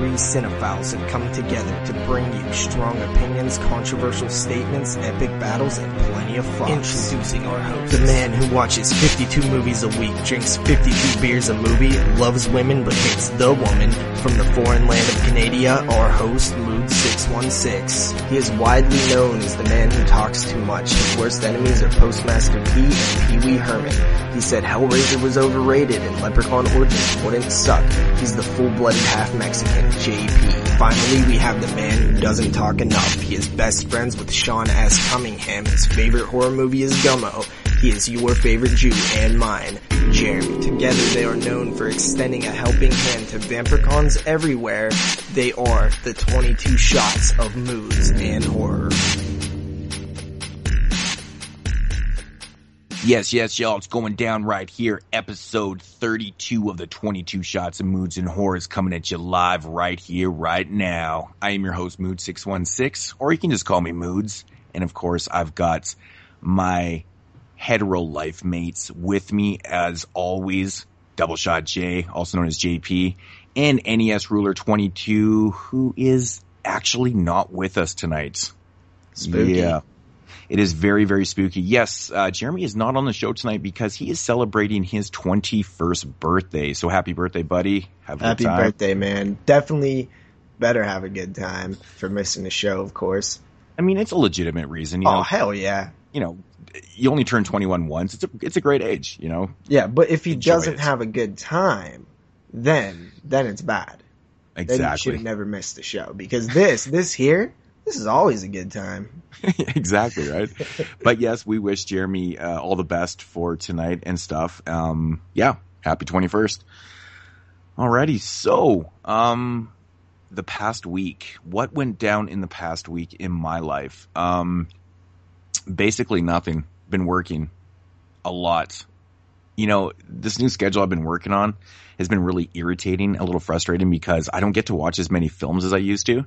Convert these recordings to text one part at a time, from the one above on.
Three cinephiles have come together to bring you strong opinions, controversial statements, epic battles, and plenty of fun. Introducing our host, the man who watches 52 movies a week, drinks 52 beers a movie, loves women but hates the woman. From the foreign land of Canada, our host, Moodz 616. He is widely known as the man who talks too much. His worst enemies are Postmaster P and Pee Wee Herman. He said Hellraiser was overrated and Leprechaun Origins wouldn't suck. He's the full-blooded half-Mexican, JP. Finally, we have the man who doesn't talk enough. He is best friends with Sean S. Cunningham. His favorite horror movie is Gummo. He is your favorite Jew and mine, Jeremy. Together they are known for extending a helping hand to vampircons everywhere. They are the 22 shots of Moodz and horror. Yes, y'all, it's going down right here. Episode 32 of the 22 Shots of Moodz and Horror is coming at you live right here, right now. I am your host, Moodz 616, or you can just call me Moodz. And of course, I've got my hetero life mates with me, as always. Double Shot J, also known as JP, and NES Ruler 22, who is actually not with us tonight. Spooky. Yeah. It is very, very spooky. Yes, Jeremy is not on the show tonight because he is celebrating his 21st birthday. So happy birthday, buddy. Have a happy good time. Birthday, man. Definitely better have a good time for missing the show, of course. I mean, it's a legitimate reason. You know, hell yeah. You know, you only turn 21 once. It's a great age, you know. Yeah, but if he doesn't have a good time, then it's bad. Exactly. Then you should have never missed the show, because this is always a good time. Exactly, right? But yes, we wish Jeremy all the best for tonight and stuff. Yeah, happy 21st. Alrighty, so the past week. What went down in the past week in my life? Basically nothing. Been working a lot. You know, this new schedule I've been working on has been really irritating, a little frustrating, because I don't get to watch as many films as I used to.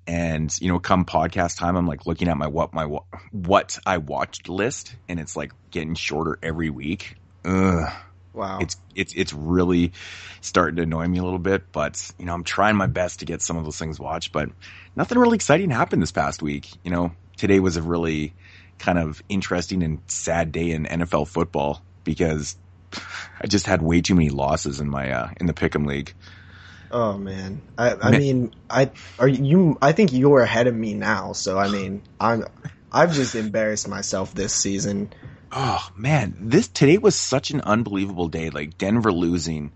And, you know, come podcast time, I'm like looking at my what I watched list, and it's like getting shorter every week. Ugh. Wow. It's really starting to annoy me a little bit, but, you know, I'm trying my best to get some of those things watched, but nothing really exciting happened this past week. You know, today was a really kind of interesting and sad day in NFL football because I just had way too many losses in my in the Pick'em League. Oh man. I think you're ahead of me now, so I mean, I've just embarrassed myself this season. Oh man, today was such an unbelievable day. Like Denver losing,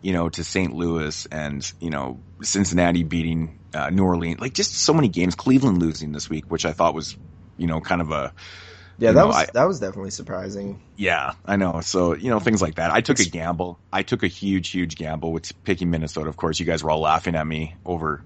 you know, to St. Louis, and, you know, Cincinnati beating New Orleans. Like just so many games. Cleveland losing this week, which I thought was, you know, kind of a that was definitely surprising. Yeah, I know. So, you know, things like that. I took a gamble. I took a huge gamble with picking Minnesota. Of course, you guys were all laughing at me over,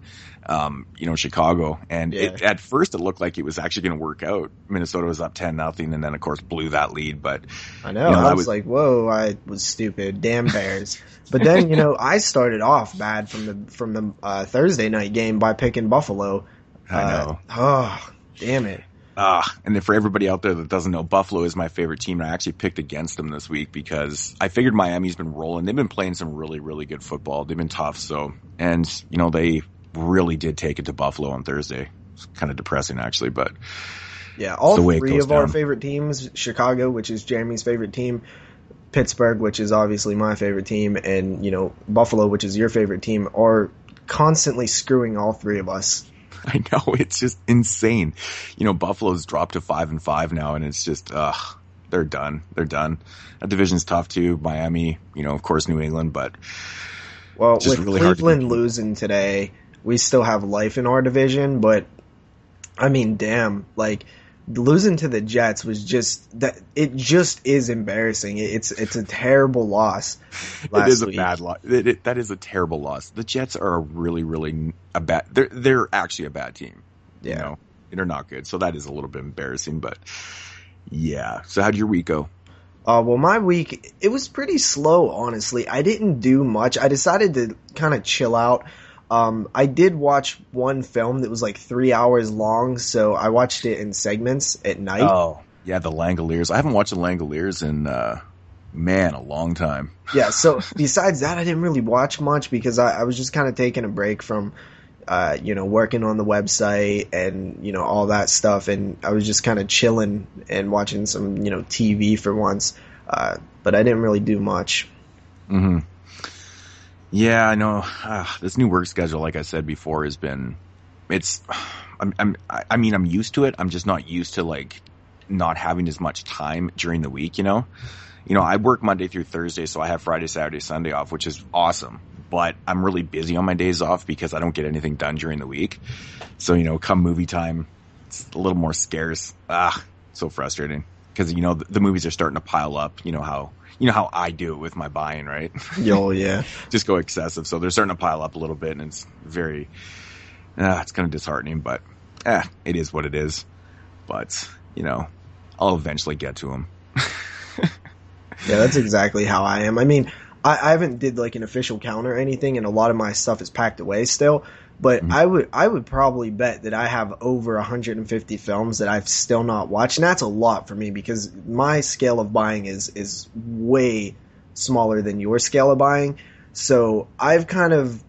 you know, Chicago. And at first it looked like it was actually going to work out. Minnesota was up 10-0, and then of course blew that lead. But I know, I was like, whoa, I was stupid. Damn Bears. But then, you know, I started off bad from the Thursday night game by picking Buffalo. I know. Oh, damn it. And then for everybody out there that doesn't know, Buffalo is my favorite team, and I actually picked against them this week because I figured Miami's been rolling. They've been playing some really, really good football. They've been tough. So, and, you know, they really did take it to Buffalo on Thursday. It's kind of depressing, actually, but yeah, all three of our favorite teams, Chicago, which is Jeremy's favorite team, Pittsburgh, which is obviously my favorite team, and, you know, Buffalo, which is your favorite team, are constantly screwing all three of us. I know, it's just insane. You know, Buffalo's dropped to 5-5 now, and it's just, they're done. They're done. That division's tough too. Miami, you know, of course, New England, but well, with really Cleveland losing today, we still have life in our division. But I mean, damn, like losing to the Jets was just that. It just is embarrassing. It's a terrible loss. It is a bad loss. That is a terrible loss. The Jets are a really a bad. They're actually a bad team. Yeah, you know, they're not good. So that is a little bit embarrassing. But yeah. So how'd your week go? Well, my week, it was pretty slow, honestly. I didn't do much. I decided to kind of chill out. I did watch one film that was like 3 hours long, so I watched it in segments at night. Oh, yeah, the Langoliers. I haven't watched the Langoliers in Man, a long time. Yeah, so besides that, I didn't really watch much because I was just kind of taking a break from, working on the website and, all that stuff. And I was just kind of chilling and watching some, TV for once. But I didn't really do much. Mm-hmm. Yeah, I know. This new work schedule, like I said before, has been, I'm used to it. I'm just not used to like not having as much time during the week, I work Monday through Thursday, so I have Friday, Saturday, Sunday off, which is awesome. But I'm really busy on my days off because I don't get anything done during the week. So, come movie time, it's a little more scarce. So frustrating because, the movies are starting to pile up. You know how I do it with my buying, right? Oh, yeah. Just go excessive. So they're starting to pile up a little bit, and it's very, it's kind of disheartening, but it is what it is. But, I'll eventually get to them. Yeah, that's exactly how I am. I mean, I haven't did like an official count or anything, and a lot of my stuff is packed away still. But I would probably bet that I have over 150 films that I've still not watched, and that's a lot for me because my scale of buying is way smaller than your scale of buying. So I've kind of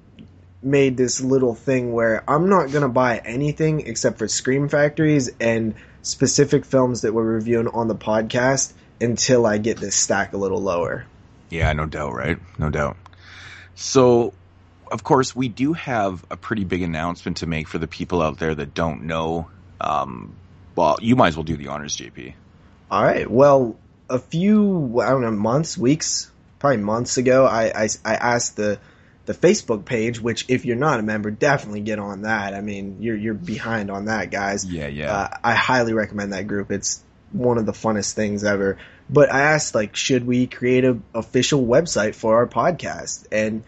made this little thing where I'm not gonna buy anything except for Scream Factories and specific films that we're reviewing on the podcast until I get this stack a little lower. Yeah, no doubt, right? No doubt. So, of course, we do have a pretty big announcement to make for the people out there that don't know. Well, you might as well do the honors, JP. All right. Well, a few, I don't know, weeks, probably months ago, I asked the Facebook page, which if you're not a member, definitely get on that. I mean, you're behind on that, guys. Yeah. I highly recommend that group. It's one of the funnest things ever. But I asked, should we create an official website for our podcast? And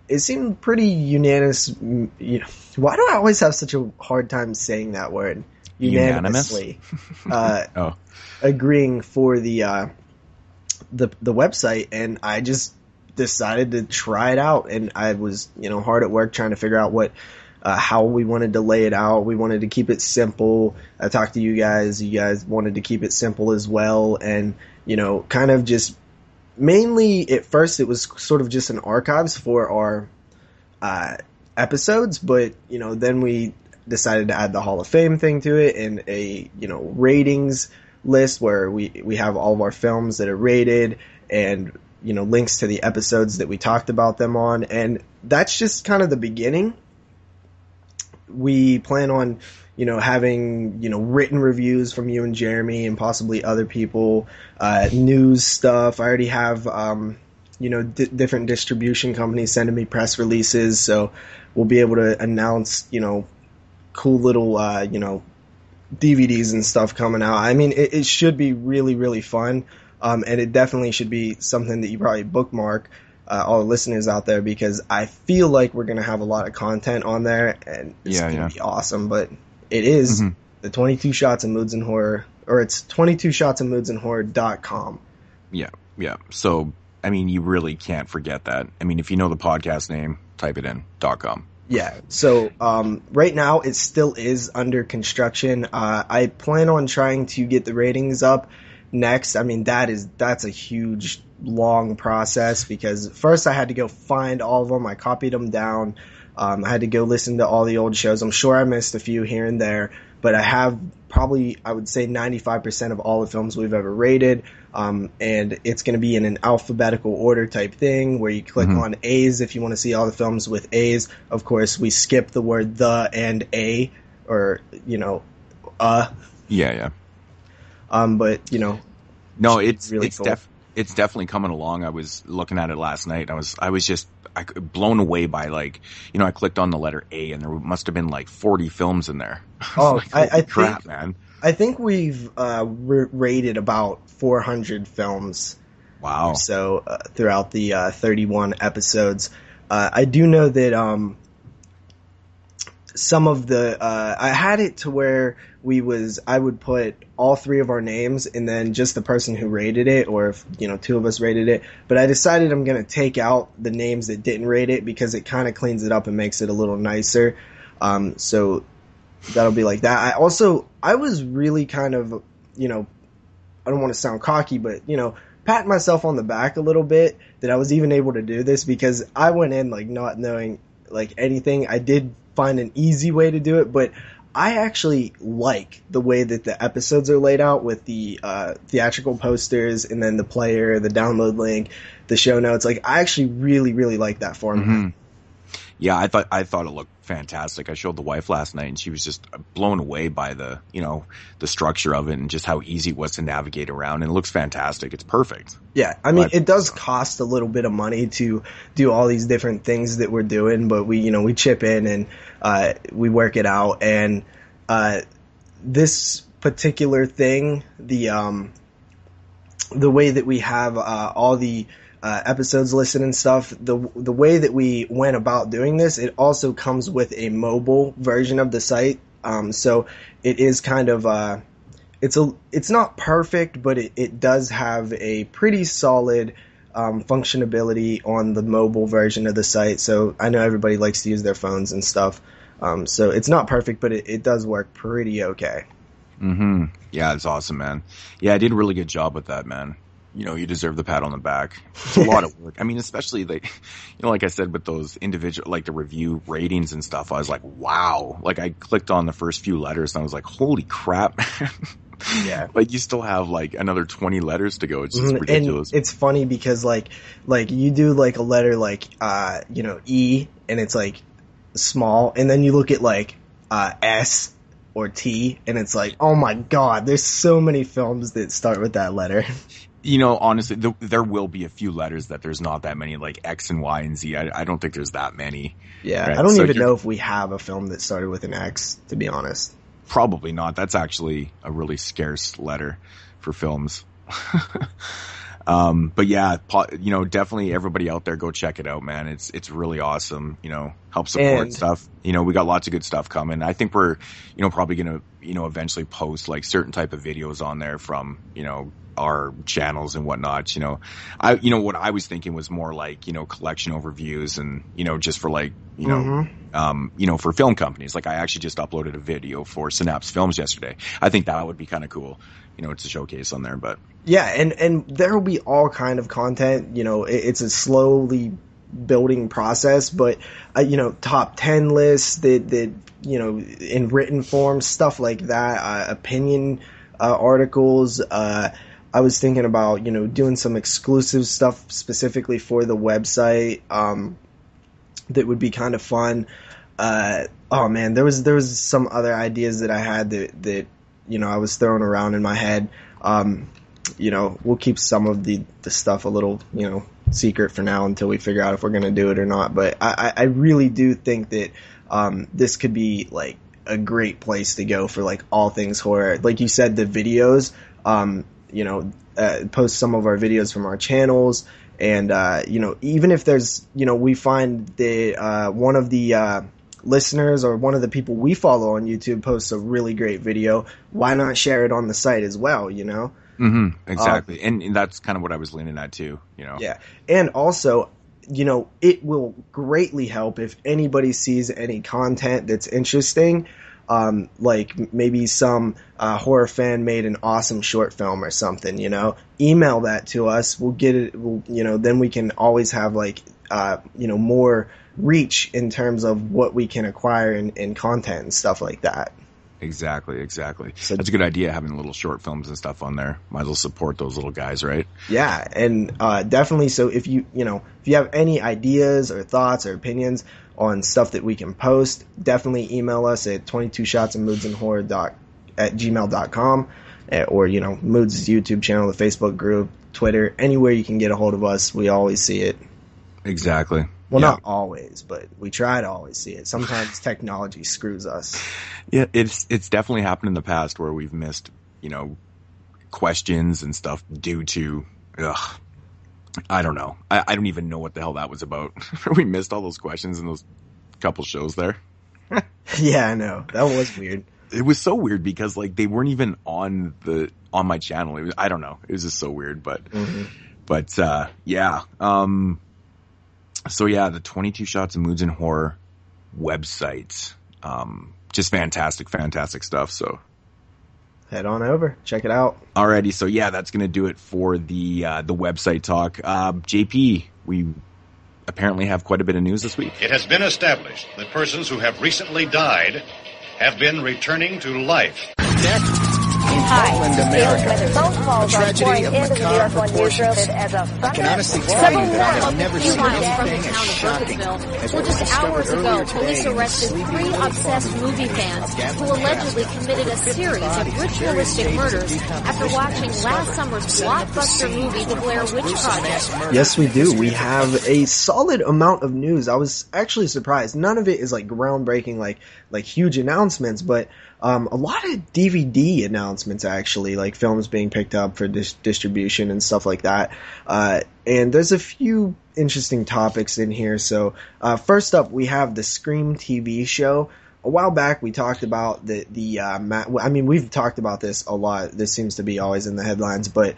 it seemed pretty unanimous. Why do I always have such a hard time saying that word? Unanimously. Agreeing for the website, and I just decided to try it out. And I was, hard at work trying to figure out how we wanted to lay it out. We wanted to keep it simple. I talked to you guys. You guys wanted to keep it simple as well. And, kind of just mainly at first it was sort of just an archives for our episodes. But, then we decided to add the Hall of Fame thing to it and a, ratings list where we have all of our films that are rated and, links to the episodes that we talked about them on. And that's just kind of the beginning. We plan on, having, written reviews from you and Jeremy and possibly other people, news stuff. I already have, different distribution companies sending me press releases. So we'll be able to announce, cool little, DVDs and stuff coming out. I mean, it should be really, really fun. And it definitely should be something that you probably bookmark. All the listeners out there, because I feel like we're going to have a lot of content on there and it's going to be awesome. But it is the 22 Shots of Moodz and Horror, or it's 22shotsofmoodsandzandhorror.com. Yeah. So, I mean, you really can't forget that. I mean, if you know the podcast name, type it in, .com. Yeah. So, right now it still is under construction. I plan on trying to get the ratings up next. I mean, that's a huge long process because first I had to go find all of them. I copied them down. I had to go listen to all the old shows. I'm sure I missed a few here and there, but I have probably, I would say 95% of all the films we've ever rated. And it's going to be in an alphabetical order type thing where you click on A's if you want to see all the films with A's. Of course, we skip the word the and a, or, Yeah. But, no, it's really cool. It's definitely coming along. I was looking at it last night. I was just blown away by I clicked on the letter A and there must have been 40 films in there. Oh, I crap, think, man. I think we've rated about 400 films. Wow. So throughout the 31 episodes, I do know that some of the I had it to where I would put all three of our names and then just the person who rated it, or if two of us rated it. But I decided I'm going to take out the names that didn't rate it because it kind of cleans it up and makes it a little nicer. So that'll be like that. I was really kind of, I don't want to sound cocky, but patting myself on the back a little bit that I was even able to do this, because I went in like not knowing like anything. I did find an easy way to do it, but I actually like the way that the episodes are laid out with the theatrical posters and then the player, the download link, the show notes. Like, I actually really, really like that format. Mm-hmm. Yeah, I thought it looked fantastic. I showed the wife last night and she was just blown away by the structure of it and just how easy it was to navigate around, and it looks fantastic. It's perfect. Yeah, I mean, it does cost a little bit of money to do all these different things that we're doing, but we chip in and we work it out. And this particular thing, the way that we have all the episodes listed and stuff, the way that we went about doing this, it also comes with a mobile version of the site. So it is kind of it's not perfect, but it does have a pretty solid functionality on the mobile version of the site. So I know everybody likes to use their phones and stuff. So it's not perfect, but it does work pretty okay. Mm-hmm. Yeah, it's awesome, man. Yeah, I did a really good job with that, man. You deserve the pat on the back. It's a lot of work. I mean, especially like I said, with those individual, like the review ratings and stuff, I was like, wow. Like, I clicked on the first few letters and I was like, holy crap. Yeah. Like, you still have like another 20 letters to go. It's just ridiculous. And it's funny because like you do like a letter like, E, and it's like small. And then you look at like, S or T, and it's like, oh my God, there's so many films that start with that letter. Honestly, there will be a few letters that there's not that many, like X and Y and Z. I don't think there's that many. Yeah, right? I don't even know if we have a film that started with an X, to be honest. Probably not. That's actually a really scarce letter for films. But yeah, definitely everybody out there, go check it out, man. It's really awesome. Help support stuff. We got lots of good stuff coming. I think we're, probably going to, eventually post like certain type of videos on there from, our channels and whatnot. What I was thinking was more like, collection overviews and, just for like, for film companies. Like, I actually just uploaded a video for Synapse Films yesterday. I think that would be kind of cool. It's a showcase on there, but yeah, and there will be all kind of content. It's a slowly building process, but top 10 lists that in written form, stuff like that, opinion articles. I was thinking about doing some exclusive stuff specifically for the website that would be kind of fun. Oh man, there was some other ideas that I had that I was throwing around in my head. We'll keep some of the stuff a little, secret for now until we figure out if we're going to do it or not. But I really do think that this could be like a great place to go for like all things horror. Like you said, the videos, post some of our videos from our channels. And, even if there's, we find that one of the listeners or one of the people we follow on YouTube posts a really great video, why not share it on the site as well, Mm-hmm, exactly. And that's kind of what I was leaning at too, Yeah. And also, it will greatly help if anybody sees any content that's interesting. Like maybe some horror fan made an awesome short film or something, email that to us. We'll get it. Then we can always have like, more reach in terms of what we can acquire in content and stuff like that. Exactly. So that's a good idea, having little short films and stuff on there. Might as well support those little guys, right? Yeah, and definitely. So if you have any ideas or thoughts or opinions on stuff that we can post, definitely email us at 22shotsandmoodsandhorror@gmail.com, or Moodz' YouTube channel, the Facebook group, Twitter, anywhere you can get a hold of us. We always see it. Exactly. Well, not always, but we try to always see it. Sometimes technology screws us. Yeah, it's definitely happened in the past where we've missed, questions and stuff due to, I don't know. I don't even know what the hell that was about. We missed all those questions in those couple shows there. Yeah, I know. That was weird. It was so weird because like they weren't even on my channel. I don't know. It was just so weird, but yeah. So yeah, the 22 Shots of Moodz and Horror website, just fantastic stuff. So head on over, check it out. Alrighty, so yeah, that's gonna do it for the website talk. JP, we apparently have quite a bit of news this week. It has been established that persons who have recently died have been returning to life. Portland, America. A tragedy of macabre proportions. I can honestly tell you that I have never seen anything as shocking as what was just hours discovered ago, earlier police today. arrested 3 obsessed movie fans who allegedly committed a series of ritualistic murders after watching last summer's blockbuster movie, The Blair Witch Project. Yes, we do. We have a solid amount of news. I was actually surprised. None of it is like groundbreaking, like huge announcements, but a lot of DVD announcements, actually, like films being picked up for distribution and stuff like that. And there's a few interesting topics in here. So first up, we have the Scream TV show. A while back, we talked about we've talked about this a lot. This seems to be always in the headlines, but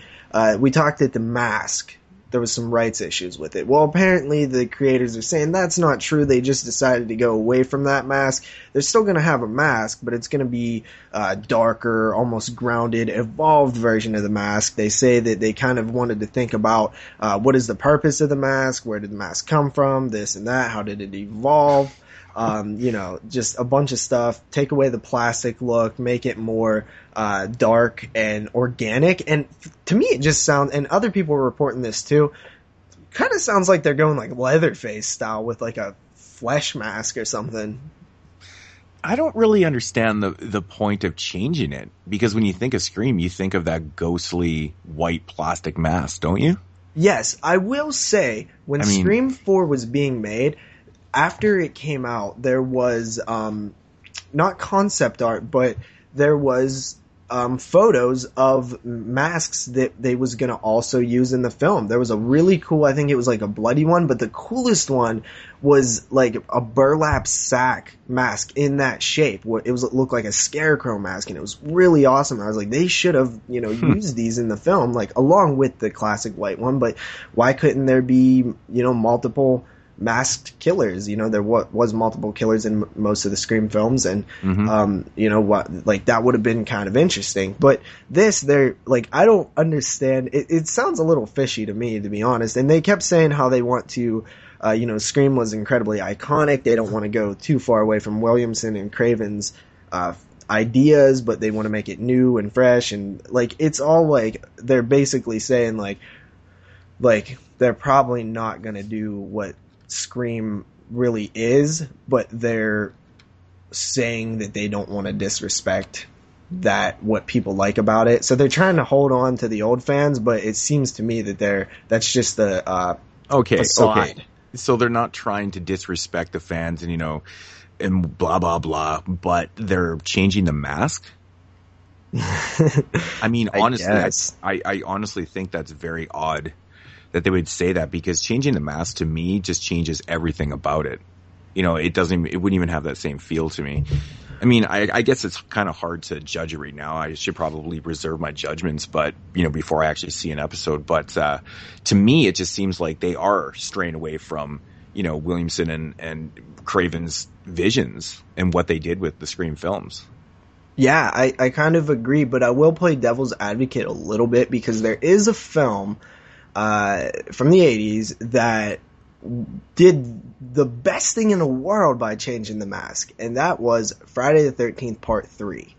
we talked at the Mask. There was some rights issues with it. Well, apparently the creators are saying that's not true. They just decided to go away from that mask. They're still going to have a mask, but it's going to be darker, almost grounded, evolved version of the mask. They say that they kind of wanted to think about what is the purpose of the mask? Where did the mask come from? This and that. How did it evolve? Just a bunch of stuff. Take away the plastic look, make it more dark and organic. And to me, it just sounds, and other people were reporting this too, kind of sounds like they're going like Leatherface style with like a flesh mask or something. I don't really understand the point of changing it, because when you think of Scream, you think of that ghostly white plastic mask, don't you? Yes, I will say when Scream 4 was being made, after it came out, there was not concept art, but there was photos of masks that they was going to also use in the film. There was a really cool, I think it was like a bloody one, but the coolest one was like a burlap sack mask in that shape. It looked like a scarecrow mask, and it was really awesome. I was like, they should have, used these in the film, like along with the classic white one, but why couldn't there be, multiple masked killers? There was multiple killers in most of the Scream films, and that would have been kind of interesting. But I don't understand. It sounds a little fishy to me, to be honest. And they kept saying how they want to, Scream was incredibly iconic. They don't want to go too far away from Williamson and Craven's ideas, but they want to make it new and fresh. And it's all they're basically saying they're probably not going to do what Scream really is, but they're saying that they don't want to disrespect what people like about it. So they're trying to hold on to the old fans, but it seems to me that that's just the facade. Okay. So they're not trying to disrespect the fans and blah blah blah, but they're changing the mask. Honestly, I honestly think that's very odd that they would say that, because changing the mask to me just changes everything about it. It wouldn't even have that same feel to me. I guess it's kind of hard to judge it right now. I should probably reserve my judgments, but before I actually see an episode. But to me, it just seems like they are straying away from Williamson and Craven's visions and what they did with the Scream films. Yeah, I kind of agree, but I will play devil's advocate a little bit, because there is a film from the 80s that did the best thing in the world by changing the mask, and that was Friday the 13th Part 3.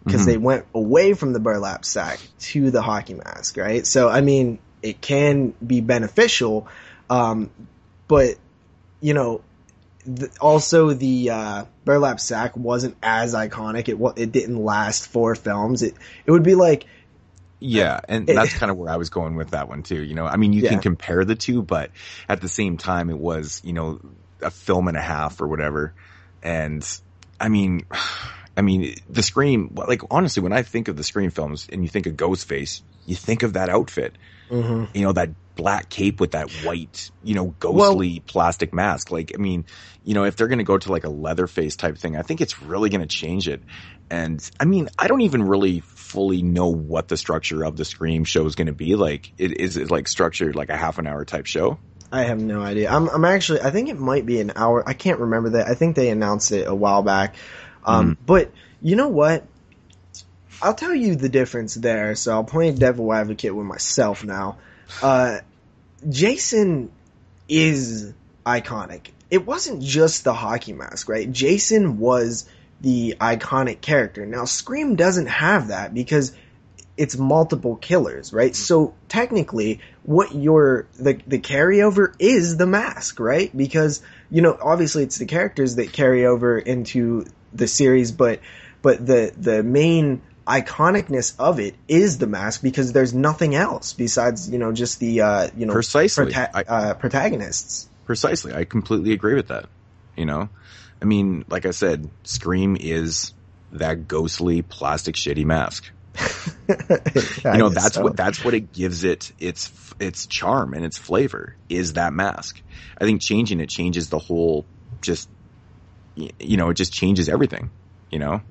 Because they went away from the burlap sack to the hockey mask, right? So, it can be beneficial, but, also the burlap sack wasn't as iconic. It didn't last 4 films. It would be like... Yeah, and that's kind of where I was going with that one too. You can compare the two, but at the same time, it was, a film and a half or whatever. And the Scream, honestly, when I think of the Scream films and you think of Ghostface, you think of that outfit. Mm-hmm. That black cape with that white, ghostly plastic mask. If they're going to go to a Leatherface type thing, I think it's really going to change it. And I don't even really fully know what the structure of the Scream show is going to be. Is it structured like a half an hour type show? I have no idea. I'm actually, I think it might be an hour. I can't remember that. I think they announced it a while back. But you know what? I'll tell you the difference there. So I'll play devil advocate with myself now. Jason is iconic. It wasn't just the hockey mask, right? Jason was the iconic character. Now, Scream doesn't have that because it's multiple killers, right? So technically, what the carryover is the mask, right? Because, you know, obviously it's the characters that carry over into the series, but the main iconicness of it is the mask because there's nothing else besides, you know, just the, you know, precisely protagonists. Precisely. I completely agree with that. You know, I mean, like I said, Scream is that ghostly plastic shitty mask. You know, that's what it gives it its charm and its flavor is that mask. I think changing it changes the whole, just, you know, it just changes everything, you know?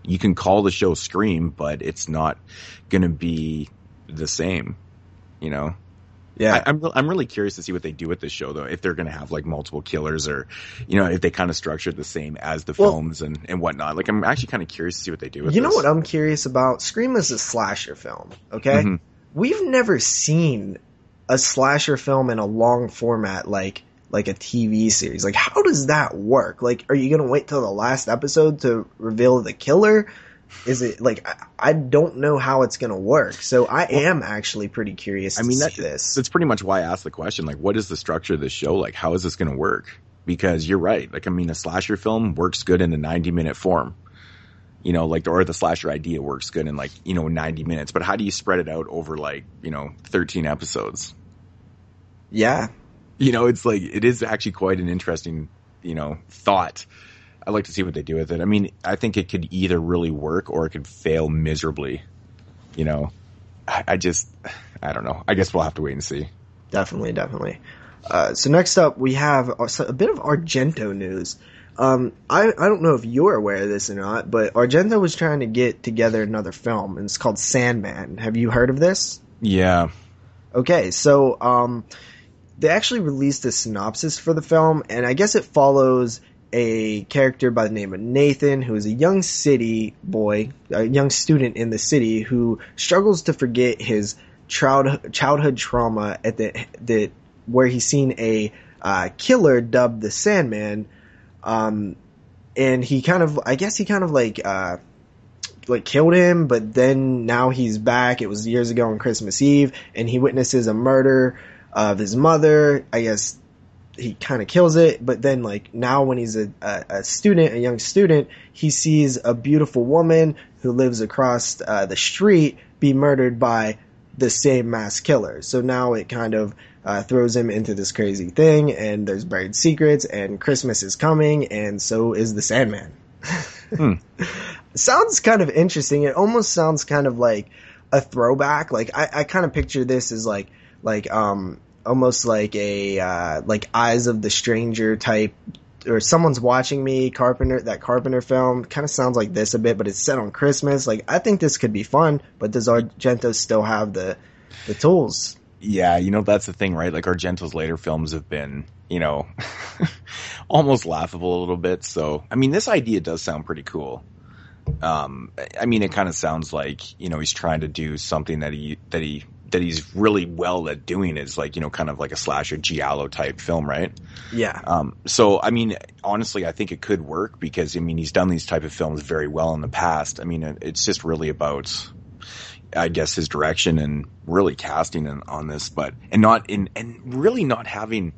You can call the show Scream, but it's not going to be the same, you know? Yeah. I'm really curious to see what they do with this show, though, if they're going to have like multiple killers or, you know, if they kind of structure it the same as the films and whatnot. Like, I'm actually kind of curious to see what they do with this. You know what I'm curious about? Scream is a slasher film, okay? Mm-hmm. We've never seen a slasher film in a long format like a TV series. Like, how does that work? Like, are you going to wait till the last episode to reveal the killer? Is it like, I don't know how it's going to work. So I am actually pretty curious to see this. That's pretty much why I asked the question. Like, what is the structure of this show? Like, how is this going to work? Because you're right. Like, I mean, a slasher film works good in a 90-minute form. You know, like, or the slasher idea works good in like, you know, 90 minutes. But how do you spread it out over like, you know, 13 episodes? Yeah. You know, it's like, it is actually quite an interesting, you know, thought. I'd like to see what they do with it. I mean, I think it could either really work or it could fail miserably. You know, I don't know. I guess we'll have to wait and see. Definitely. So next up, we have a bit of Argento news. I don't know if you're aware of this or not, but Argento was trying to get together another film, and it's called Sandman. Have you heard of this? Yeah. Okay, so they actually released a synopsis for the film, and I guess it follows a character by the name of Nathan, who is a young city boy, a young student in the city who struggles to forget his childhood trauma at the where he's seen a killer dubbed the Sandman, and he kind of killed him, but then now he's back. It was years ago on Christmas Eve, and he witnesses a murder of his mother. I guess he kind of kills it, but then like now when he's a student, a young student, he sees a beautiful woman who lives across the street be murdered by the same mass killer. So now it kind of throws him into this crazy thing, and there's buried secrets, and Christmas is coming, and so is the Sandman. Sounds kind of interesting. It almost sounds kind of like a throwback. Like I kind of picture this as like almost like a like Eyes of the Stranger type, or Someone's Watching Me, Carpenter film. Kind of sounds like this a bit, but it's set on Christmas. Like, I think this could be fun, but does Argento still have the tools? Yeah, you know, that's the thing, right? Like, Argento's later films have been, you know, almost laughable a little bit. So, I mean, this idea does sound pretty cool. I mean, it kind of sounds like, you know, he's trying to do something that he's really well at doing, is like, you know, kind of like a slasher giallo type film, right? Yeah. So, I mean, honestly, I think it could work because, I mean, he's done these type of films very well in the past. I mean, it's just really about, I guess, his direction and really casting on this, and really not having,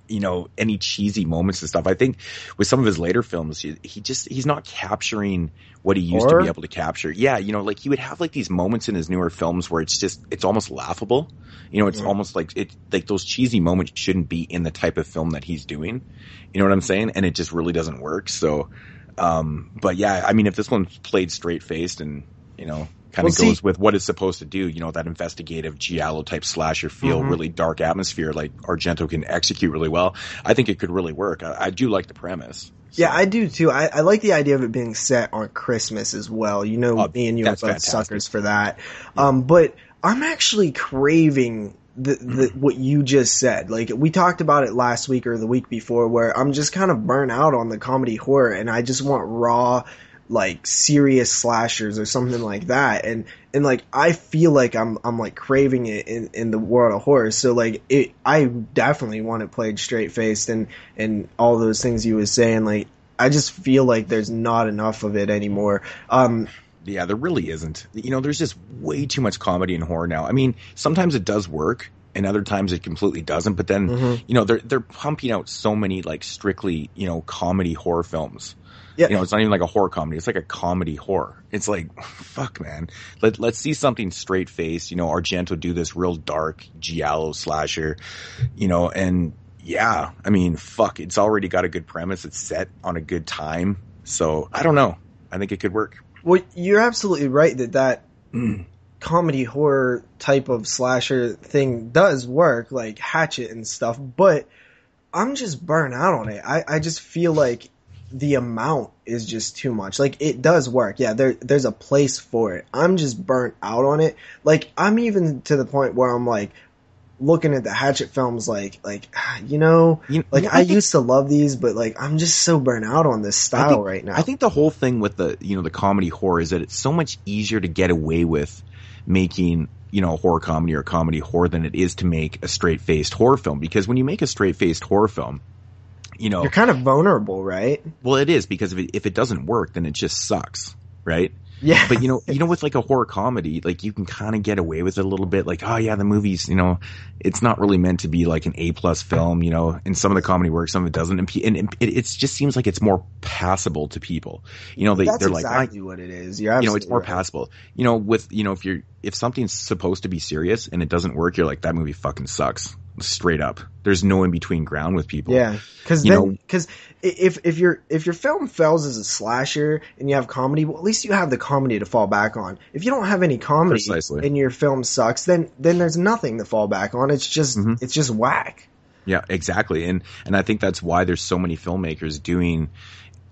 you know, any cheesy moments and stuff. I think with some of his later films, he's not capturing what he used to be able to capture. Yeah, you know, like he would have like these moments in his newer films where it's almost laughable. You know, it's almost like those cheesy moments shouldn't be in the type of film that he's doing. You know what I'm saying? And it just really doesn't work. So, but yeah, I mean, if this one's played straight faced and, you know, kind of goes with what it's supposed to do, you know, that investigative giallo type slasher feel, really dark atmosphere, like Argento can execute really well, I think it could really work. I do like the premise. So. Yeah, I do too. I like the idea of it being set on Christmas as well. You know, me and you are both fantastic suckers for that. Yeah. But I'm actually craving what you just said. Like, we talked about it last week or the week before, where I'm just kind of burnt out on the comedy horror, and I just want raw, like serious slashers or something like that, and like I feel like I'm like craving it in the world of horror. So like I definitely want it played straight faced and all those things you was saying. Like I just feel like there's not enough of it anymore. Yeah, there really isn't. You know, there's just way too much comedy in horror now. I mean, sometimes it does work, and other times it completely doesn't. But then, you know, they're pumping out so many like strictly, you know, comedy horror films. Yeah. You know, it's not even like a horror comedy. It's like a comedy horror. It's like, fuck, man. Let's see something straight faced. You know, Argento do this real dark giallo slasher. You know, and yeah, I mean, fuck. It's already got a good premise. It's set on a good time. So I don't know. I think it could work. Well, you're absolutely right that comedy horror type of slasher thing does work, like Hatchet and stuff, but I'm just burnt out on it. I just feel like the amount is just too much. Like, it does work. Yeah, there's a place for it. I'm just burnt out on it. Like, I'm even to the point where I'm like, looking at the Hatchet films like you know, I used to love these, but like I'm just so burnt out on this style right now. I think the whole thing with the, you know, the comedy horror is that it's so much easier to get away with making, you know, horror comedy or comedy horror than it is to make a straight-faced horror film. Because when you make a straight-faced horror film, you know, you're kind of vulnerable, right? Well, it is, because if it doesn't work, then it just sucks, right? Yeah. But you know, with like a horror comedy, like you can kind of get away with it a little bit. Like, oh yeah, the movie's, you know, it's not really meant to be like an A+ film, you know, and some of the comedy works, some of it doesn't. And it just seems like it's more passable to people. You know, they're exactly like, exactly what it is. You're absolutely, you know, it's more right. passable. You know, with, you know, if something's supposed to be serious and it doesn't work, you're like, that movie fucking sucks. Straight up. There's no in between ground with people. Yeah. Cause if your film fails as a slasher and you have comedy, well, at least you have the comedy to fall back on. If you don't have any comedy and your film sucks, then there's nothing to fall back on. It's just, it's just whack. Yeah, exactly. And I think that's why there's so many filmmakers doing,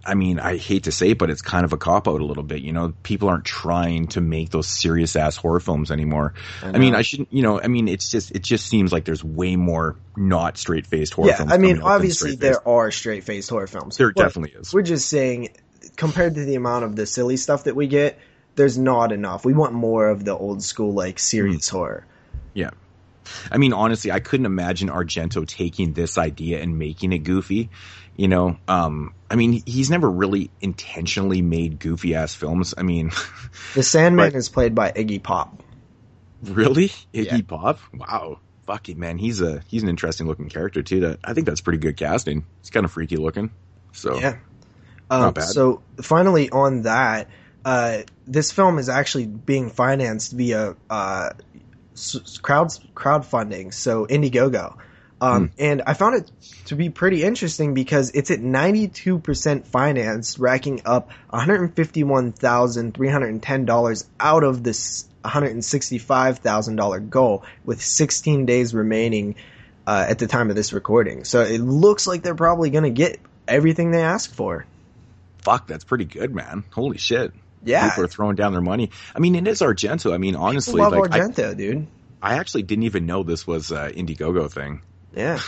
I mean, I hate to say it, but it's kind of a cop-out a little bit. You know, people aren't trying to make those serious-ass horror films anymore. I mean, I shouldn't, you know, I mean, it just seems like there's way more not straight-faced horror films. Yeah, I mean, obviously there are straight-faced horror films. There definitely is. We're just saying, compared to the amount of the silly stuff that we get, there's not enough. We want more of the old-school, like, serious horror. Yeah. I mean, honestly, I couldn't imagine Argento taking this idea and making it goofy. You know, I mean, he's never really intentionally made goofy ass films. I mean, the Sandman is played by Iggy Pop. Really? Iggy Pop? Wow. Fuck it, man. He's an interesting looking character too. I think that's pretty good casting. He's kind of freaky looking. So yeah. Not bad. So finally on that, this film is actually being financed via crowdfunding. So Indiegogo. And I found it to be pretty interesting because it's at 92% financed, racking up $151,310 out of this $165,000 goal, with 16 days remaining at the time of this recording. So it looks like they're probably going to get everything they asked for. Fuck, that's pretty good, man. Holy shit. Yeah. People are throwing down their money. I mean, it is Argento. I mean, honestly, love Argento, dude. I actually didn't even know this was an Indiegogo thing. Yeah.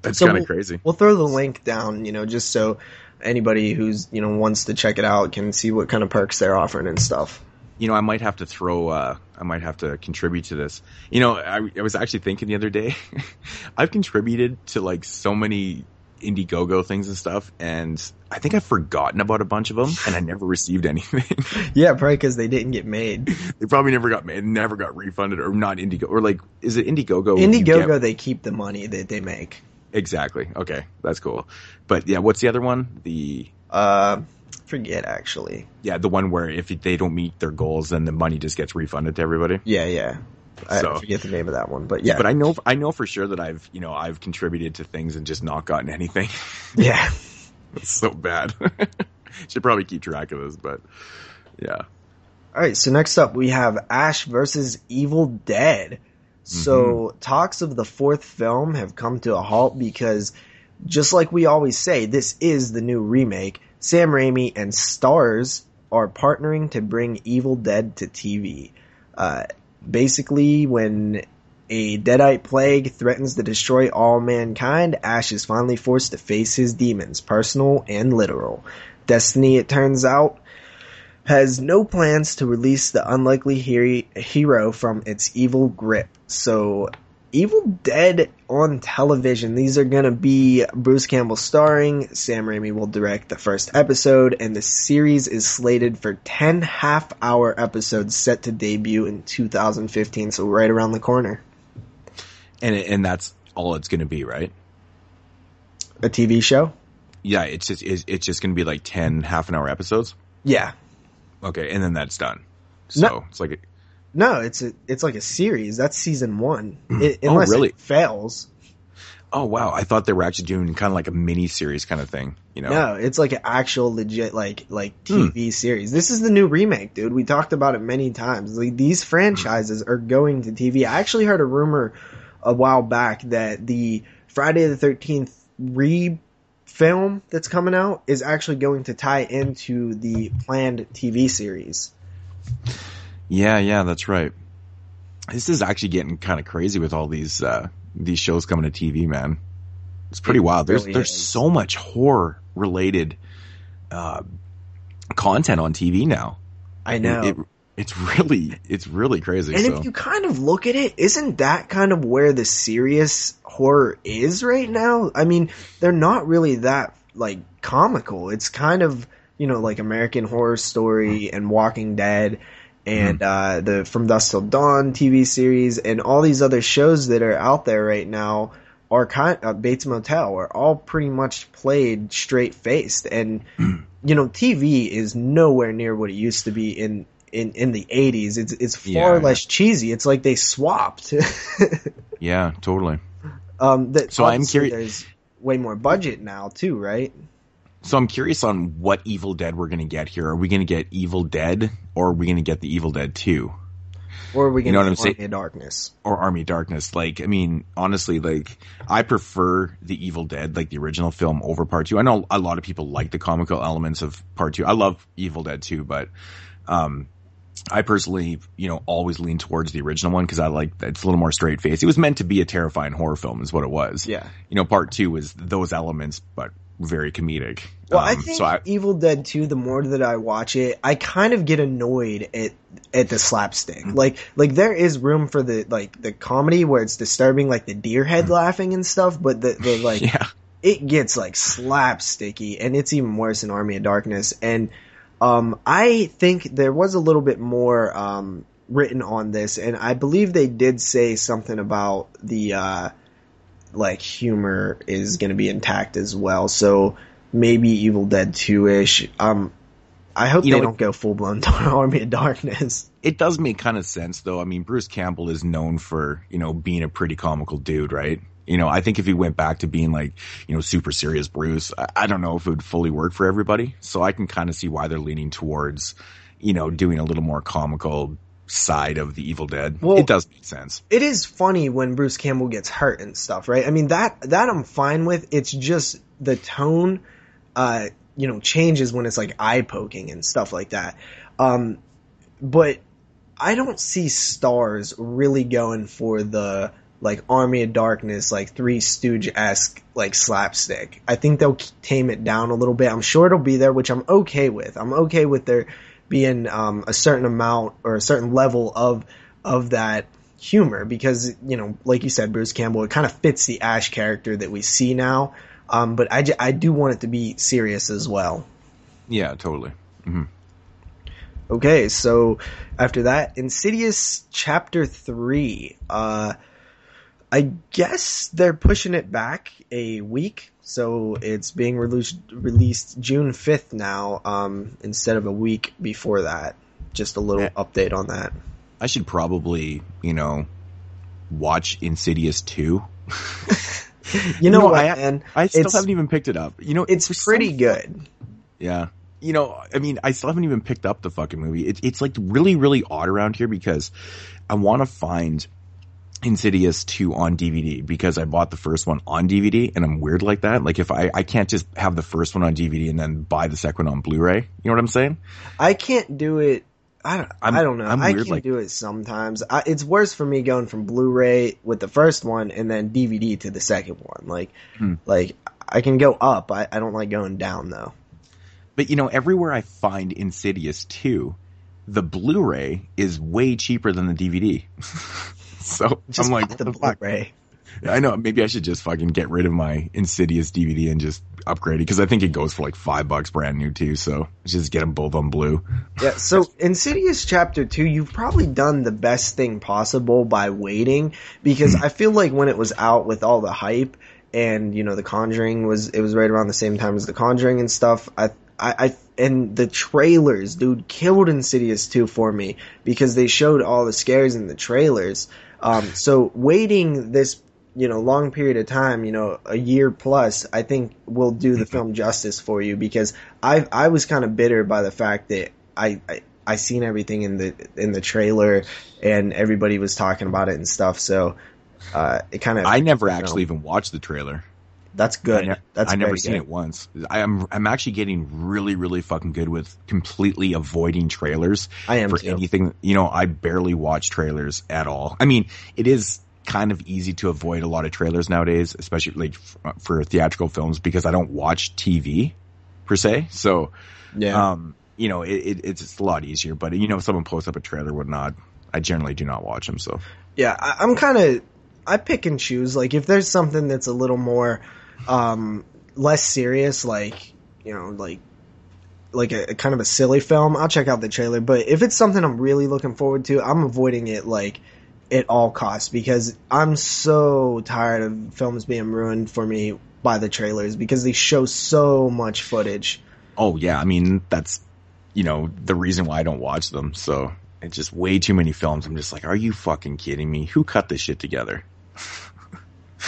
That's kind of crazy. We'll throw the link down, you know, just so anybody who's, you know, wants to check it out can see what kind of perks they're offering and stuff. You know, I might have to contribute to this. You know, I was actually thinking the other day, I've contributed to like so many Indiegogo things and stuff, and I think I've forgotten about a bunch of them, and I never received anything. Yeah, probably because they didn't get made. They probably never got made, never got refunded, or not Indiegogo, or like, is it Indiegogo? Indiegogo, they keep the money that they make. Exactly. Okay, that's cool. But yeah, what's the other one? The forget actually. Yeah, the one where if they don't meet their goals, then the money just gets refunded to everybody. Yeah. I forget the name of that one, but yeah. But I know for sure that I've contributed to things and just not gotten anything. Yeah. It's so bad. Should probably keep track of this, but yeah. All right, so next up we have Ash versus Evil Dead. So talks of the fourth film have come to a halt because, just like we always say, this is the new remake. Sam Raimi and Starz are partnering to bring Evil Dead to TV. Basically, when a deadite plague threatens to destroy all mankind, Ash is finally forced to face his demons, personal and literal. Destiny, it turns out. has no plans to release the unlikely hero from its evil grip. So, Evil Dead on television. These are going to be Bruce Campbell starring. Sam Raimi will direct the first episode, and the series is slated for 10 half-hour episodes set to debut in 2015, so right around the corner. And that's all it's going to be, right? A TV show? Yeah, it's just going to be like 10 half-an-hour episodes? Yeah. Okay, and then that's done. So, it's like... No, it's like a series. That's season 1. Unless really? It fails. Oh, wow. I thought they were actually doing kind of like a mini-series kind of thing, you know? No, it's like an actual legit like TV series. This is the new remake, dude. We talked about it many times. Like, these franchises are going to TV. I actually heard a rumor a while back that the Friday the 13th film that's coming out is actually going to tie into the planned TV series. Yeah, that's right. This is actually getting kind of crazy with all these shows coming to TV, man. It's pretty wild. There's so much horror related content on TV now. I know. It's really crazy. And if you kind of look at it, isn't that kind of where the serious horror is right now? I mean, they're not really that like comical. It's kind of, like American Horror Story and Walking Dead and the From Dusk Till Dawn TV series and all these other shows that are out there right now are Bates Motel are all pretty much played straight faced, and TV is nowhere near what it used to be in the 80s. It's far less cheesy. It's like they swapped. Yeah, totally. So I'm curious. There's way more budget now too, right? So I'm curious on what Evil Dead we're going to get here. Are we going to get Evil Dead, or are we going to get the Evil Dead 2? Or are we going to get Army of Darkness? Or Army of Darkness. Like, I mean, honestly, like, I prefer the Evil Dead, like the original film, over Part 2. I know a lot of people like the comical elements of Part 2. I love Evil Dead 2, but I personally, always lean towards the original one because I like it's a little more straight faced. It was meant to be a terrifying horror film, is what it was. Yeah. Part 2 was those elements, but very comedic. Well, I think Evil Dead 2, the more that I watch it, I kind of get annoyed at the slapstick. Like there is room for the comedy where it's disturbing, like the deer head laughing and stuff, but it gets like slapsticky, and it's even worse in Army of Darkness. And I think there was a little bit more written on this, and I believe they did say something about the humor is going to be intact as well. So maybe Evil Dead 2-ish. I hope they don't go full-blown Army of Darkness. It does make kind of sense, though. I mean, Bruce Campbell is known for, being a pretty comical dude, right? I think if he went back to being like, super serious Bruce, I don't know if it would fully work for everybody. So I can kind of see why they're leaning towards, doing a little more comical side of the Evil Dead. Well, it does make sense. It is funny when Bruce Campbell gets hurt and stuff, right? I mean, that I'm fine with. It's just the tone, changes when it's like eye poking and stuff like that. But I don't see Stars really going for the like Army of Darkness, like Three Stooge-esque like slapstick. I think they'll tame it down a little bit. I'm sure it'll be there, which I'm okay with. I'm okay with there being a certain amount or a certain level of that humor because, like you said, Bruce Campbell, it kind of fits the Ash character that we see now. But I do want it to be serious as well. Yeah, totally. Mm-hmm. Okay, so after that, Insidious Chapter 3. I guess they're pushing it back a week, so it's being released June 5th now, instead of a week before that. Just a little update on that. I should probably, watch Insidious 2. What, man? I still haven't even picked it up. It's pretty good. Yeah. I mean, I still haven't even picked up the fucking movie. It's like really, really odd around here because I want to find Insidious 2 on DVD because I bought the first one on DVD and I'm weird like that. Like if I can't just have the first one on DVD and then buy the second one on Blu-ray. You know what I'm saying? I can't do it. I don't know. I can do it sometimes. It's worse for me going from Blu-ray with the first one and then DVD to the second one. Like I can go up. I don't like going down though. But, everywhere I find Insidious 2, the Blu-ray is way cheaper than the DVD. So just I'm like, the Blu-ray. I know, maybe I should just fucking get rid of my Insidious DVD and just upgrade it, because I think it goes for like $5 brand new too, so just get them both on blue. Yeah, so Insidious Chapter 2, you've probably done the best thing possible by waiting, because I feel like when it was out with all the hype, and, The Conjuring it was right around the same time as The Conjuring and stuff, and the trailers, dude, killed Insidious 2 for me, because they showed all the scares in the trailers. So waiting this, long period of time, a year plus, I think will do the film justice for you, because I was kind of bitter by the fact that I seen everything in the trailer and everybody was talking about it and stuff. So, it kind of, I never actually even watched the trailer. That's good. I never seen it once. I'm actually getting really, really fucking good with completely avoiding trailers. I am for too. Anything. I barely watch trailers at all. I mean, it is kind of easy to avoid a lot of trailers nowadays, especially like for theatrical films, because I don't watch TV per se. So, yeah. It's just a lot easier. But if someone posts up a trailer or whatnot, I generally do not watch them. So yeah, I pick and choose. Like if there's something that's a little more less serious, like a kind of a silly film, I'll check out the trailer. But if it's something I'm really looking forward to, I'm avoiding it like at all costs, because I'm so tired of films being ruined for me by the trailers, because they show so much footage. Oh yeah, I mean that's the reason why I don't watch them. So it's just way too many films. I'm just like, are you fucking kidding me? Who cut this shit together?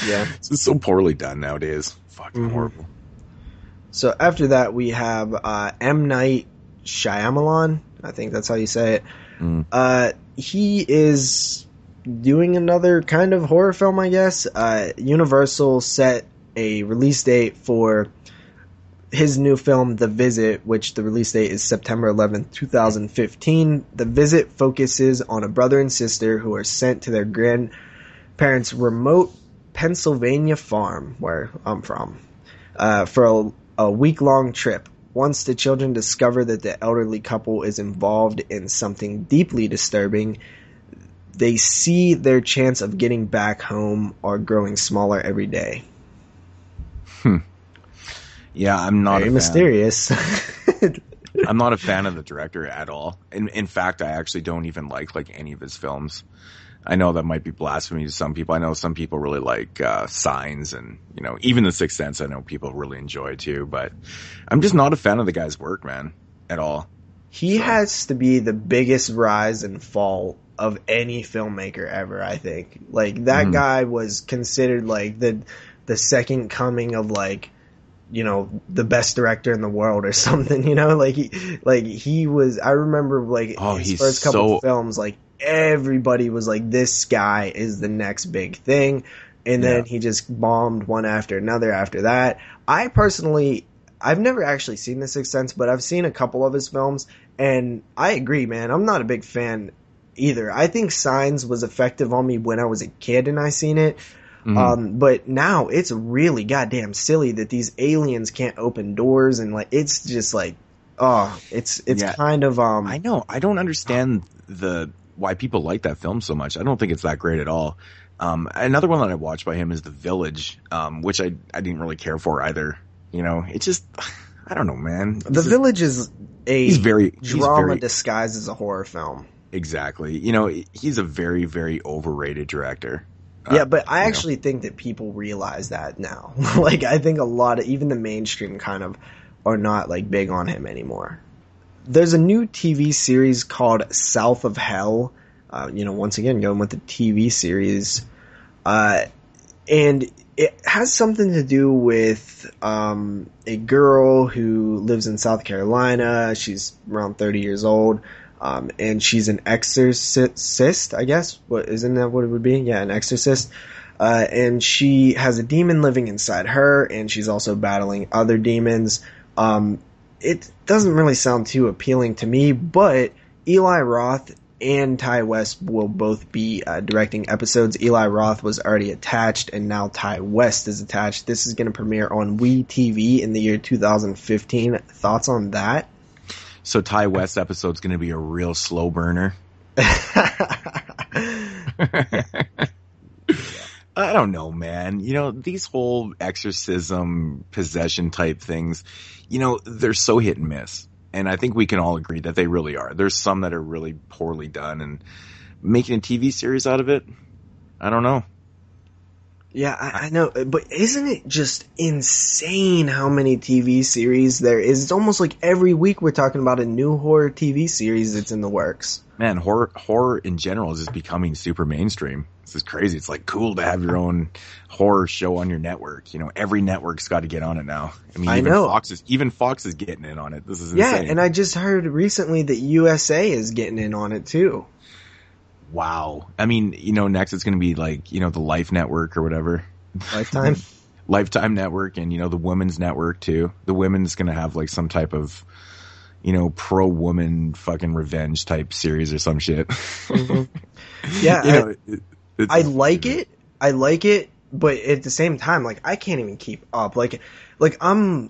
Yeah. It's just so poorly done nowadays. Fucking horrible. So after that, we have M. Night Shyamalan. I think that's how you say it. He is doing another kind of horror film, I guess. Universal set a release date for his new film, The Visit, which the release date is September 11th, 2015. The Visit focuses on a brother and sister who are sent to their grandparents' remote Pennsylvania farm, where I'm from, for a week-long trip. Once the children discover that the elderly couple is involved in something deeply disturbing, they see their chance of getting back home are growing smaller every day. Yeah, I'm not very a fan. Mysterious. I'm not a fan of the director at all. In fact, I actually don't even like any of his films. I know that might be blasphemy to some people. I know some people really like Signs, and even The Sixth Sense I know people really enjoy too, but I'm just not a fan of the guy's work, man, at all. He has to be the biggest rise and fall of any filmmaker ever, I think. Like that guy was considered like the second coming of like, the best director in the world or something, he was, I remember like his first couple of films, like everybody was like, this guy is the next big thing. And then he just bombed one after another after that. I've never actually seen The Sixth Sense, but I've seen a couple of his films, and I agree, man. I'm not a big fan either. I think Signs was effective on me when I was a kid and I seen it. But now it's really goddamn silly that these aliens can't open doors, and like it's just like, it's kind of I know. I don't understand why people like that film so much. I don't think it's that great at all. Another one that I watched by him is The Village, which I didn't really care for either. It's just, I don't know, man. Village is he's very disguised as a horror film. Exactly. He's a very, very overrated director. Yeah, but I actually think that people realize that now. Like, I think a lot of, even the mainstream kind of are not like big on him anymore. There's a new TV series called South of Hell. Once again, going with the TV series. And it has something to do with a girl who lives in South Carolina. She's around 30 years old. And she's an exorcist, I guess. Isn't that what it would be? Yeah, an exorcist. And she has a demon living inside her, and she's also battling other demons. It doesn't really sound too appealing to me, but Eli Roth and Ty West will both be directing episodes. Eli Roth was already attached, and now Ty West is attached. This is going to premiere on WeTV in the year 2015. Thoughts on that? So Ty West episode's going to be a real slow burner. I don't know, man. You know, these whole exorcism, possession type things, you know, they're so hit and miss. And I think we can all agree that they really are. There's some that are really poorly done, and making a TV series out of it, I don't know. Yeah, I know, but isn't it just insane how many TV series there is? It's almost like every week we're talking about a new horror TV series that's in the works. Man, horror in general is just becoming super mainstream. This is crazy. It's like cool to have your own horror show on your network. You know, every network's got to get on it now. I mean, even Fox is getting in on it. This is insane. Yeah, and I just heard recently that USA is getting in on it too. Wow. I mean, you know, next it's going to be like, you know, the Life Network or whatever. Lifetime? Lifetime Network, and, you know, the Women's Network too. The Women's going to have like some type of, you know, pro-woman fucking revenge type series or some shit. Mm-hmm. Yeah. You know, I like it, but at the same time, like, I can't even keep up. It's getting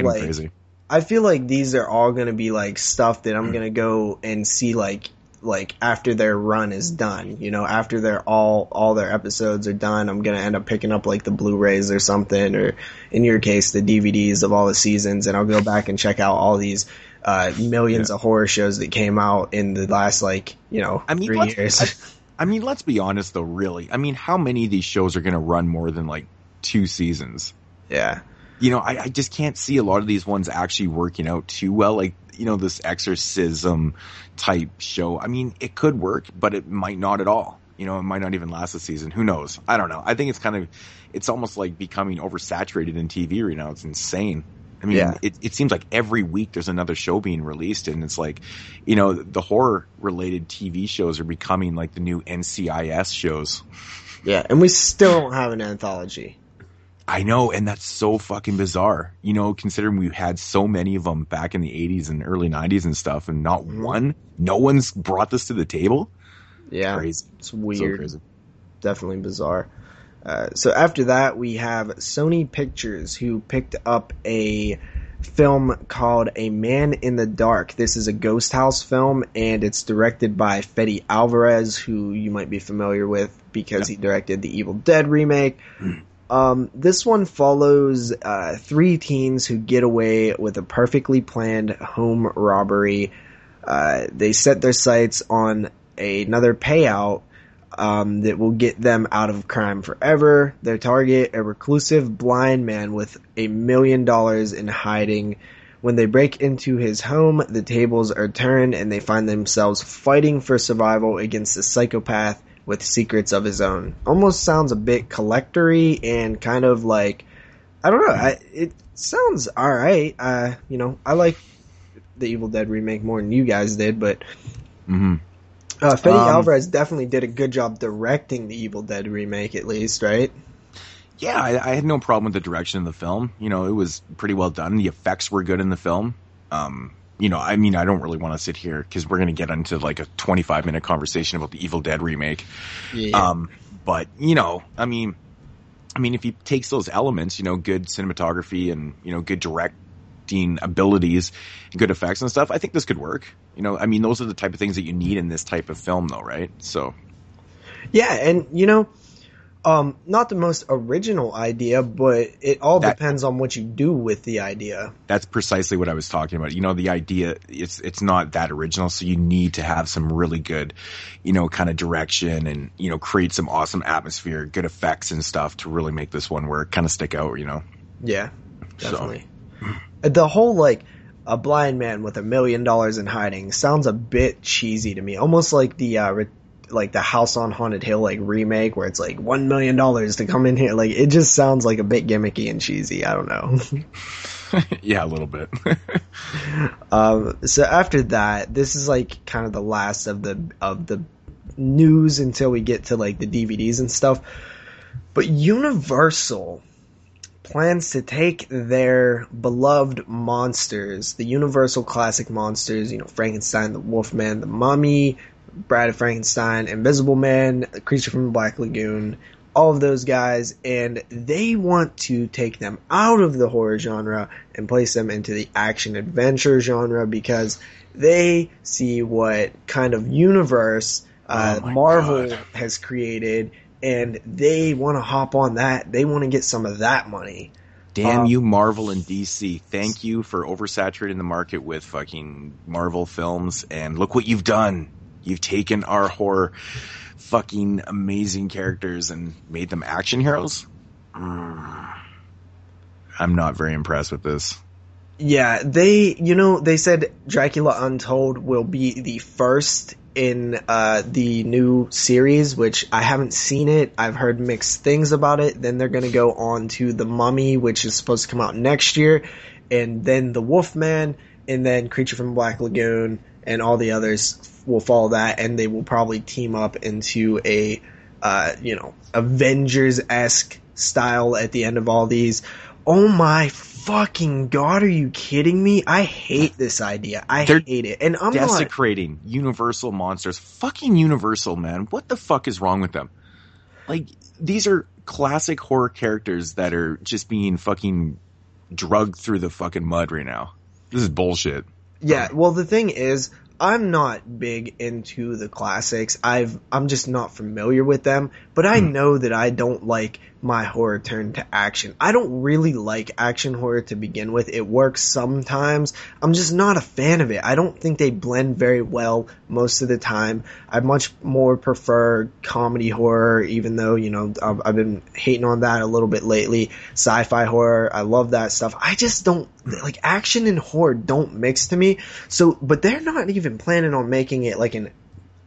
crazy. I feel like these are all going to be like stuff that I'm going to go and see like after their run is done, you know, after their all their episodes are done, I'm going to end up picking up like the Blu-rays or something, or in your case, the DVDs of all the seasons. And I'll go back and check out all these, millions of horror shows that came out in the last, 3 years. I mean, let's be honest though, really. I mean, how many of these shows are going to run more than like 2 seasons? Yeah. You know, I just can't see a lot of these ones actually working out too well. Like, you know, this exorcism type show. I mean, it could work, but it might not at all. You know, it might not even last a season. Who knows? I don't know. I think it's almost like becoming oversaturated in TV right now. It's insane. I mean, it seems like every week there's another show being released, and it's like, you know, the horror-related TV shows are becoming like the new NCIS shows. Yeah, and we still don't have an anthology. I know, and that's so fucking bizarre. You know, considering we had so many of them back in the 80s and early 90s and stuff, and no one's brought this to the table. Yeah, crazy. It's weird. So crazy. Definitely bizarre. So after that, we have Sony Pictures, who picked up a film called A Man in the Dark. This is a ghost house film, and it's directed by Fede Alvarez, who you might be familiar with because he directed the Evil Dead remake. This one follows 3 teens who get away with a perfectly planned home robbery. They set their sights on another payout that will get them out of crime forever. Their target, a reclusive blind man with $1 million in hiding. When they break into his home, the tables are turned and they find themselves fighting for survival against a psychopath with secrets of his own. Almost sounds a bit collector-y and kind of like, I don't know, it sounds alright. You know, I like the Evil Dead remake more than you guys did, but Fede Alvarez definitely did a good job directing the Evil Dead remake, at least, right? Yeah, I had no problem with the direction of the film. You know, it was pretty well done. The effects were good in the film. You know, I mean, I don't really want to sit here because we're going to get into like a 25-minute conversation about the Evil Dead remake. Yeah. But, you know, I mean, if he takes those elements, you know, good cinematography and, you know, good directing abilities, good effects and stuff, I think this could work. You know, I mean, those are the type of things that you need in this type of film, though, right? So, yeah, and you know, not the most original idea, but it all depends on what you do with the idea. That's precisely what I was talking about. You know, the idea, it's not that original, so you need to have some really good, you know, kind of direction and, you know, create some awesome atmosphere, good effects and stuff to really make this one work, kind of stick out, you know? Yeah, definitely. So. The whole, like, a blind man with $1 million in hiding sounds a bit cheesy to me. Almost like the House on Haunted Hill like remake where it's like $1 million to come in here. Like, it just sounds like a bit gimmicky and cheesy. I don't know. Yeah, a little bit. So after that, this is like kind of the last of the news until we get to like the DVDs and stuff. But Universal plans to take their beloved monsters, the Universal classic monsters, Frankenstein, the Wolfman, the Mummy, Bride of Frankenstein, Invisible Man, the Creature from the Black Lagoon, all of those guys, and they want to take them out of the horror genre and place them into the action-adventure genre because they see what kind of universe Marvel has created, and they want to hop on that. They want to get some of that money. Damn you, Marvel and DC. Thank you for oversaturating the market with fucking Marvel films, and look what you've done. You've taken our horror fucking amazing characters and made them action heroes. I'm not very impressed with this. Yeah, they said Dracula Untold will be the first in the new series, which I haven't seen it. I've heard mixed things about it. Then they're going to go on to The Mummy, which is supposed to come out next year, and then The Wolfman, and then Creature from the Black Lagoon, and all the others will follow that, and they will probably team up into a, Avengers-esque style at the end of all these. Oh my fucking god, are you kidding me? I hate this idea. They're hate it. And I'm desecrating Universal monsters. Fucking Universal, man. What the fuck is wrong with them? Like, these are classic horror characters that are just being fucking drugged through the fucking mud right now. This is bullshit. Yeah, well, the thing is, I'm not big into the classics. I'm just not familiar with them, but I know that I don't like my horror turned to action. I don't really like action horror to begin with. It works sometimes. I'm just not a fan of it. I don't think they blend very well most of the time. I much more prefer comedy horror, even though, I've been hating on that a little bit lately. Sci-fi horror, I love that stuff. I just don't, like, action and horror don't mix to me. So, but they're not even planning on making it like an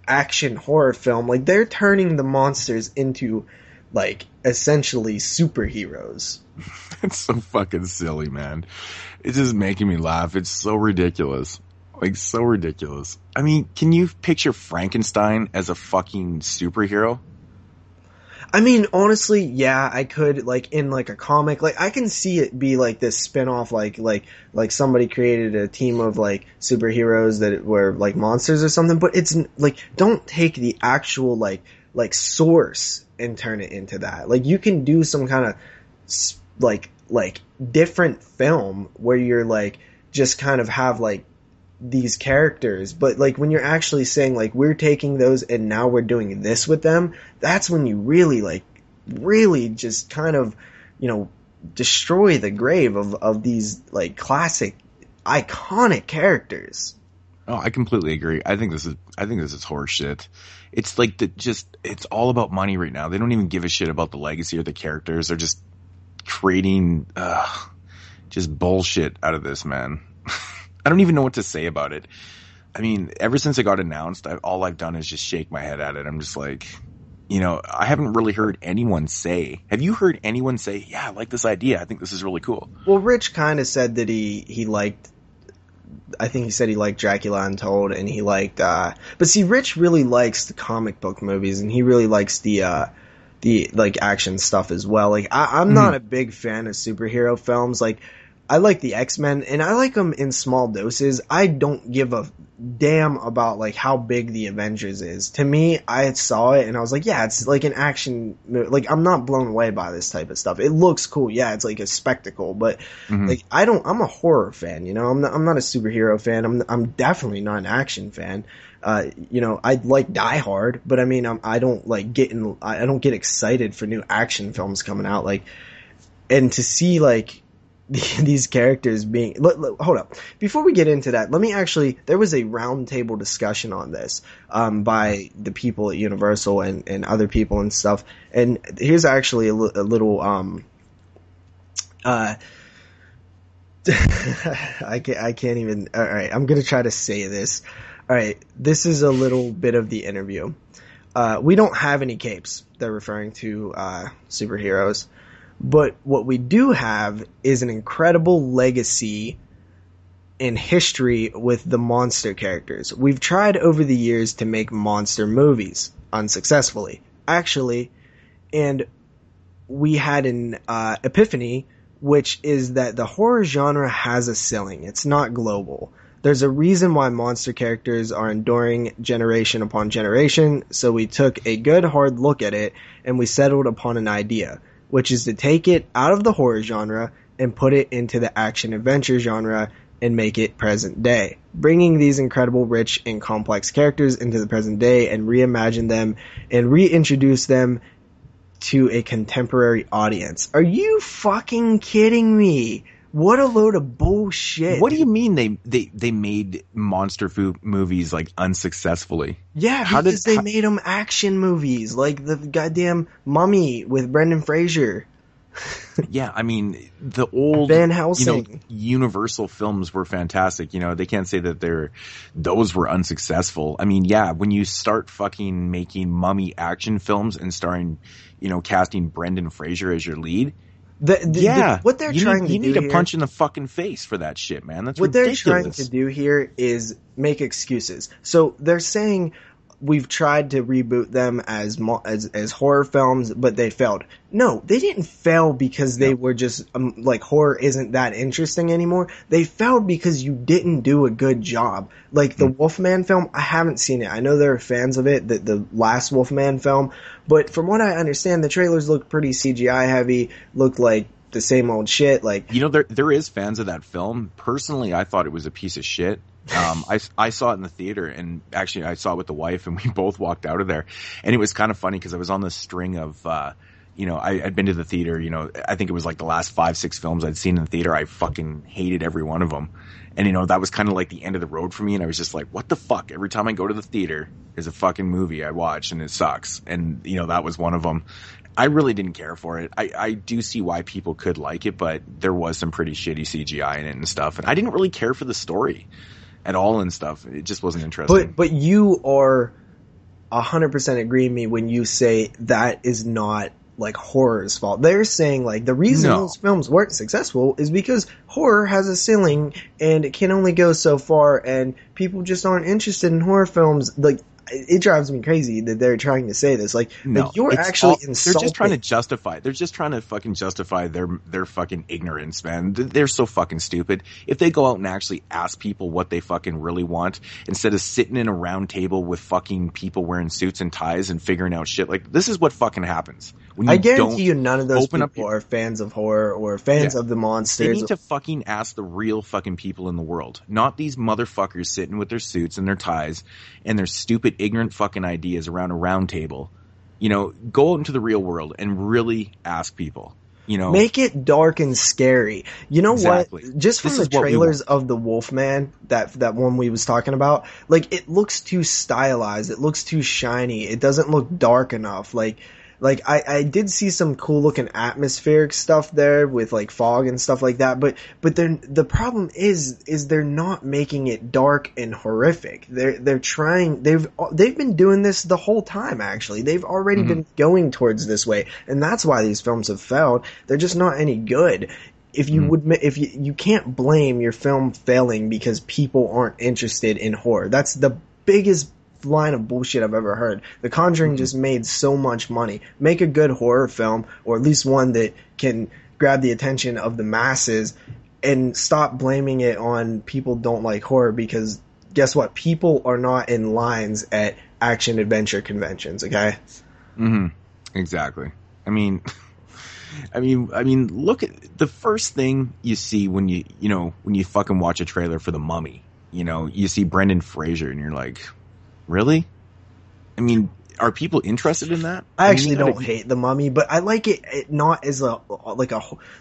action horror film. Like, they're turning the monsters into, like, essentially superheroes. It's so fucking silly, man. It's just making me laugh. It's so ridiculous. Like, so ridiculous. I mean, can you picture Frankenstein as a fucking superhero? I mean, honestly, yeah, I could, like, in, like, a comic, like, I can see it be, like, this spin-off, like somebody created a team of, like, superheroes that were, like, monsters or something, but it's, like, don't take the actual, like source and turn it into that. Like, you can do some kind of, like, different film where you're, like, just kind of have, like, these characters, but, like, when you're actually saying, like, we're taking those and now we're doing this with them, that's when you really just kind of, destroy the grave of these, like, classic, iconic characters. Oh, I completely agree. I think this is horse shit. It's like it's all about money right now. They don't even give a shit about the legacy or the characters. They're just creating, just bullshit out of this, man. I don't even know what to say about it. I mean, ever since it got announced, all I've done is just shake my head at it. I'm just like, I haven't really heard anyone say. Have you heard anyone say, yeah, I like this idea. I think this is really cool. Well, Rich kind of said that he liked, I think he said he liked Dracula Untold, and he liked, but see, Rich really likes the comic book movies, and he really likes the like, action stuff as well. Like, I'm not a big fan of superhero films. Like, I like the X-Men, and I like them in small doses. I don't give a damn about, like, how big the Avengers is. To me, I saw it, and I was like, yeah, it's like an action, like, I'm not blown away by this type of stuff. It looks cool, yeah, it's like a spectacle, but, like, I'm a horror fan, I'm not a superhero fan. I'm definitely not an action fan. I like Die Hard, but I mean, I don't get excited for new action films coming out, like, and to see, like, these characters being, hold up, before we get into that, there was a roundtable discussion on this by the people at Universal and other people and stuff, and here's actually a little I can't even, alright, I'm gonna try to say this. Alright, this is a little bit of the interview. We don't have any capes. They're referring to superheroes. But what we do have is an incredible legacy in history with the monster characters. We've tried over the years to make monster movies unsuccessfully, actually, and we had an epiphany which is that the horror genre has a ceiling. It's not global. There's a reason why monster characters are enduring generation upon generation, so we took a good hard look at it and we settled upon an idea, which is to take it out of the horror genre and put it into the action-adventure genre and make it present day. Bringing these incredible, rich, and complex characters into the present day and reimagine them and reintroduce them to a contemporary audience. Are you fucking kidding me? What a load of bullshit. What do you mean they made monster movies like unsuccessfully? Yeah, because they made them action movies, like the goddamn Mummy with Brendan Fraser. Yeah, I mean, the old Van Helsing, Universal films were fantastic. They can't say that those were unsuccessful. I mean, yeah, when you start fucking making Mummy action films and starring, casting Brendan Fraser as your lead. What they're trying to do, you need a punch in the fucking face for that shit, man. That's what ridiculous. They're trying to do here is make excuses. So they're saying we've tried to reboot them as horror films, but they failed. No, they didn't fail because they were just horror isn't that interesting anymore. They failed because you didn't do a good job. Like the Wolfman film, I haven't seen it. I know there are fans of it, the last Wolfman film, but from what I understand, the trailers look pretty CGI heavy, look like the same old shit. There is fans of that film. Personally, I thought it was a piece of shit. I saw it in the theater, and actually I saw it with the wife, and we both walked out of there. And it was kind of funny because I was on the string of, I'd been to the theater, I think it was like the last 5-6 films I'd seen in the theater. I fucking hated every one of them. And, that was kind of like the end of the road for me. And I was just like, what the fuck? Every time I go to the theater, there's a fucking movie I watch and it sucks. And, that was one of them. I really didn't care for it. I do see why people could like it, but there was some pretty shitty CGI in it and stuff. And I didn't really care for the story at all and stuff. It just wasn't interesting. But you are 100% agreeing with me when you say that is not like horror's fault. They're saying the reason those films weren't successful is because horror has a ceiling and it can only go so far, and people just aren't interested in horror films. It drives me crazy that they're trying to say this. You're actually insulting. They're just trying to justify. They're just trying to fucking justify their fucking ignorance, man. They're so fucking stupid. If they go out and actually ask people what they fucking really want, instead of sitting in a round table with fucking people wearing suits and ties and figuring out shit, this is what fucking happens. I guarantee you none of those people are fans of horror or fans of the monsters. They need to fucking ask the real fucking people in the world, not these motherfuckers sitting with their suits and their ties and their stupid, ignorant fucking ideas around a round table. Go out into the real world and really ask people. Make it dark and scary. You know exactly. what? Just from the trailers of the Wolfman, that one we was talking about, it looks too stylized. It looks too shiny. It doesn't look dark enough. I did see some cool looking atmospheric stuff there with fog and stuff like that, but the problem is they're not making it dark and horrific. They're trying, they've been doing this the whole time actually. They've already been going towards this way, and that's why these films have failed. They're just not any good. If you can't blame your film failing because people aren't interested in horror. That's the biggest line of bullshit I've ever heard. The Conjuring just made so much money. Make a good horror film, or at least one that can grab the attention of the masses, and stop blaming it on people don't like horror, because guess what? People are not in lines at action adventure conventions, okay? Exactly. I mean, look at the first thing you see when you fucking watch a trailer for The Mummy. You see Brendan Fraser and you're like, really? I mean, are people interested in that? I actually don't hate The Mummy, but I like it not as I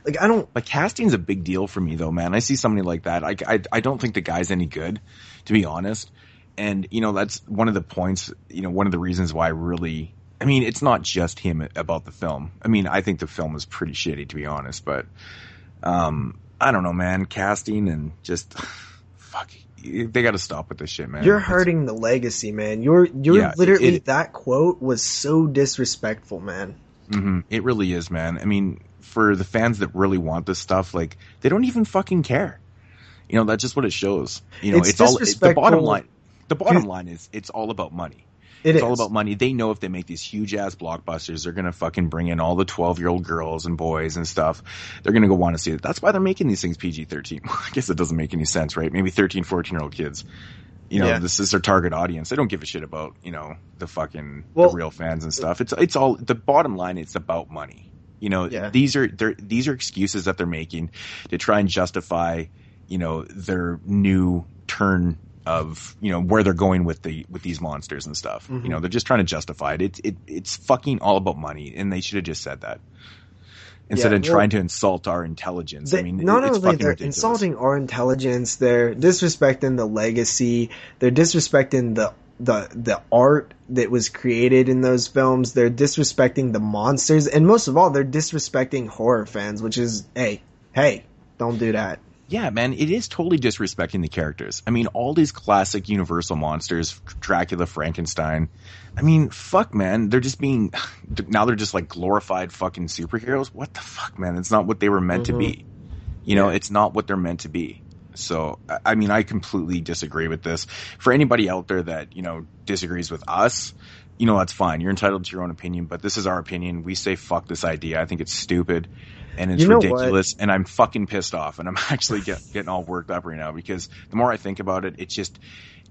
don't. Casting's a big deal for me though, man. I see somebody like that. I don't think the guy's any good, to be honest. And that's one of the points. One of the reasons why it's not just him about the film. I think the film is pretty shitty, to be honest. But I don't know, man. Casting and just fuck. They got to stop with this shit, man. You're hurting the legacy, man. You're literally that quote was so disrespectful, man. It really is, man. For the fans that really want this stuff, they don't even fucking care. That's just what it shows. It's all the bottom line. The bottom line is it's all about money. It's all about money. They know if they make these huge ass blockbusters, they're gonna fucking bring in all the 12-year-old girls and boys and stuff. They're gonna go want to see it. That's why they're making these things PG-13. I guess it doesn't make any sense, right? Maybe 13, 14-year-old kids. This is their target audience. They don't give a shit about, the fucking the real fans and stuff. It's all the bottom line. It's about money. These are excuses that they're making to try and justify, their new turn of, where they're going with these monsters and stuff. Mm-hmm. They're just trying to justify it. It's fucking all about money, and they should have just said that instead of trying to insult our intelligence. Not only they're ridiculous. Insulting our intelligence, they're disrespecting the legacy. They're disrespecting the art that was created in those films. They're disrespecting the monsters, and most of all, they're disrespecting horror fans, which is, hey, don't do that. Yeah, man, it is totally disrespecting the characters. All these classic Universal monsters, Dracula, Frankenstein. Fuck, man. They're just like glorified fucking superheroes. What the fuck, man? It's not what they were meant to be. It's not what they're meant to be. So, I completely disagree with this. For anybody out there that, disagrees with us, that's fine. You're entitled to your own opinion, but this is our opinion. We say fuck this idea. I think it's stupid. And it's ridiculous, and I'm fucking pissed off, and I'm actually getting all worked up right now because the more I think about it, it just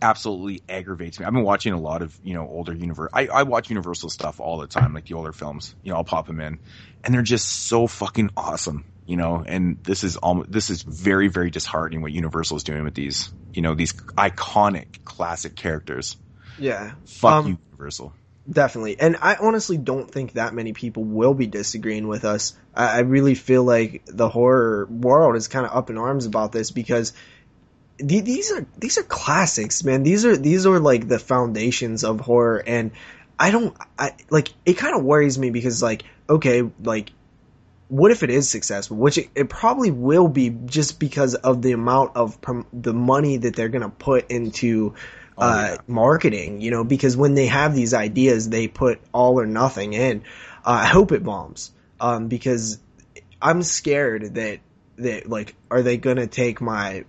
absolutely aggravates me. I've been watching a lot of, older I watch Universal stuff all the time, like the older films. I'll pop them in, and they're just so fucking awesome, and this is very, very disheartening what Universal is doing with these, these iconic classic characters. Yeah. Fuck you, Universal. Definitely. And I honestly don't think that many people will be disagreeing with us. I really feel like the horror world is kind of up in arms about this because these are classics, man. These are like the foundations of horror. And it kind of worries me because okay, what if it is successful? Which it probably will be just because of the amount of the money that they're going to put into marketing, because when they have these ideas, they put all or nothing in. I hope it bombs, because I'm scared that are they gonna take my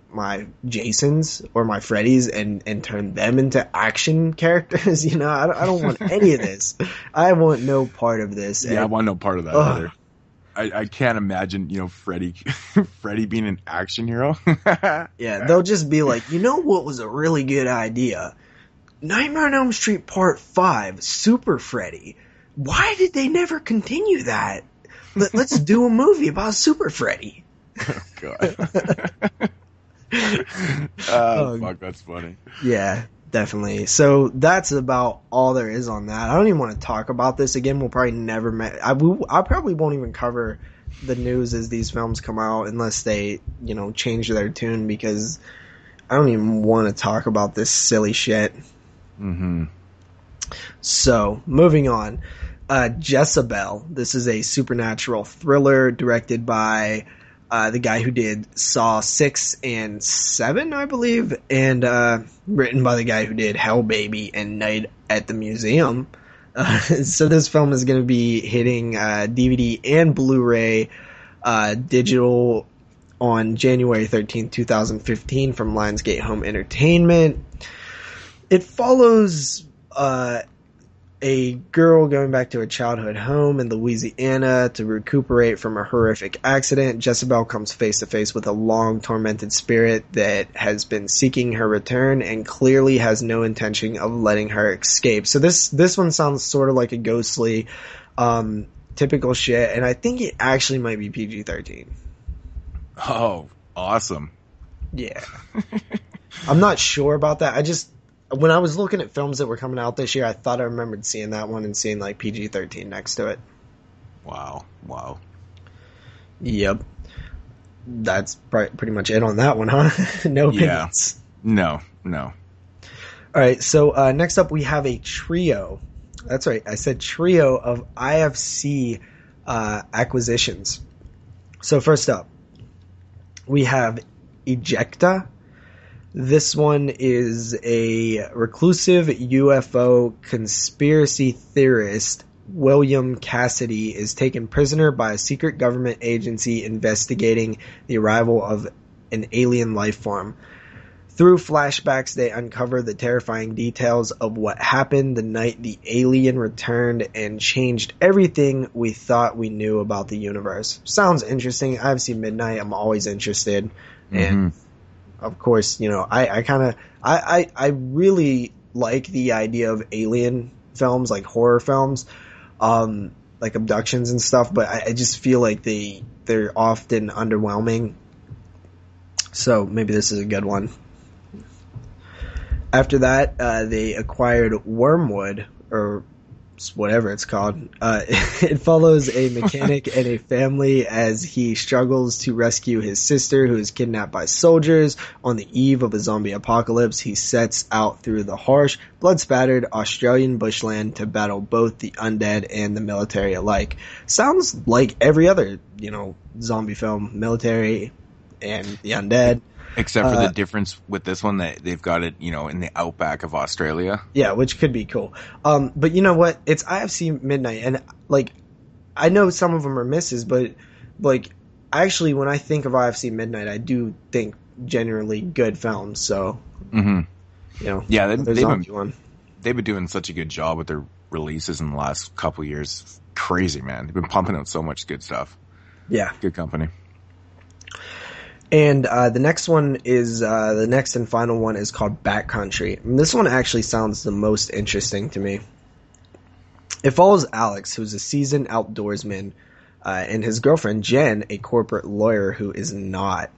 Jasons or my Freddys and turn them into action characters? I don't want any of this. I want no part of this. Yeah, I want no part of that either. I can't imagine, Freddy being an action hero. Yeah, they'll just be like, what was a really good idea? Nightmare on Elm Street Part 5, Super Freddy. Why did they never continue that? Let's do a movie about Super Freddy. Oh, God. Fuck, that's funny. Yeah. Definitely. So that's about all there is on that. I don't even want to talk about this again. We'll probably never. I probably won't even cover the news as these films come out unless they, change their tune, because I don't even want to talk about this silly shit. Mm-hmm. So moving on, Jezebel. This is a supernatural thriller directed by the guy who did Saw 6 and 7, I believe, and written by the guy who did Hell Baby and Night at the Museum. So this film is going to be hitting DVD and Blu-ray digital on January 13th, 2015 from Lionsgate Home Entertainment. It follows a girl going back to her childhood home in Louisiana to recuperate from a horrific accident. Jezebel comes face to face with a long tormented spirit that has been seeking her return and clearly has no intention of letting her escape. So this one sounds sort of like a ghostly, typical shit, and I think it actually might be PG-13. Oh, awesome. Yeah. I'm not sure about that. When I was looking at films that were coming out this year, I thought I remembered seeing that one and seeing PG-13 next to it. Wow. Yep. That's pretty much it on that one, huh? No opinions. Yeah. No. All right, so next up we have a trio. That's right, I said trio of IFC acquisitions. So first up, we have Ejecta. This one is a reclusive UFO conspiracy theorist. William Cassidy is taken prisoner by a secret government agency investigating the arrival of an alien life form. Through flashbacks, they uncover the terrifying details of what happened the night the alien returned and changed everything we thought we knew about the universe. Sounds interesting. I've seen Midnight. I'm always interested. And of course, you know, I really like the idea of alien films, like horror films, like abductions and stuff, but I just feel like they're often underwhelming. So maybe this is a good one. After that, they acquired Wormwood, or whatever it's called. It follows a mechanic and a family as he struggles to rescue his sister, who is kidnapped by soldiers. On the eve of a zombie apocalypse, he sets out through the harsh, blood-spattered Australian bushland to battle both the undead and the military alike. Sounds like every other, you know, zombie film, military and the undead. Except for the difference with this one, that they've got it, you know, in the outback of Australia. Yeah, which could be cool. But you know what? It's IFC Midnight, and like, I know some of them are misses, but like, actually, when I think of IFC Midnight, I do think generally good films. So, you know, yeah, they've been doing such a good job with their releases in the last couple of years. Crazy, man. They've been pumping out so much good stuff. Yeah, good company. And the next one is the next and final one is called Backcountry. And this one actually sounds the most interesting to me. It follows Alex, who's a seasoned outdoorsman, and his girlfriend Jen, a corporate lawyer who is not.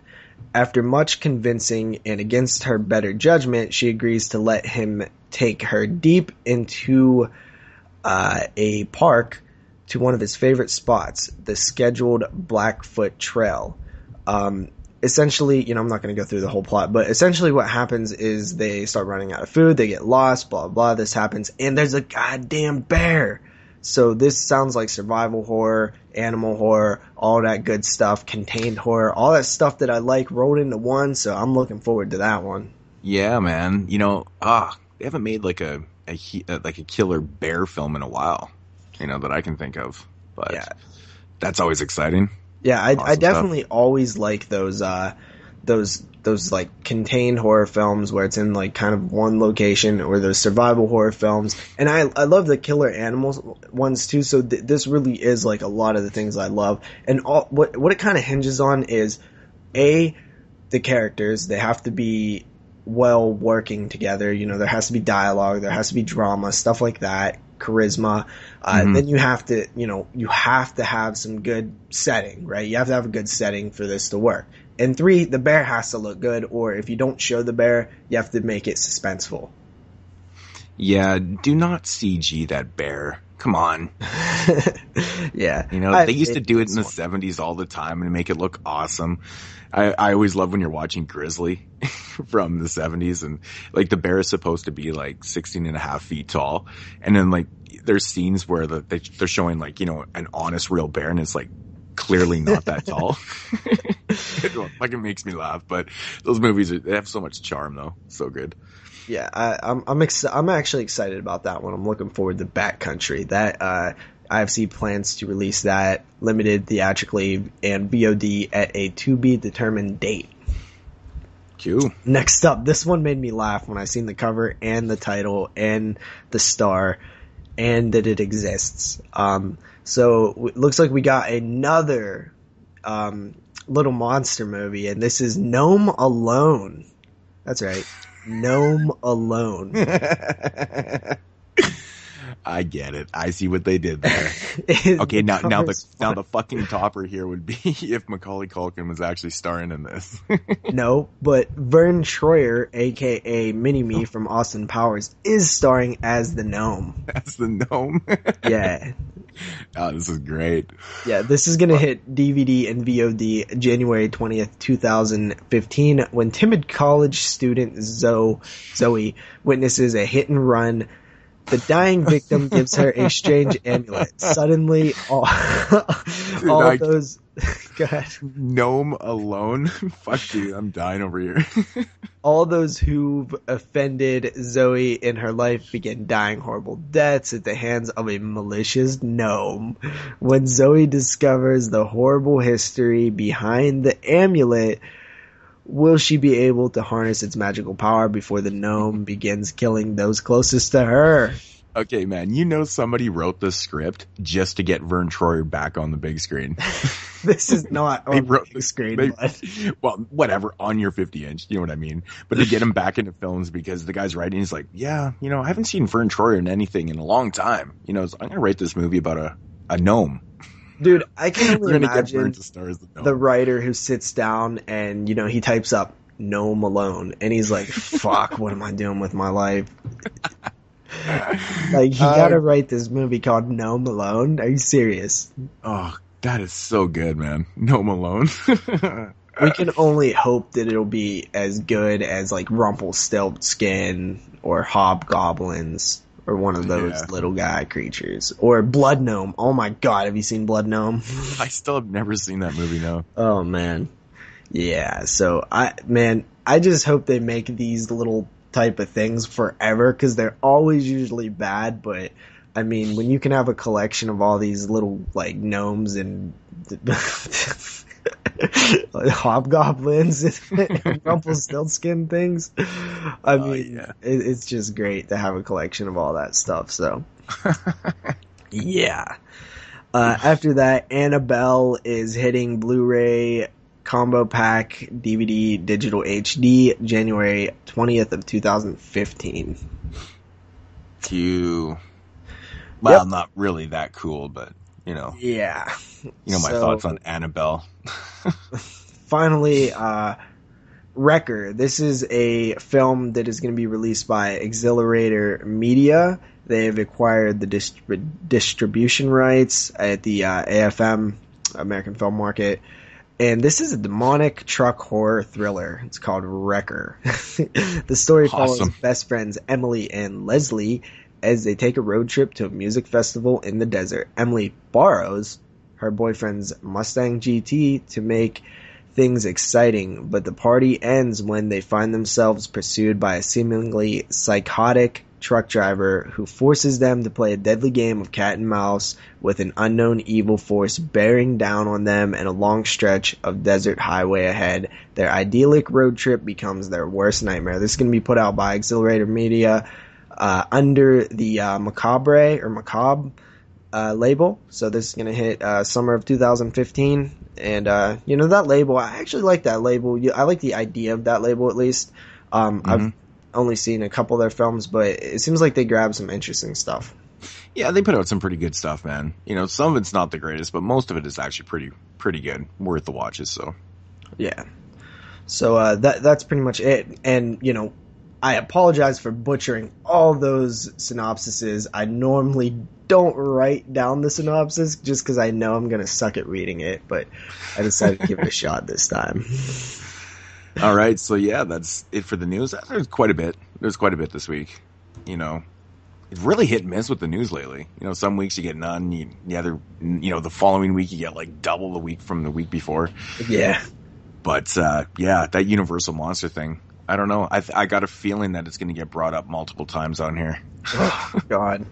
After much convincing and against her better judgment, she agrees to let him take her deep into a park to one of his favorite spots, the scheduled Blackfoot Trail. Essentially, you know, I'm not going to go through the whole plot, but essentially what happens is they start running out of food, they get lost, blah, blah, this happens, and there's a goddamn bear. So this sounds like survival horror, animal horror, all that good stuff, contained horror, all that stuff that I like rolled into one, so I'm looking forward to that one. Yeah, man. You know, they haven't made like a killer bear film in a while, you know, that I can think of. But yeah, that's always exciting. Yeah, I definitely always like those like contained horror films where it's in like kind of one location, or those survival horror films. And I love the killer animals ones too. So this really is like a lot of the things I love. And what it kind of hinges on is the characters. They have to be well working together. You know, there has to be dialogue, there has to be drama, stuff like that. Charisma. Then you have to have some good setting, right? You have to have a good setting for this to work. And 3, the bear has to look good, or if you don't show the bear, you have to make it suspenseful. Yeah, do not CG that bear. Come on. Yeah. You know, they used to do it in the 70s all the time and make it look awesome. I always love when you're watching Grizzly from the 70s, and like the bear is supposed to be like 16 and a half feet tall. And then like there's scenes where they're showing like, you know, an honest real bear, and it's like clearly not that tall. It fucking makes me laugh, but those movies they have so much charm though. So good. Yeah, I'm actually excited about that one. I'm looking forward to Backcountry. That IFC plans to release that limited theatrically and VOD at a to-be-determined date. Cool. Next up, this one made me laugh when I seen the cover and the title and the star and that it exists. So it looks like we got another little monster movie, and this is Gnome Alone. That's right. Gnome Alone. I get it. I see what they did there. Okay, now the fucking topper here would be if Macaulay Culkin was actually starring in this. No, but Vern Troyer, aka Mini-Me from Austin Powers, is starring as the gnome. That's the gnome? Yeah. Oh, this is great. Yeah, this is gonna hit DVD and VOD January 20th, 2015, when timid college student Zoe witnesses a hit and run. The dying victim gives her a strange amulet. Suddenly, all those... Go ahead. Gnome Alone? Fuck you, I'm dying over here. All those who've offended Zoe in her life begin dying horrible deaths at the hands of a malicious gnome. When Zoe discovers the horrible history behind the amulet, Will she be able to harness its magical power before the gnome begins killing those closest to her? Okay, man, you know somebody wrote this script just to get Vern Troyer back on the big screen. This is not on the big screen. Well, whatever, on your 50-inch, you know what I mean? But to get him back into films because the guy's writing, he's like, yeah, you know, I haven't seen Vern Troyer in anything in a long time. You know, so I'm going to write this movie about a gnome. Dude, I can only imagine the the writer who sits down and, you know, he types up gnome alone and he's like, fuck, what am I doing with my life? Like, he gotta write this movie called Gnome Alone? Are you serious? Oh, that is so good, man. Gnome Alone. We can only hope that it'll be as good as, like, Rumpelstiltskin or Hobgoblins or one of those little guy creatures. Or Blood Gnome. Oh my god, have you seen Blood Gnome? I still have never seen that movie, no. Oh, man. Yeah, so, I just hope they make these little type of things forever, because they're always usually bad, but I mean, when you can have a collection of all these little like gnomes and hobgoblins and Rumpelstiltskin things, I mean, it's just great to have a collection of all that stuff. So yeah. After that, Annabelle is hitting Blu-ray combo pack DVD digital HD January 20th of 2015. Well, not really that cool, but you know. Yeah. You know my thoughts on Annabelle. Finally, Wrecker. This is a film that is going to be released by Exhilarator Media. They have acquired the distribution rights at the AFM, American Film Market. And this is a demonic truck horror thriller. It's called Wrecker. The story follows best friends Emily and Leslie as they take a road trip to a music festival in the desert. Emily borrows her boyfriend's Mustang GT to make things exciting, but the party ends when they find themselves pursued by a seemingly psychotic truck driver who forces them to play a deadly game of cat and mouse with an unknown evil force bearing down on them and a long stretch of desert highway ahead. Their idyllic road trip becomes their worst nightmare. This is going to be put out by Exhilarator Media under the Macabre label. So this is going to hit summer of 2015. And, you know, that label, I actually like that label. I like the idea of that label at least. I've only seen a couple of their films, but it seems like they grab some interesting stuff. Yeah, they put out some pretty good stuff, man. You know, some of it's not the greatest, but most of it is actually pretty good, worth the watches. So, yeah. So that's pretty much it. And you know, I apologize for butchering all those synopsises. I normally don't write down the synopsis just because I know I'm gonna suck at reading it, but I decided to give it a shot this time. All right, so yeah, that's it for the news. There's quite a bit. There's quite a bit this week. You know, it's really hit and miss with the news lately. You know, some weeks you get none. You know, the following week you get like double the week from the week before. Yeah. But yeah, that Universal Monster thing. I don't know. I got a feeling that it's going to get brought up multiple times on here. Oh, God.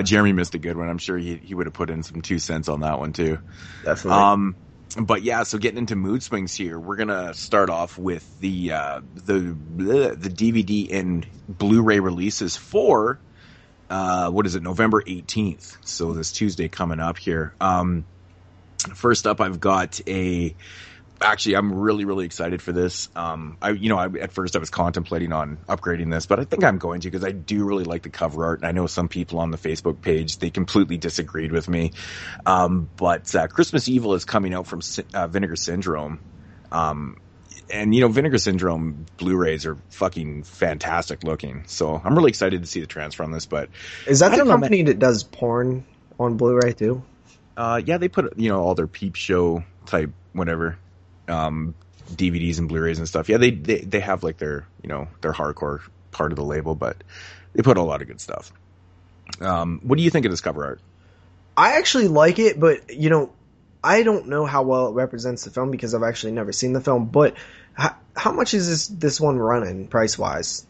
Jeremy missed a good one. I'm sure he would have put in some 2 cents on that one too. Definitely. But yeah, so getting into mood swings here, we're gonna start off with the DVD and Blu-ray releases for November 18th. So this Tuesday coming up here. First up, I've got Actually, I'm really excited for this. At first I was contemplating on upgrading this, but I think I'm going to because I do really like the cover art. And I know some people on the Facebook page, they completely disagreed with me. But Christmas Evil is coming out from Vinegar Syndrome. And, you know, Vinegar Syndrome Blu-rays are fucking fantastic looking. So I'm really excited to see the transfer on this. But is that the company that does porn on Blu-ray too? Yeah, they put, you know, all their peep show type whatever. DVDs and Blu-rays and stuff. Yeah, they have like their, you know, their hardcore part of the label, but they put a lot of good stuff. What do you think of this cover art? I actually like it, but you know, I don't know how well it represents the film because I've actually never seen the film, but how much is this one running price wise?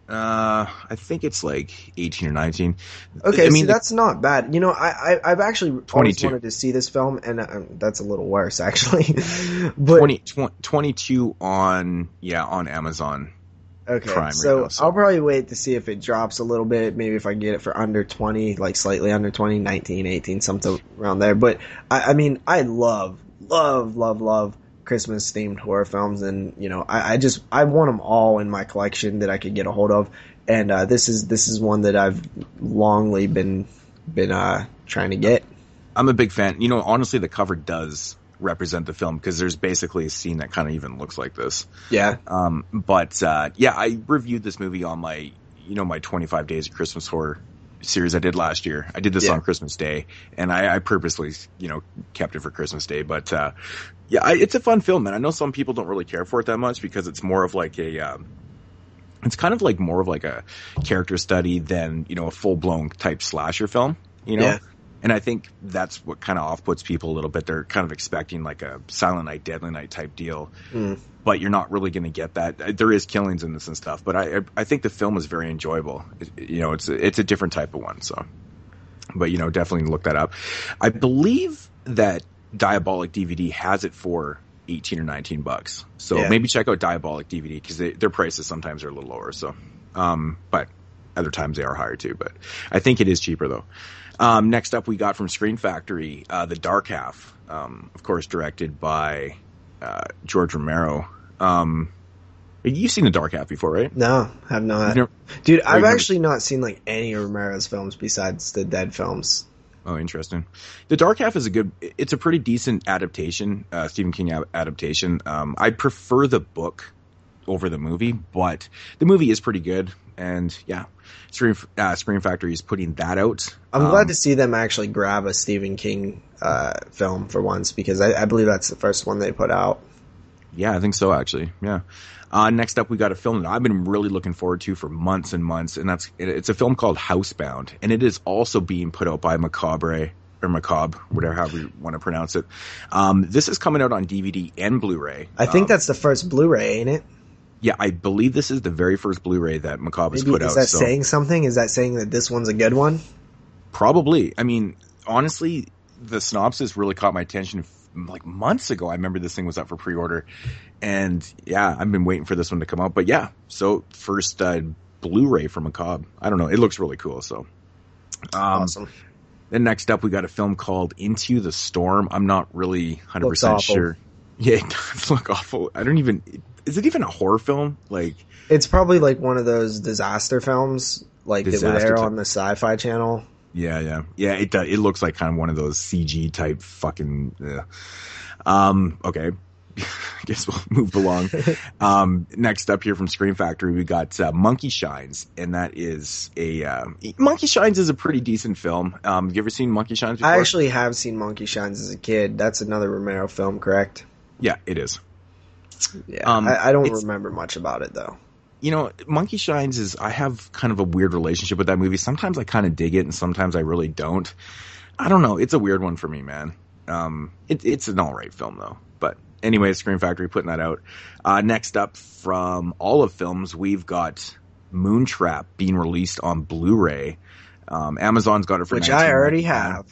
I think it's like 18 or 19. Okay, I mean, see, that's not bad. You know, I've actually always 22. wanted to see this film, and that's a little worse, actually. But 22 on Amazon. okay, Prime so right now, so I'll probably wait to see if it drops a little bit. Maybe if I can get it for under 20, like slightly under 20, 19, 18, something around there. But I mean, I love Christmas themed horror films, and you know, I want them all in my collection that I could get a hold of. And this is one that I've longly been trying to get. I'm a big fan. You know, honestly, the cover does represent the film because there's basically a scene that kind of even looks like this. Yeah. I reviewed this movie on my 25 Days of Christmas Horror series I did last year. I did this on Christmas Day, and I purposely, kept it for Christmas Day. But it's a fun film, and I know some people don't really care for it that much because it's more of like it's kind of like more of like a character study than, a full-blown type slasher film, Yeah. And I think that's what kind of off-puts people a little bit. They're kind of expecting like a Silent Night, Deadly Night type deal, but you're not really going to get that. There is killings in this and stuff, but I think the film is very enjoyable. It's a different type of one. So, but definitely look that up. I believe that Diabolic DVD has it for $18 or $19. So maybe check out Diabolic DVD because their prices sometimes are a little lower. So, but other times they are higher too. But I think it is cheaper though. Next up, we got from Screen Factory, The Dark Half, of course, directed by George Romero. You've seen The Dark Half before, right? No, have not. Dude, I've actually not seen like any of Romero's films besides the Dead films. Oh, interesting. The Dark Half is it's a pretty decent adaptation, Stephen King adaptation. I prefer the book over the movie, but the movie is pretty good. And yeah, Screen Factory is putting that out. I'm glad to see them actually grab a Stephen King film for once, because I believe that's the first one they put out. Yeah, I think so, actually. Yeah. Next up, we got a film that I've been really looking forward to for months and months, and it's a film called Housebound, and it is also being put out by Macabre, whatever, however you want to pronounce it. This is coming out on DVD and Blu-ray. I think that's the first Blu-ray, ain't it? Yeah, I believe this is the very first Blu-ray that Macabre has put out. Is that saying something? Is that saying that this one's a good one? Probably. I mean, honestly, the synopsis really caught my attention like months ago. I remember this thing was up for pre-order, and yeah, I've been waiting for this one to come out. But yeah, so first Blu-ray from Macabre. I don't know. It looks really cool. So awesome. Then next up, we got a film called Into the Storm. I'm not really 100% sure. Yeah, it does look awful. Is it even a horror film? Like, it's probably like one of those disaster films, like that would air on the Sci-Fi Channel. Yeah. It looks like kind of one of those CG type fucking. Okay, I guess we'll move along. Next up here from Screen Factory, we got Monkey Shines, and that is Monkey Shines is a pretty decent film. Have you ever seen Monkey Shines before? I actually have seen Monkey Shines as a kid. That's another Romero film, correct? Yeah, it is. Yeah, I don't remember much about it though. Monkey Shines I have kind of a weird relationship with that movie. Sometimes I kind of dig it, and sometimes I really don't. I don't know. It's a weird one for me, man. It's an all right film though. But anyway, Screen Factory putting that out. Next up from Olive Films, we've got Moontrap being released on Blu-ray. Amazon's got it for which I already have.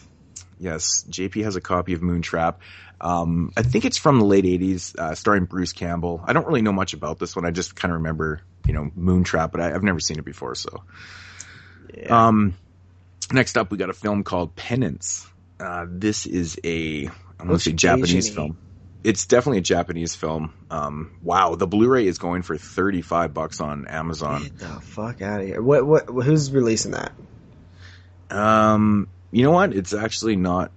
Yes, JP has a copy of Moontrap. I think it's from the late 80s, starring Bruce Campbell. I don't really know much about this one. I just kind of remember, Moontrap, but I've never seen it before. So, yeah. Next up, we got a film called Penance. This is I want to say Japanese film. It's definitely a Japanese film. Wow, the Blu-ray is going for $35 on Amazon. Get the fuck out of here! What? Who's releasing that? You know what? It's actually not.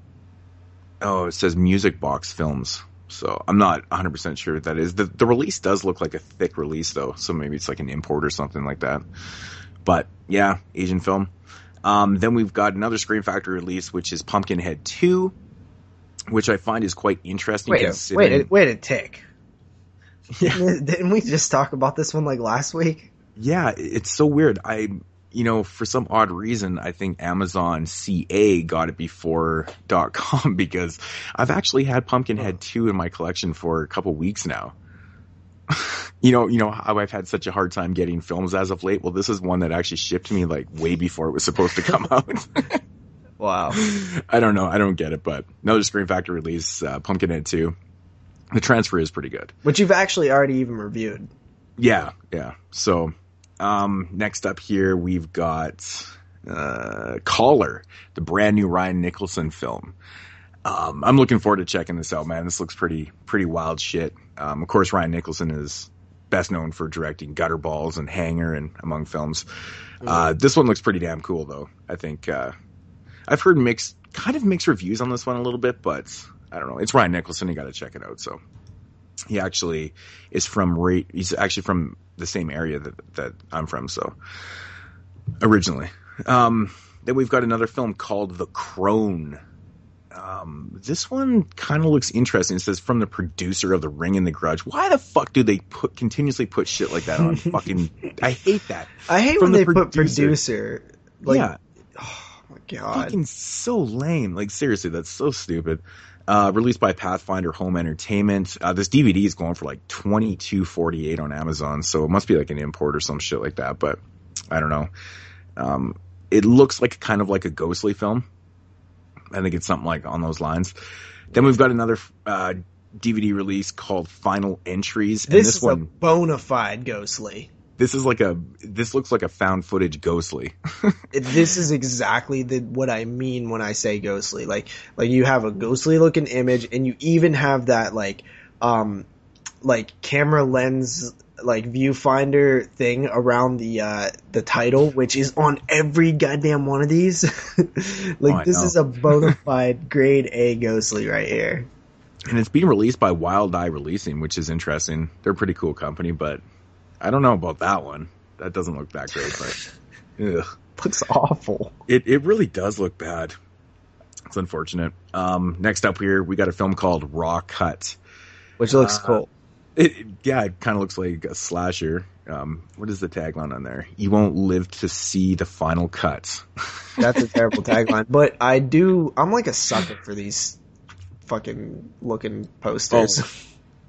Oh, it says Music Box Films. So I'm not 100% sure what that is. The release does look like a thick release, though. So maybe it's like an import or something like that. But yeah, Asian film. Then we've got another Screen Factory release, which is Pumpkinhead 2, which I find is quite interesting. Wait a tick. Yeah. Didn't we just talk about this one like last week? Yeah, it's so weird. For some odd reason, I think Amazon CA got it before .com because I've actually had Pumpkinhead 2 in my collection for a couple weeks now. You know how I've had such a hard time getting films as of late? Well, this is one that actually shipped to me like way before it was supposed to come out. Wow. I don't know. I don't get it, but another Scream Factory release, Pumpkinhead 2. The transfer is pretty good. Which you've actually already even reviewed. Yeah. So, next up here, we've got Caller, the brand new Ryan Nicholson film. I'm looking forward to checking this out, man. This looks pretty wild shit. Of course, Ryan Nicholson is best known for directing Gutterballs and Hanger and among films. This one looks pretty damn cool, though. I think I've heard mixed reviews on this one a little bit, but I don't know. It's Ryan Nicholson. You got to check it out. So he actually is he's actually from the same area that I'm from. So originally, then we've got another film called The Crone. This one kind of looks interesting. It says from the producer of The Ring and The Grudge. Why the fuck do they continuously put shit like that on fucking... I hate that. I hate from when they put producer. Like, yeah. Oh my god. Fucking so lame. Like seriously, that's so stupid. Released by Pathfinder Home Entertainment. This DVD is going for like $22.48 on Amazon, so it must be like an import or some shit like that, but I don't know. It looks like kind of like a ghostly film. I think it's something like on those lines. Then we've got another DVD release called Final Entries. And this is one, a bona fide ghostly. This looks like a found footage ghostly. This is exactly what I mean when I say ghostly. Like you have a ghostly looking image, and you even have that like camera lens like viewfinder thing around the title, which is on every goddamn one of these. This is a bona fide grade A ghostly right here. And it's being released by Wild Eye Releasing, which is interesting. They're a pretty cool company, but I don't know about that one. That doesn't look that great, but ugh. Looks awful. It really does look bad. It's unfortunate. Next up here, we got a film called Raw Cut, which looks cool. It kind of looks like a slasher. What is the tagline on there? You won't live to see the final cut. That's a terrible tagline, but I'm like a sucker for these fucking looking posters. Oh,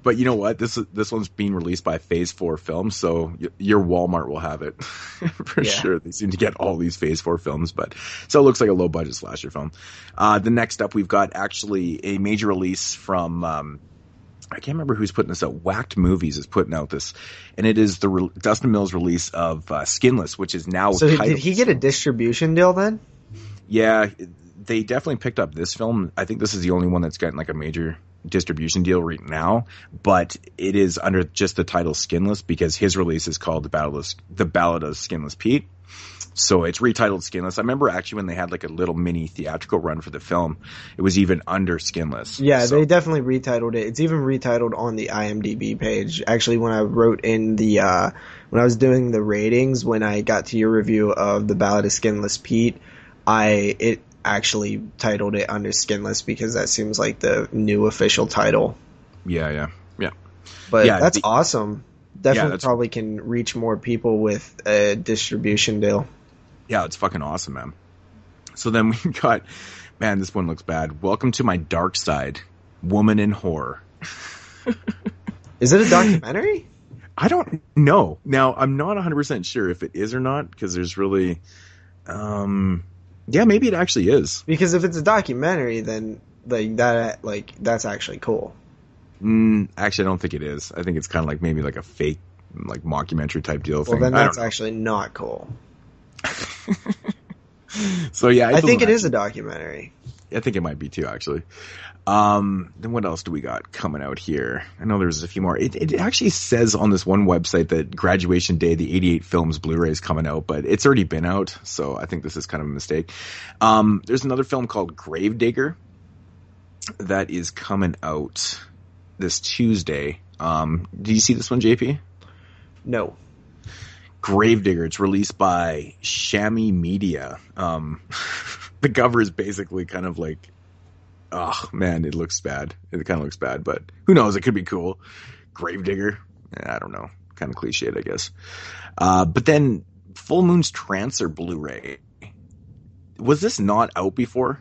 but you know what? This one's being released by Phase 4 Films, so your Walmart will have it for sure. They seem to get all these Phase 4 films, so it looks like a low budget slasher film. The next up, we've got actually a major release from, I can't remember who's putting this out. Whacked Movies is putting out this, and it is the Dustin Mills release of Skinless, which is now. So did he get a distribution deal then? Yeah, they definitely picked up this film. I think this is the only one that's gotten like a major distribution deal right now, but it is under just the title Skinless because his release is called The Ballad of Skinless Pete. So it's retitled Skinless. I remember actually when they had like a little mini theatrical run for the film, it was even under Skinless. Yeah, they definitely retitled it. It's even retitled on the IMDb page. Actually, when I wrote in when I was doing the ratings, when I got to your review of The Ballad of Skinless Pete, it actually titled it under Skinless because that seems like the new official title. Yeah. But that's awesome. Definitely probably can reach more people with a distribution deal. Yeah, it's fucking awesome, man. So then we got, man, this one looks bad. Welcome to My Dark Side, Woman in Horror. Is it a documentary? I don't know. Now, I'm not 100% sure if it is or not, because there's really, maybe it actually is. Because if it's a documentary, then that's actually cool. Actually, I don't think it is. I think it's kind of like maybe like a fake, like mockumentary type deal thing. Well, then that's actually not cool. So yeah, I think it is a documentary. I think it might be too, actually. Then what else do we got coming out here? I know there's a few more. It actually says on this one website that Graduation Day, the 88 Films Blu-ray is coming out, but it's already been out, so I think this is kind of a mistake. There's another film called Gravedigger that is coming out this Tuesday. Did you see this one, JP? No. Gravedigger. It's released by Chamois Media. The cover is basically kind of like, oh man, it looks bad. It kind of looks bad, but who knows? It could be cool. Gravedigger. I don't know. Kind of cliched, I guess. But then Full Moon's Trancer Blu-ray. Was this not out before?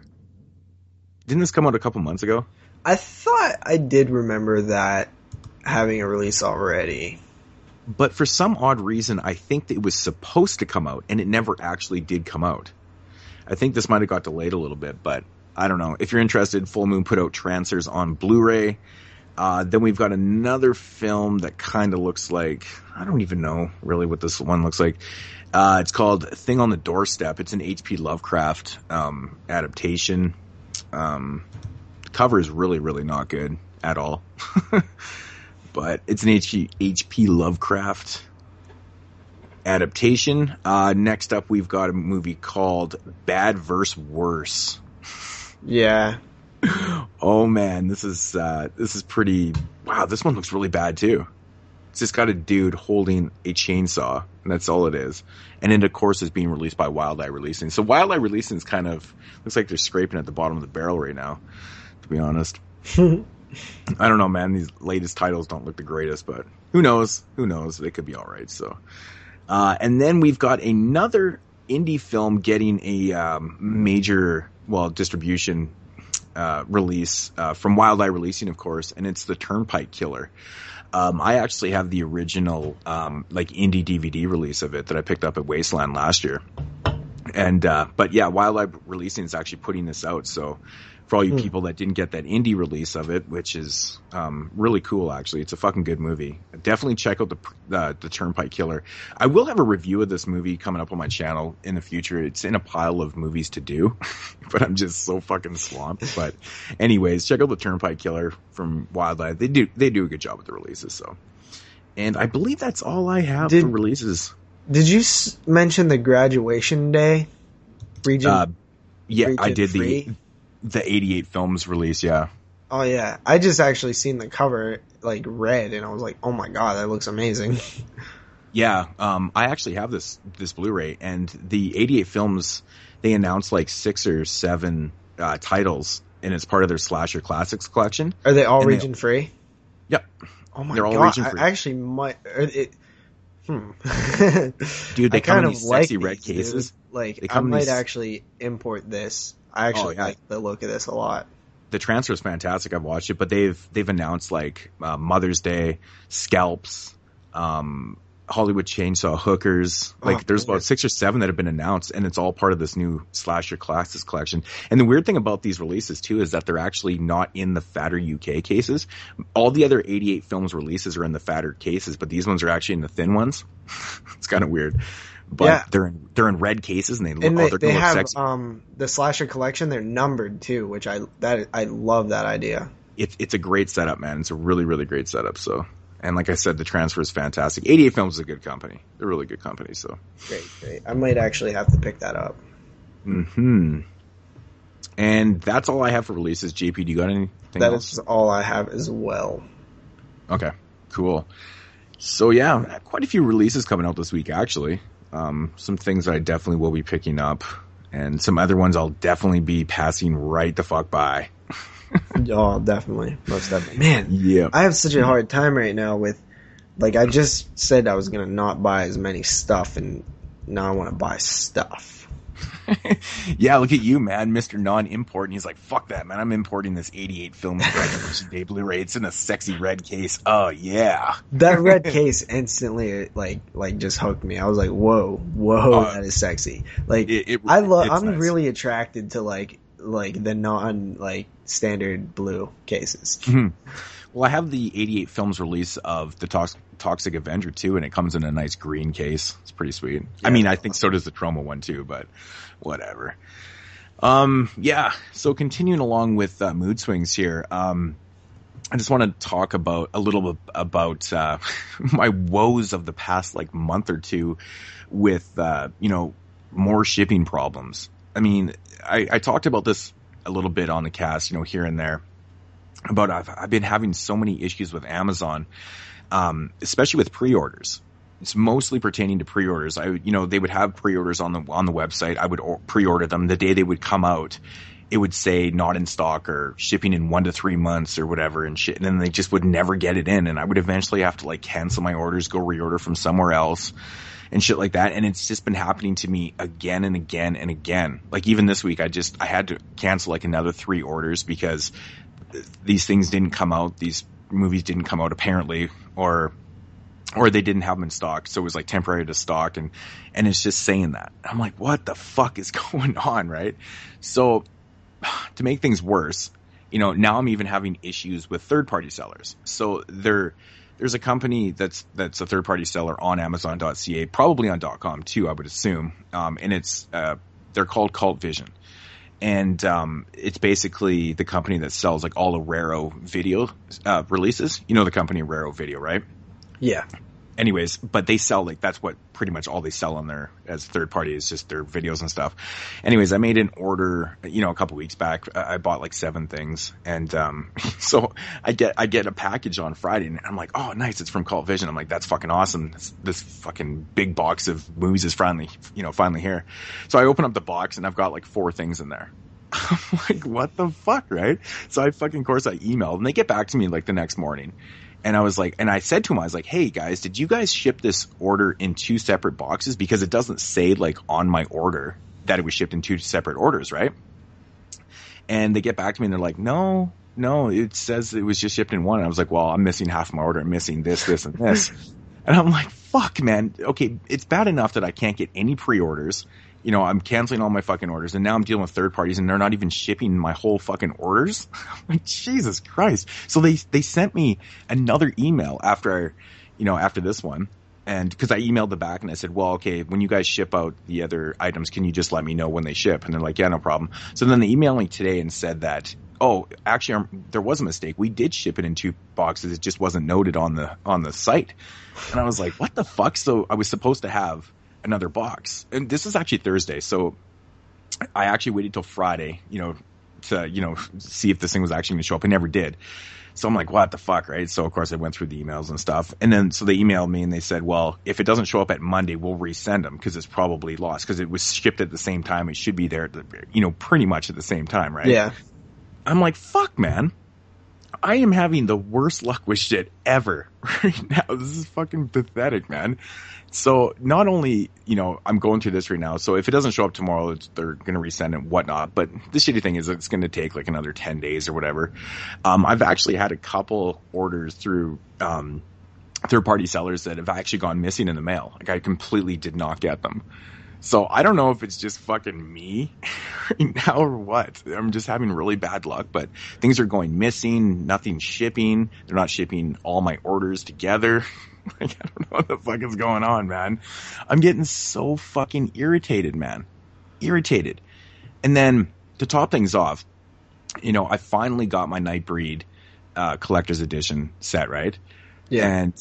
Didn't this come out a couple months ago? I thought I did remember that having a release already. But for some odd reason, I think that it was supposed to come out, and it never actually did come out. I think this might have got delayed a little bit, but I don't know. If you're interested, Full Moon put out Trancers on Blu-ray. Then we've got another film that kind of looks like, I don't even know really what this one looks like. It's called Thing on the Doorstep. It's an H.P. Lovecraft adaptation. The cover is really, really not good at all. But it's an H.P. Lovecraft adaptation. Next up, we've got a movie called Bad vs. Worse. Yeah. Oh man, this is pretty. Wow, this one looks really bad too. It's just got a dude holding a chainsaw, and that's all it is. And it, of course, is being released by Wild Eye Releasing. So Wild Eye Releasing is kind of looks like they're scraping at the bottom of the barrel right now, to be honest. I don't know, man. These latest titles don't look the greatest, but who knows? Who knows? They could be all right. So, and then we've got another indie film getting a major, distribution release from Wild Eye Releasing, of course, and it's The Turnpike Killer. I actually have the original indie DVD release of it that I picked up at Wasteland last year. And but yeah, Wild Eye Releasing is actually putting this out, so for all you people that didn't get that indie release of it, which is really cool, actually. It's a fucking good movie. Definitely check out the Turnpike Killer. I will have a review of this movie coming up on my channel in the future. It's in a pile of movies to do, but I'm just so fucking swamped. But anyways, check out the Turnpike Killer from Wild Eye. They do a good job with the releases. So, and I believe that's all I have for releases. Did you mention the Graduation Day region? Yeah, I did the 88 films release, yeah. Oh, yeah. I just actually seen the cover, red, and I was like, oh my god, that looks amazing. Yeah, I actually have this Blu-ray, and the 88 films, they announced 6 or 7 titles, and it's part of their Slasher Classics collection. Are they all region-free? Yep. Oh my They're god, all region-free. I actually might... Dude, they come in these sexy red cases. I might actually import this. I actually like the look of this a lot. The transfer is fantastic. I've watched it, but they've announced Mother's Day, Scalps, Hollywood Chainsaw Hookers. There's about 6 or 7 that have been announced, and it's all part of this new Slasher Classics collection. And the weird thing about these releases too is that they're actually not in the fatter UK cases. All the other 88 films releases are in the fatter cases, but these ones are actually in the thin ones. It's kind of weird. But they're in red cases, and they have sexy. The Slasher collection. They're numbered too, which I love that idea. It's a great setup, man. It's a really, really great setup. So, and like I said, the transfer is fantastic. 88 Films is a good company. They're a really good company. So great. I might actually have to pick that up. And that's all I have for releases. JP, do you got anything else? That is all I have as well. Okay, cool. So yeah, quite a few releases coming out this week, actually. Some things I definitely will be picking up, and some other ones I'll definitely be passing right the fuck by. Oh, definitely. Most definitely. Man, yeah. I have such a hard time right now with, I just said I was going to not buy as many stuff, and now I want to buy stuff. Yeah, look at you, man, Mr. Non-Import, and he's like, fuck that, man, I'm importing this 88 film Graduation Day Blu-ray. It's in a sexy red case. Oh, yeah. That red case instantly, just hooked me. I was like, whoa, that is sexy. I'm really attracted to, the non, standard blue cases. Mm-hmm. Well, I have the 88 films release of the Toxic Avenger 2, and it comes in a nice green case. It's pretty sweet. Yeah, I mean, I think so does the Troma one too, but whatever. Yeah. So continuing along with mood swings here, I just want to talk a little bit about my woes of the past month or two with more shipping problems. I mean, I talked about this a little bit on the cast, here and there. But I've been having so many issues with Amazon, especially with pre-orders. It's mostly pertaining to pre-orders. They would have pre-orders on the website. I would pre-order them. The day they would come out, it would say not in stock or shipping in 1 to 3 months or whatever and shit. And then they just would never get it in. And I would eventually have to cancel my orders, go reorder from somewhere else and shit like that. And it's just been happening to me again and again and again. Even this week, I had to cancel another 3 orders because these things didn't come out. These movies didn't come out apparently, or or they didn't have them in stock. So it was like temporary to stock. And it's just saying that. I'm like, what the fuck is going on? Right. So to make things worse, you know, now I'm even having issues with third-party sellers. So there's a company that's a third-party seller on Amazon.ca, probably on .com too, I would assume. And it's they're called Cult Vision, and it's basically the company that sells like all the Raro video releases. You know the company Raro Video, right? Yeah. Anyways, but they sell, like, that's what pretty much all they sell on there as third party is just their videos and stuff. Anyways, I made an order, you know, a couple weeks back. I bought like 7 things. And, so I get a package on Friday and I'm like, oh, nice. It's from Cult Vision. I'm like, that's fucking awesome. This fucking big box of movies is finally here. So I open up the box and I've got like 4 things in there. I'm like, what the fuck? Right. So of course I emailed and they get back to me like the next morning. And I was like, and I said to him, I was like, hey guys, did you guys ship this order in 2 separate boxes? Because it doesn't say like on my order that it was shipped in 2 separate orders, right? And they get back to me and they're like, no, it says it was just shipped in one. And I was like, well, I'm missing half my order. I'm missing this, and this. And I'm like, fuck, man. Okay, it's bad enough that I can't get any pre-orders. You know, I'm canceling all my fucking orders, and now I'm dealing with third parties, and they're not even shipping my whole fucking orders. I'm like, Jesus Christ. So they sent me another email after this one, and because I emailed them back and I said, well, okay, when you guys ship out the other items, can you just let me know when they ship? And they're like, yeah, no problem. So then they emailed me today and said that, oh, actually, there was a mistake. We did ship it in 2 boxes. It just wasn't noted on the site. And I was like, what the fuck? So I was supposed to have another box, and this is actually Thursday, so I actually waited till Friday, to see if this thing was actually going to show up. It never did. So I'm like, what the fuck, right? So of course I went through the emails and stuff, and then so they emailed me and they said, well, if it doesn't show up at Monday, we'll resend them because it's probably lost because it was shipped at the same time. It should be there, pretty much at the same time, right? Yeah. I'm like, fuck, man. I am having the worst luck with shit ever right now. This is fucking pathetic, man. So not only, I'm going through this right now. So if it doesn't show up tomorrow, they're going to resend it and whatnot. But the shitty thing is it's going to take like another 10 days or whatever. I've actually had a couple orders through third-party sellers that have actually gone missing in the mail. Like I completely did not get them. So I don't know if it's just fucking me right now or what. I'm just having really bad luck, but things are going missing, nothing's shipping. They're not shipping all my orders together. Like, I don't know what the fuck is going on, man. I'm getting so fucking irritated, man. Irritated. And then to top things off, I finally got my Nightbreed collector's edition set, right? Yeah. And,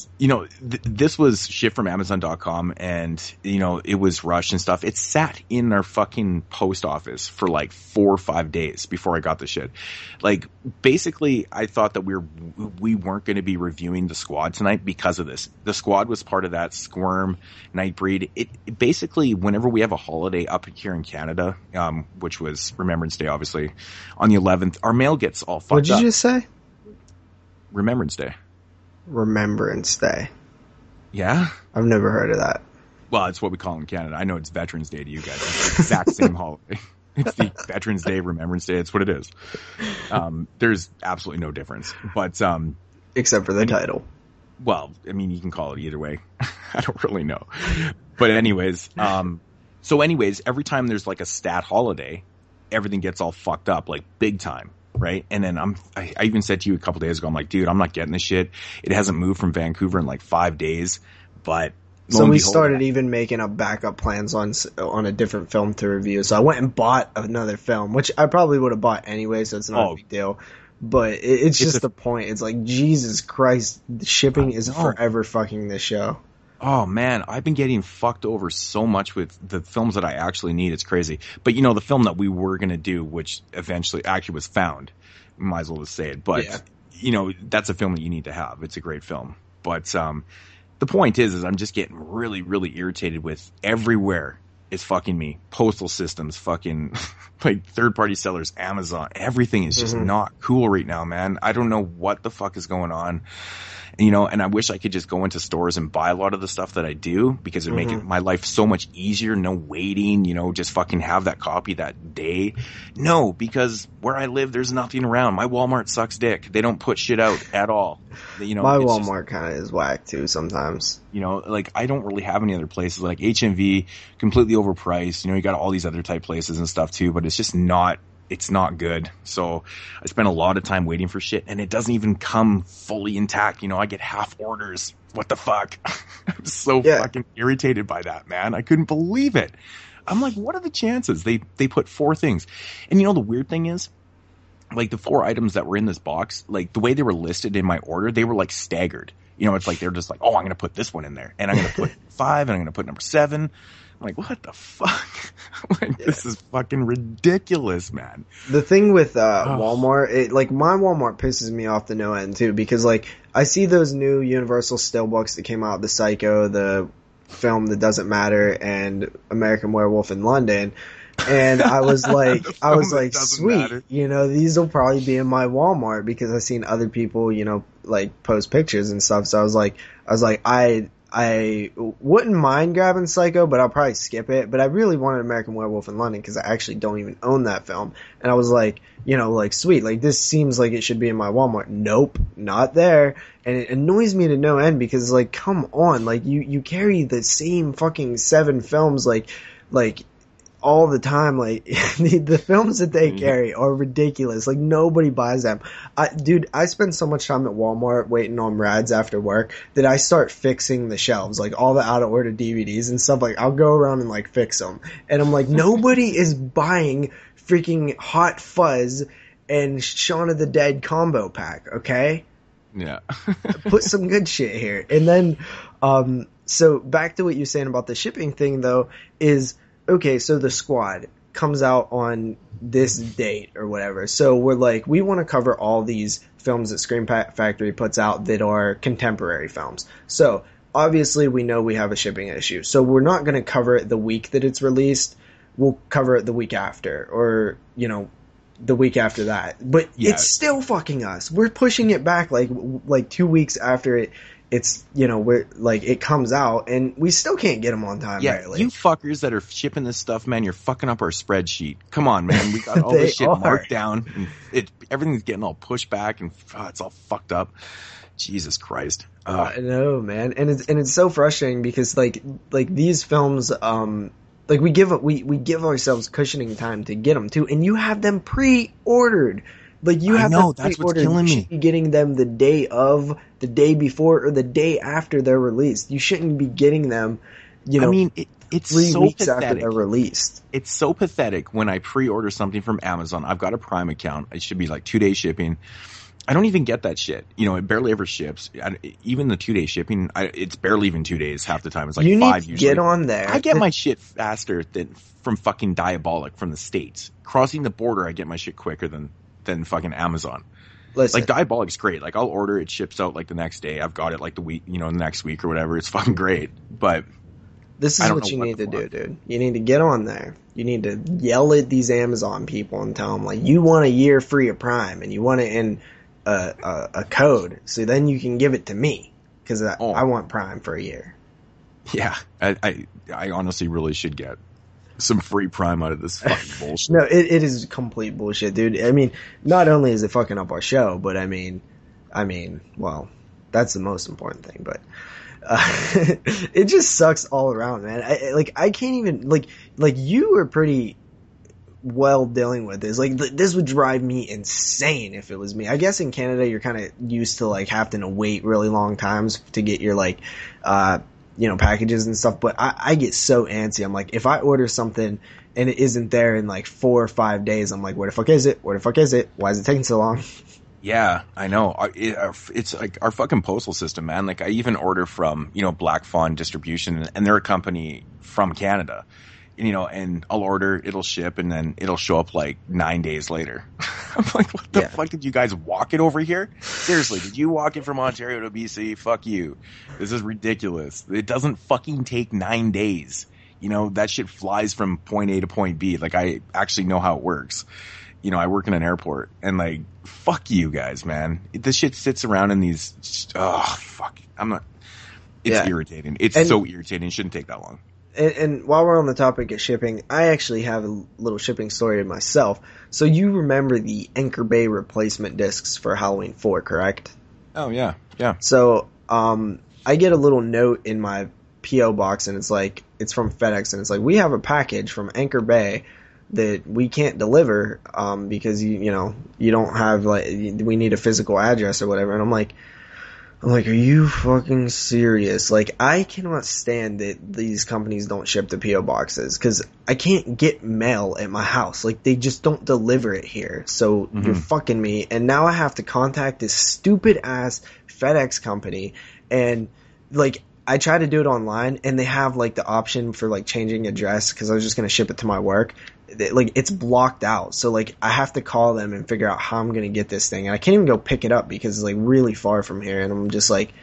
this was shipped from Amazon.com and, it was rushed and stuff. It sat in our fucking post office for like 4 or 5 days before I got the shit. Like, basically, I thought that we weren't going to be reviewing the Squad tonight because of this. The Squad was part of that Squirm Nightbreed. It basically, whenever we have a holiday up here in Canada, which was Remembrance Day, obviously, on the 11th, our mail gets all fucked up. What did you just say? Remembrance Day. Remembrance Day. Yeah? I've never heard of that. Well, it's what we call in Canada. I know it's Veterans Day to you guys. It's the exact same holiday. It's the Veterans Day, Remembrance Day. It's what it is. There's absolutely no difference. But except for the title. Well, I mean, you can call it either way. I don't really know. But anyways, every time there's like a stat holiday, everything gets all fucked up, like big time. Right. And then I even said to you a couple days ago, I'm like, dude, I'm not getting this shit. It hasn't moved from Vancouver in like 5 days. But so we started even making up backup plans on a different film to review. So I went and bought another film, which I probably would have bought anyway. So it's not a big deal. But it's just the point. It's like, Jesus Christ, shipping is forever fucking this show. Oh, man, I've been getting fucked over so much with the films that I actually need. It's crazy. But, the film that we were going to do, which eventually actually was found, might as well just say it. But, that's a film that you need to have. It's a great film. But the point is I'm just getting really, really irritated with everywhere is fucking me. Postal systems, fucking like third-party sellers, Amazon. Everything is just not cool right now, man. I don't know what the fuck is going on. And, and I wish I could just go into stores and buy a lot of the stuff that I do, because it would make my life so much easier. No waiting, just fucking have that copy that day. No, because where I live, there's nothing around. My Walmart sucks dick. They don't put shit out at all. My Walmart kind of is whack too sometimes. Like I don't really have any other places. Like HMV, completely overpriced. You got all these other type places and stuff too, but it's just not. It's not good. So I spent a lot of time waiting for shit, and it doesn't even come fully intact. I get half orders. What the fuck? I'm so fucking irritated by that, man. I couldn't believe it. I'm like, what are the chances? They put 4 things. And the weird thing is, like the 4 items that were in this box, like the way they were listed in my order, they were like staggered. It's like they're just like, oh, I'm going to put this one in there, and I'm going to put 5, and I'm going to put number 7. I'm like, what the fuck? This is fucking ridiculous, man. The thing with Walmart, my Walmart pisses me off to no end too, because like I see those new Universal Steelbooks that came out, the Psycho, the film that doesn't matter, and American Werewolf in London. And I was like, sweet, matter. These will probably be in my Walmart, because I've seen other people, like post pictures and stuff. So I was like, I wouldn't mind grabbing Psycho, but I'll probably skip it. But I really wanted American Werewolf in London, because I actually don't even own that film. And I was like, sweet, like this seems like it should be in my Walmart. Nope, not there. And it annoys me to no end, because like, come on, like you carry the same fucking 7 films, like all the time. Like the films that they carry are ridiculous. Like nobody buys them. I spend so much time at Walmart waiting on rides after work that I start fixing the shelves, like all the out of order DVDs and stuff. Like I'll go around and like fix them, and I'm like, nobody is buying freaking Hot Fuzz and Shaun of the Dead combo pack. Okay. Yeah. Put some good shit here. And then, so back to what you're saying about the shipping thing though is, okay, so the Squad comes out on this date or whatever. So we're like, we want to cover all these films that Scream Factory puts out that are contemporary films. So obviously we know we have a shipping issue. So we're not going to cover it the week that it's released. We'll cover it the week after, or, the week after that. But it's still fucking us. We're pushing it back like 2 weeks after it's, we're like, it comes out, and we still can't get them on time. Yeah, barely. You fuckers that are shipping this stuff, man, you're fucking up our spreadsheet. Come on, man. We got all this shit marked down, and everything's getting all pushed back, and it's all fucked up. Jesus Christ. I know, man. And it's so frustrating, because like these films, like we give ourselves cushioning time to get them too, and you have them pre-ordered. Like you have them that's pre-ordered. What's killing you me. should be getting them the day of, the day before, or the day after they're released. You shouldn't be getting them, I mean, it's 3 so weeks pathetic. after they're released. It's so pathetic when I pre-order something from Amazon. I've got a Prime account. It should be like 2-day shipping. I don't even get that shit. It barely ever ships. Even the 2-day shipping, it's barely even 2 days half the time. It's like 5 usually. You need to get on there. I get my shit faster from fucking Diabolic from the States. Crossing the border, I get my shit quicker than fucking Amazon. Listen, like Diabolic's great. Like I'll order it, ships out like the next day. I've got it like the week, the next week or whatever. It's fucking great. But this is what you need to do, dude. You need to get on there. You need to yell at these Amazon people and tell them, like, you want a year free of Prime, and you want it in a code, so then you can give it to me, because I want Prime for a year. Yeah, I honestly really should get some free Prime out of this fucking bullshit. No, it is complete bullshit, dude. I mean, not only is it fucking up our show, but I mean, well, that's the most important thing, but it just sucks all around, man. I can't even, like you are pretty well dealing with this. Like, this would drive me insane if it was me. I guess in Canada, you're kind of used to, like, having to wait really long times to get your, like, packages and stuff, but I get so antsy. I'm like, if I order something and it isn't there in like 4 or 5 days, I'm like, where the fuck is it? Where the fuck is it? Why is it taking so long? Yeah, I know. It's like our fucking postal system, man. Like I even order from, Black Fawn Distribution, and they're a company from Canada, and I'll order, it'll ship, and then it'll show up like 9 days later. I'm like, what the fuck, did you guys walk it over here? Seriously, did you walk it from Ontario to BC? Fuck you. This is ridiculous. It doesn't fucking take 9 days. That shit flies from point A to point B. Like, I actually know how it works. I work in an airport, and like, fuck you guys, man. This shit sits around in these. Oh fuck, I'm not. It's irritating. It's so irritating. It shouldn't take that long. And while we're on the topic of shipping, I actually have a little shipping story myself. So you remember the Anchor Bay replacement discs for Halloween 4, correct? Oh yeah, yeah. So I get a little note in my P.O. box, and it's from FedEx, and it's like, we have a package from Anchor Bay that we can't deliver because you don't have, like, we need a physical address or whatever. And I'm like, are you fucking serious? Like, I cannot stand that these companies don't ship the P.O. boxes, because I can't get mail at my house. Like, they just don't deliver it here. So you're fucking me. And now I have to contact this stupid ass FedEx company, and like, I try to do it online, and they have like the option for like changing address, because I was just going to ship it to my work. Like, it's blocked out. So like, I have to call them and figure out how I'm going to get this thing. And I can't even go pick it up because it's like really far from here. And I'm just like,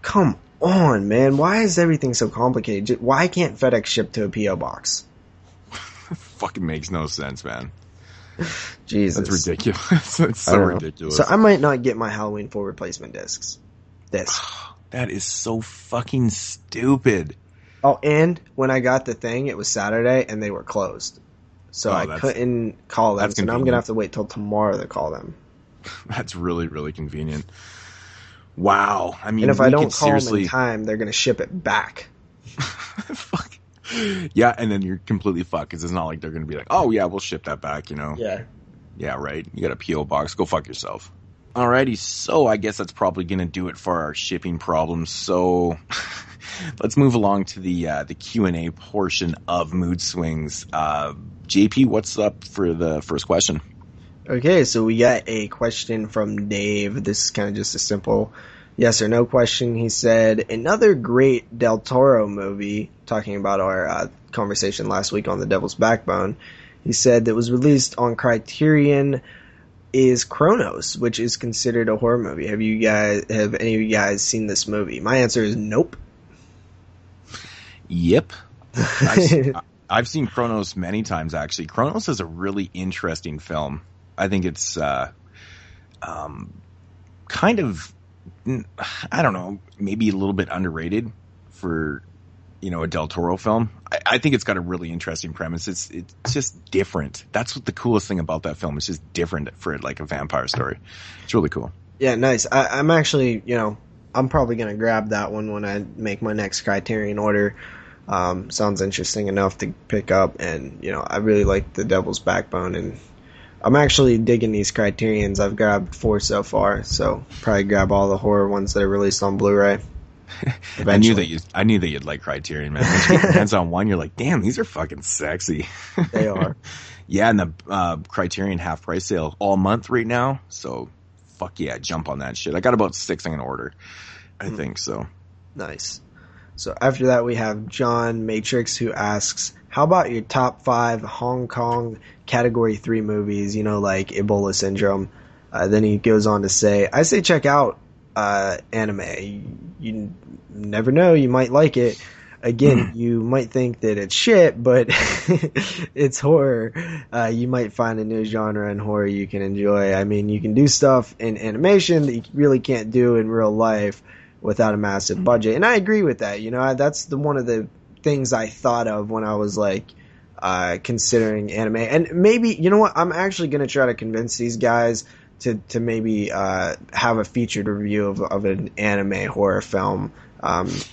come on, man. Why is everything so complicated? Why can't FedEx ship to a P.O. box? Fucking makes no sense, man. Jesus. That's ridiculous. It's so ridiculous. So I might not get my Halloween 4 replacement discs. That is so fucking stupid. Oh, and when I got the thing, it was Saturday, and they were closed. So I couldn't call them. So now I'm going to have to wait till tomorrow to call them. That's really, really convenient. Wow. I mean, and if I don't call them in time, they're going to ship it back. Fuck. Yeah, and then you're completely fucked, because it's not like they're going to be like, oh, yeah, we'll ship that back, Yeah. Yeah, right. You got a P.O. box. Go fuck yourself. Alrighty, so I guess that's probably going to do it for our shipping problems. So let's move along to the Q&A portion of Mood Swings. JP, what's up for the first question? Okay, so we got a question from Dave. This is kind of just a simple yes or no question. He said, another great Del Toro movie, talking about our conversation last week on The Devil's Backbone. He said that was released on Criterion is Kronos, which is considered a horror movie. Have any of you guys seen this movie? My answer is nope. Yep. I've seen Kronos many times, actually. Kronos is a really interesting film. I think it's kind of, I don't know, maybe a little bit underrated for, a Del Toro film. I think it's got a really interesting premise. It's just different. That's what the coolest thing about that film. It's just different for like a vampire story. It's really cool. Yeah, nice. I'm actually, I'm probably going to grab that one when I make my next Criterion order. Sounds interesting enough to pick up, and I really like The Devil's Backbone, and I'm actually digging these Criterions. I've grabbed 4 so far, so probably grab all the horror ones that are released on Blu-ray. I knew that you'd like Criterion, man. Once you get your hands on one, you're like, damn, these are fucking sexy. They are. Yeah, and the Criterion half price sale all month right now, so fuck yeah, jump on that shit. I got about 6 I'm gonna order, I think so. Nice. So after that, we have John Matrix, who asks, how about your top 5 Hong Kong Category 3 movies, like Ebola Syndrome? Then he goes on to say, I say check out anime. You never know, you might like it. Again, you might think that it's shit, but it's horror. You might find a new genre in horror you can enjoy. I mean, you can do stuff in animation that you really can't do in real life without a massive budget. And I agree with that. That's one of the things I thought of when I was like considering anime. And maybe, you know what, I'm actually going to try to convince these guys to maybe have a featured review of an anime horror film.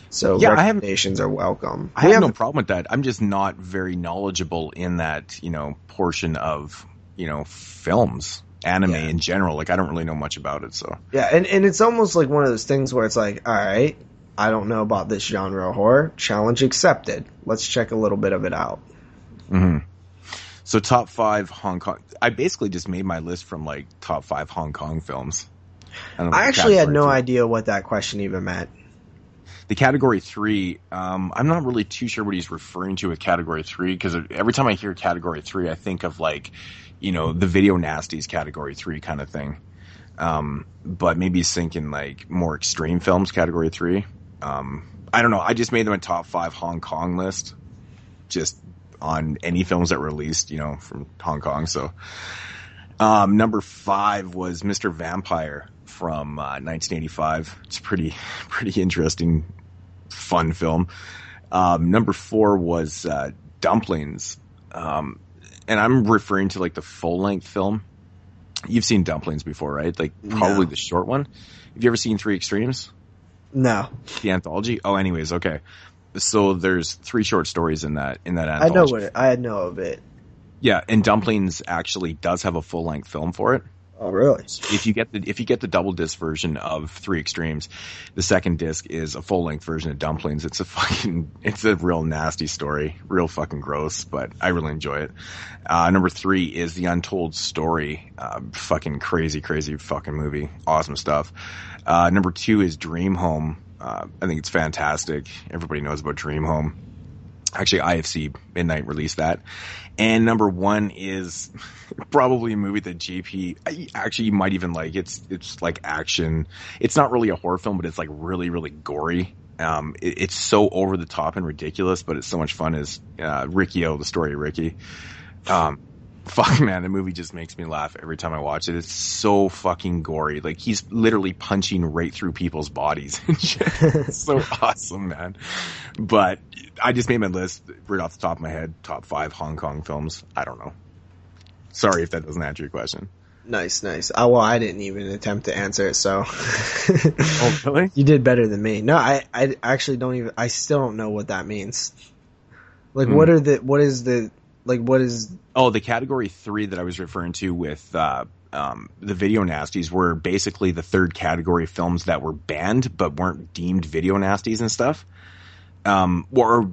So yeah, recommendations are welcome. I have no problem with that. I'm just not very knowledgeable in that, portion of, films, anime in general. Like, I don't really know much about it, so. Yeah, and it's almost like one of those things where it's like, all right, I don't know about this genre of horror. Challenge accepted. Let's check a little bit of it out. Mm-hmm. So top 5 Hong Kong. I basically just made my list from like top 5 Hong Kong films. I actually had no idea what that question even meant. The Category 3, I'm not really too sure what he's referring to with Category 3, because every time I hear Category 3, I think of like, the Video Nasties Category 3 kind of thing. But maybe he's thinking like more extreme films Category 3. I don't know. I just made them a top 5 Hong Kong list, just on any films that were released, from Hong Kong. So Number 5 was Mr. Vampire from 1985. It's pretty interesting, fun film. Number 4 was Dumplings. And I'm referring to like the full-length film. You've seen Dumplings before, right? Like probably the short one. Have you ever seen 3 Extremes? No. The anthology? Oh, anyways, okay. So there's 3 short stories in that anthology. I know of it. Yeah, and Dumplings actually does have a full-length film for it. Oh, really? If you get the double disc version of 3 Extremes, the second disc is a full-length version of Dumplings. It's a real nasty story, real fucking gross, but I really enjoy it. Number 3 is The Untold Story. Fucking crazy fucking movie. Awesome stuff. Number 2 is Dream Home. I think it's fantastic. Everybody knows about Dream Home. Actually, IFC Midnight released that. And number 1 is probably a movie that JP actually you might even like. It's like action. It's not really a horror film, but it's like really gory. It's so over the top and ridiculous, but it's so much fun. Is Ricky-O, The Story of Ricky. Fuck, man, the movie just makes me laugh every time I watch it. It's so fucking gory. Like, he's literally punching right through people's bodies and shit. It's so awesome, man. But I just made my list right off the top of my head. Top 5 Hong Kong films. I don't know. Sorry if that doesn't answer your question. Nice. Well, I didn't even attempt to answer it, so. Oh, really? You did better than me. No, I actually I still don't know what that means. Like, what is the category 3 that I was referring to with the video nasties were basically the third category films that were banned but weren't deemed video nasties and stuff. Or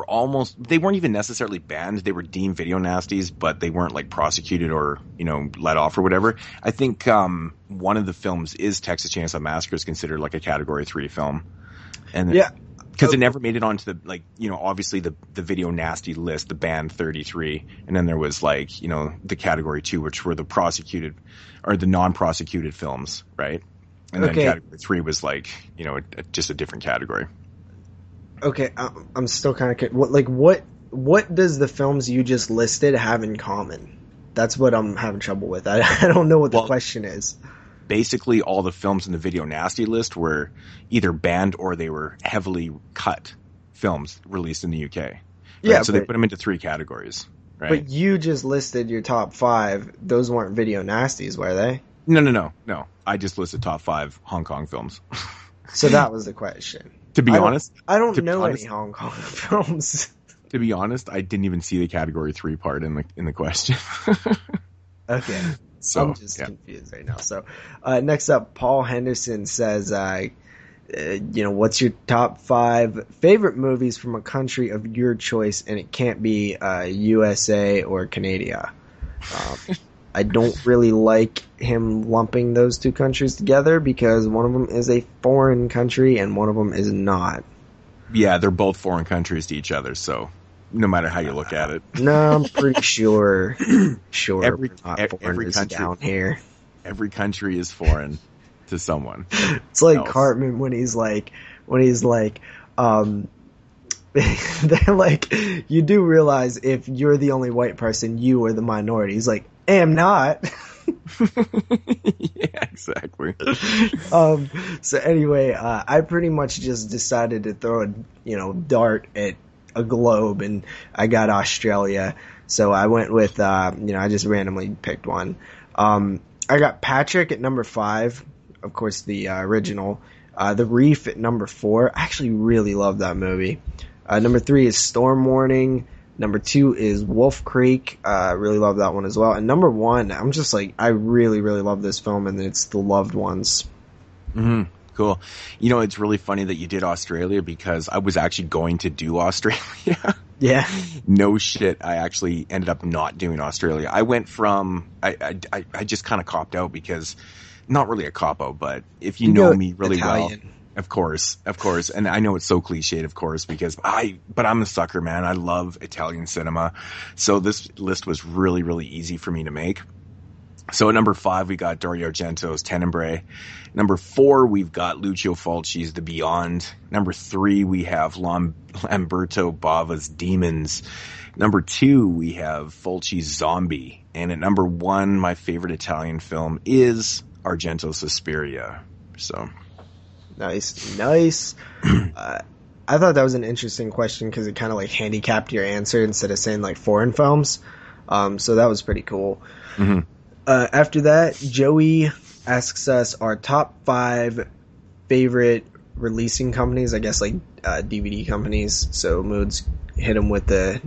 almost, they weren't even necessarily banned. They were deemed video nasties, but they weren't like prosecuted or, let off or whatever. I think one of the films is Texas Chainsaw Massacre, is considered like a category 3 film. And yeah. Because it never made it onto the, obviously the video nasty list, the banned 33. And then there was the category 2, which were the prosecuted or the non-prosecuted films, right? And then category 3 was just a different category. Okay, I'm still kind of what does the films you just listed have in common? That's what I'm having trouble with. I don't know what the question is. Basically, all the films in the video nasty list were either banned or they were heavily cut films released in the UK. Right? Yeah, so they put them into 3 categories. Right? But you just listed your top 5. Those weren't video nasties, were they? No. I just listed top 5 Hong Kong films. So that was the question. To be honest, I don't know any Hong Kong films. To be honest, I didn't even see the category 3 part in the question. Okay. So, I'm just confused right now. So, next up, Paul Henderson says, what's your top 5 favorite movies from a country of your choice? And it can't be USA or Canada. I don't really like him lumping those 2 countries together because one of them is a foreign country and one of them is not. Yeah, they're both foreign countries to each other, so no matter how you look at it. No, I'm pretty sure. Every country down here. Every country is foreign to someone. It's like Cartman when he's like, they're like, you do realize if you're the only white person, you are the minority. He's like, am not. Yeah, exactly. So anyway, I pretty much just decided to throw a dart at a globe, and I got Australia. So I went with I just randomly picked one. I got Patrick at number 5, of course the original. The Reef at number 4. I actually really love that movie. Number 3 is Storm Warning. Number 2 is Wolf Creek. Really love that one as well. And number 1, I'm just I really, really love this film, and it's The Loved Ones. Mm-hmm. Cool. It's really funny that you did Australia because I was actually going to do Australia. Yeah. No shit. I actually ended up not doing Australia. I went from, I just kind of copped out because, not really a cop out, but if you know me really Italian. Well. Of course. And I know it's so cliched, of course, but I'm a sucker, man. I love Italian cinema. So this list was really, really easy for me to make. So at number 5, we got Dario Argento's Tenebrae. Number 4, we've got Lucio Fulci's The Beyond. Number 3, we have Lamberto Bava's Demons. Number 2, we have Fulci's Zombie. And at number 1, my favorite Italian film is Argento's Suspiria. So nice. I thought that was an interesting question because it kind of like handicapped your answer instead of saying like foreign films. So that was pretty cool. Mm-hmm. After that, Joey asks us our top 5 favorite releasing companies, I guess like DVD companies. So Moodz, hit him with the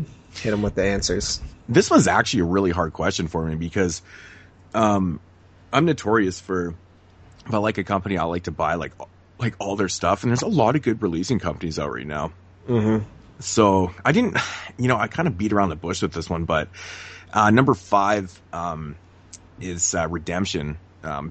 answers. This was actually a really hard question for me because I'm notorious for, if I like a company, I like to buy like all their stuff, and there's a lot of good releasing companies out right now. Mm-hmm. So I didn't, I kind of beat around the bush with this one, but number 5 is Redemption.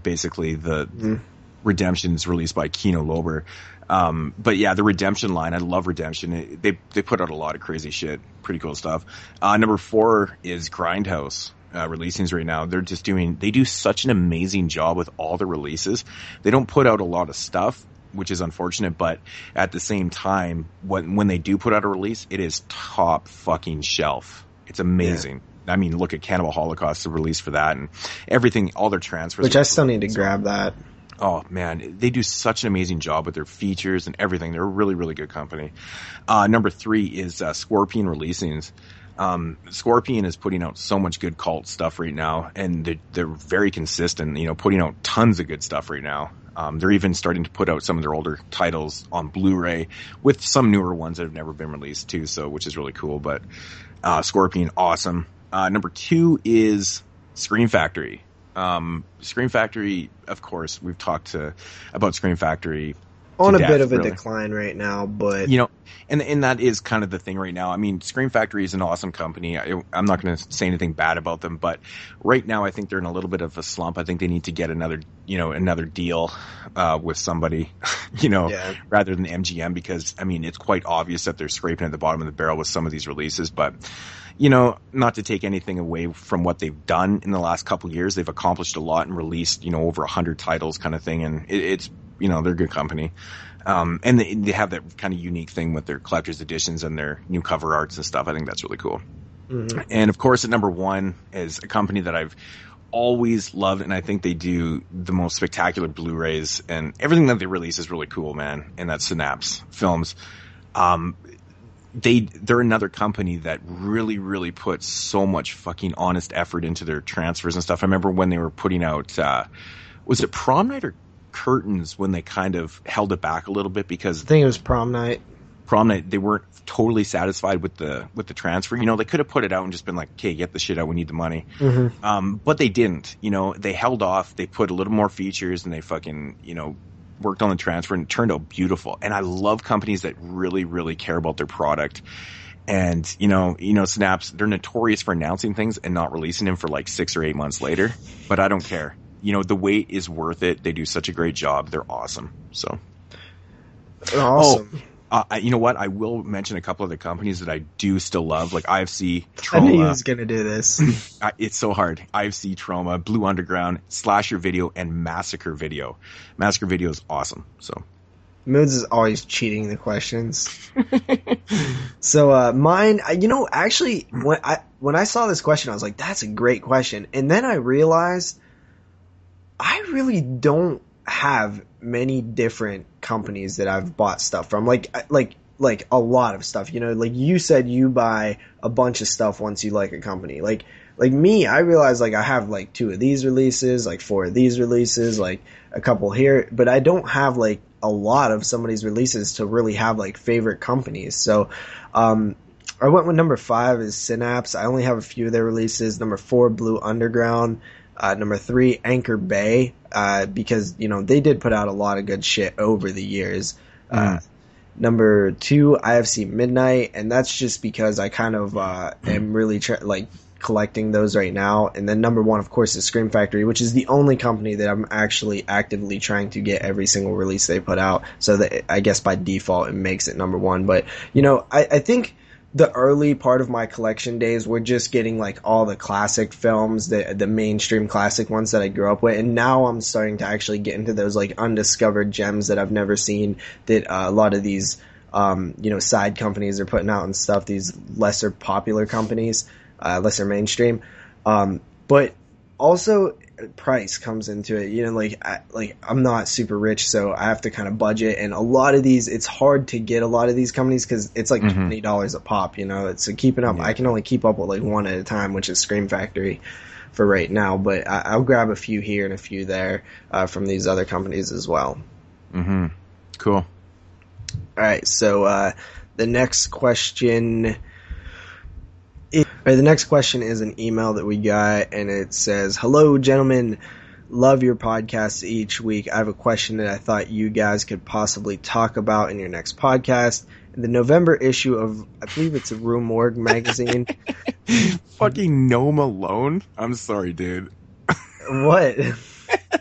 Basically, the Redemption's released by Kino Lorber. But yeah, the Redemption line, I love Redemption. They put out a lot of crazy shit, pretty cool stuff. Number 4 is Grindhouse. Releasings right now. They do such an amazing job with all the releases. They don't put out a lot of stuff, which is unfortunate, but at the same time, when they do put out a release, it is top fucking shelf. It's amazing. Yeah. I mean, look at Cannibal Holocaust, the release for that, and everything, all their transfers. Which I still need to grab that. Oh man, they do such an amazing job with their features and everything. They're a really, really good company. Number 3 is Scorpion Releasings. Scorpion is putting out so much good cult stuff right now, and they're very consistent, putting out tons of good stuff right now. They're even starting to put out some of their older titles on Blu-ray with some newer ones that have never been released too, so which is really cool. But Scorpion, awesome. Number 2 is Scream Factory. Scream Factory, of course, we've talked about Scream Factory on a bit of a decline right now, but and that is kind of the thing right now. I mean, Scream Factory is an awesome company. I'm not going to say anything bad about them, but right now I think they're in a little bit of a slump. I think they need to get another deal with somebody, rather than MGM, because I mean, it's quite obvious that they're scraping at the bottom of the barrel with some of these releases, but not to take anything away from what they've done in the last couple of years. They've accomplished a lot and released, over 100 titles kind of thing. And it's, they're a good company. And they have that kind of unique thing with their collector's editions and their new cover arts and stuff. I think that's really cool. Mm-hmm. And of course, at number 1 is a company that I've always loved. And I think they do the most spectacular Blu-rays, and everything that they release is really cool, man. And that's Synapse Films. They're another company that really, really puts so much fucking honest effort into their transfers and stuff. I remember when they were putting out, was it Prom Night or Curtains, when they kind of held it back a little bit because I think it was Prom Night. They weren't totally satisfied with the transfer. They could have put it out and just been like, okay, get the shit out. We need the money. Mm-hmm. But they didn't, they held off. They put a little more features and they fucking, worked on the transfer, and it turned out beautiful. And I love companies that really, really care about their product. And, Synapse, they're notorious for announcing things and not releasing them for like 6 or 8 months later. But I don't care. The wait is worth it. They do such a great job. They're awesome. So, awesome. You know what? I will mention a couple of the companies that I do still love, like IFC, Troma. I knew he was going to do this. It's so hard. IFC, Troma, Blue Underground, Slasher Video, and Massacre Video. Massacre Video is awesome. So, Moodz is always cheating the questions. So mine, actually, when I saw this question, I was like, "That's a great question," and then I realized I really don't have many different companies that I've bought stuff from, like a lot of stuff. Like you said, you buy a bunch of stuff once you like a company. Like me, I realize like I have like 2 of these releases, like 4 of these releases, like a couple here, but I don't have like a lot of somebody's releases to really have like favorite companies. So, I went with number 5 is Synapse. I only have a few of their releases. Number 4, Blue Underground. Number 3, Anchor Bay, because, they did put out a lot of good shit over the years. Number 2, IFC Midnight, and that's just because I kind of am really collecting those right now. And then number 1, of course, is Scream Factory, which is the only company that I'm actually actively trying to get every single release they put out. So that I guess by default it makes it number 1. But, I think the early part of my collection days were just getting like all the classic films, the mainstream classic ones that I grew up with, and now I'm starting to actually get into those like undiscovered gems that I've never seen, that a lot of these side companies are putting out and stuff, these lesser popular companies, lesser mainstream, but also price comes into it. I'm not super rich, so I have to kind of budget, and a lot of these, it's hard to get a lot of these companies because it's like $20 a pop, it's keeping up. I can only keep up with like one at a time, which is Scream Factory for right now, but I'll grab a few here and a few there from these other companies as well. Cool. All right, so the next question is an email that we got, and it says, "Hello, gentlemen. Love your podcasts each week. I have a question that I thought you guys could possibly talk about in your next podcast. In the November issue of, I believe it's a Rue Morgue magazine." Fucking Gnome Alone? I'm sorry, dude. What?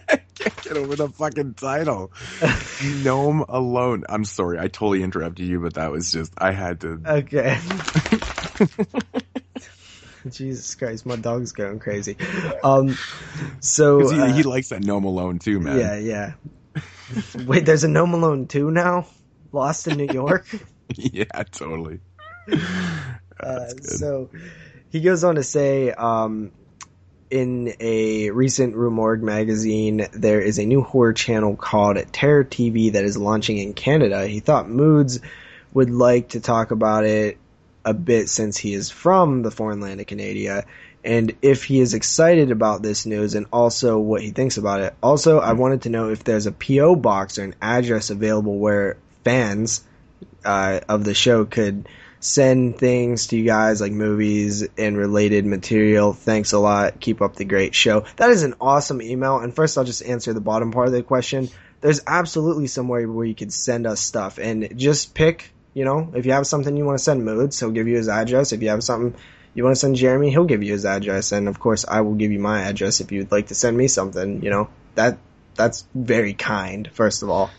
I can't get over the fucking title. Gnome Alone. I'm sorry, I totally interrupted you, but that was just, I had to. Okay. Jesus Christ, my dog's going crazy. So he likes that Gnome Alone too, man. Yeah. Wait, there's a Gnome Alone 2 now? Lost in New York? Yeah, totally. So he goes on to say, in a recent Rue Morgue magazine, there is a new horror channel called Terror TV that is launching in Canada. He thought Moodz would like to talk about it a bit since he is from the foreign land of Canada, and if he is excited about this news and also what he thinks about it. Also, I wanted to know if there's a P.O. box or an address available where fans of the show could send things to you guys, like movies and related material. Thanks a lot. Keep up the great show. That is an awesome email, and first I'll just answer the bottom part of the question. There's absolutely somewhere where you could send us stuff, and just pick, if you have something you want to send Moodz, he'll give you his address. If you have something you want to send Jeremy, he'll give you his address. And of course, I will give you my address if you'd like to send me something. That's very kind, first of all.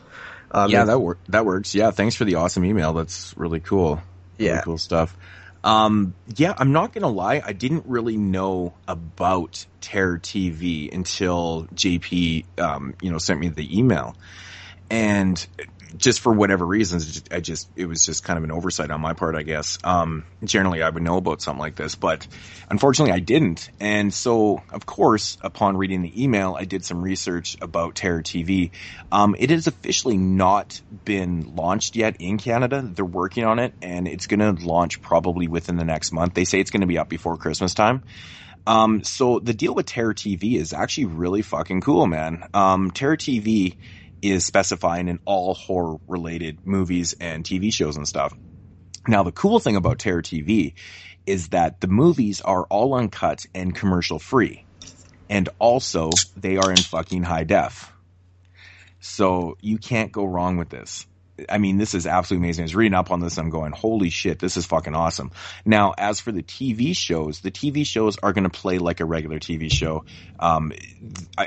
That works. Yeah, thanks for the awesome email. That's really cool. Really cool stuff. I'm not gonna lie, I didn't really know about Terror TV until JP, sent me the email. And just for whatever reasons, it was just kind of an oversight on my part, I guess. Generally I would know about something like this, but unfortunately I didn't. And so, of course, upon reading the email, I did some research about Terror TV. It has officially not been launched yet in Canada. They're working on it, and it's going to launch probably within the next month. They say it's going to be up before Christmas time. So the deal with Terror TV is actually really fucking cool, man. Terror TV is specifying in all horror related movies and TV shows and stuff. Now, the cool thing about Terror TV is that the movies are all uncut and commercial free. And also, they are in fucking high def. So you can't go wrong with this. I mean, this is absolutely amazing. I was reading up on this and I'm going, holy shit, this is fucking awesome. Now, as for the TV shows are going to play like a regular TV show.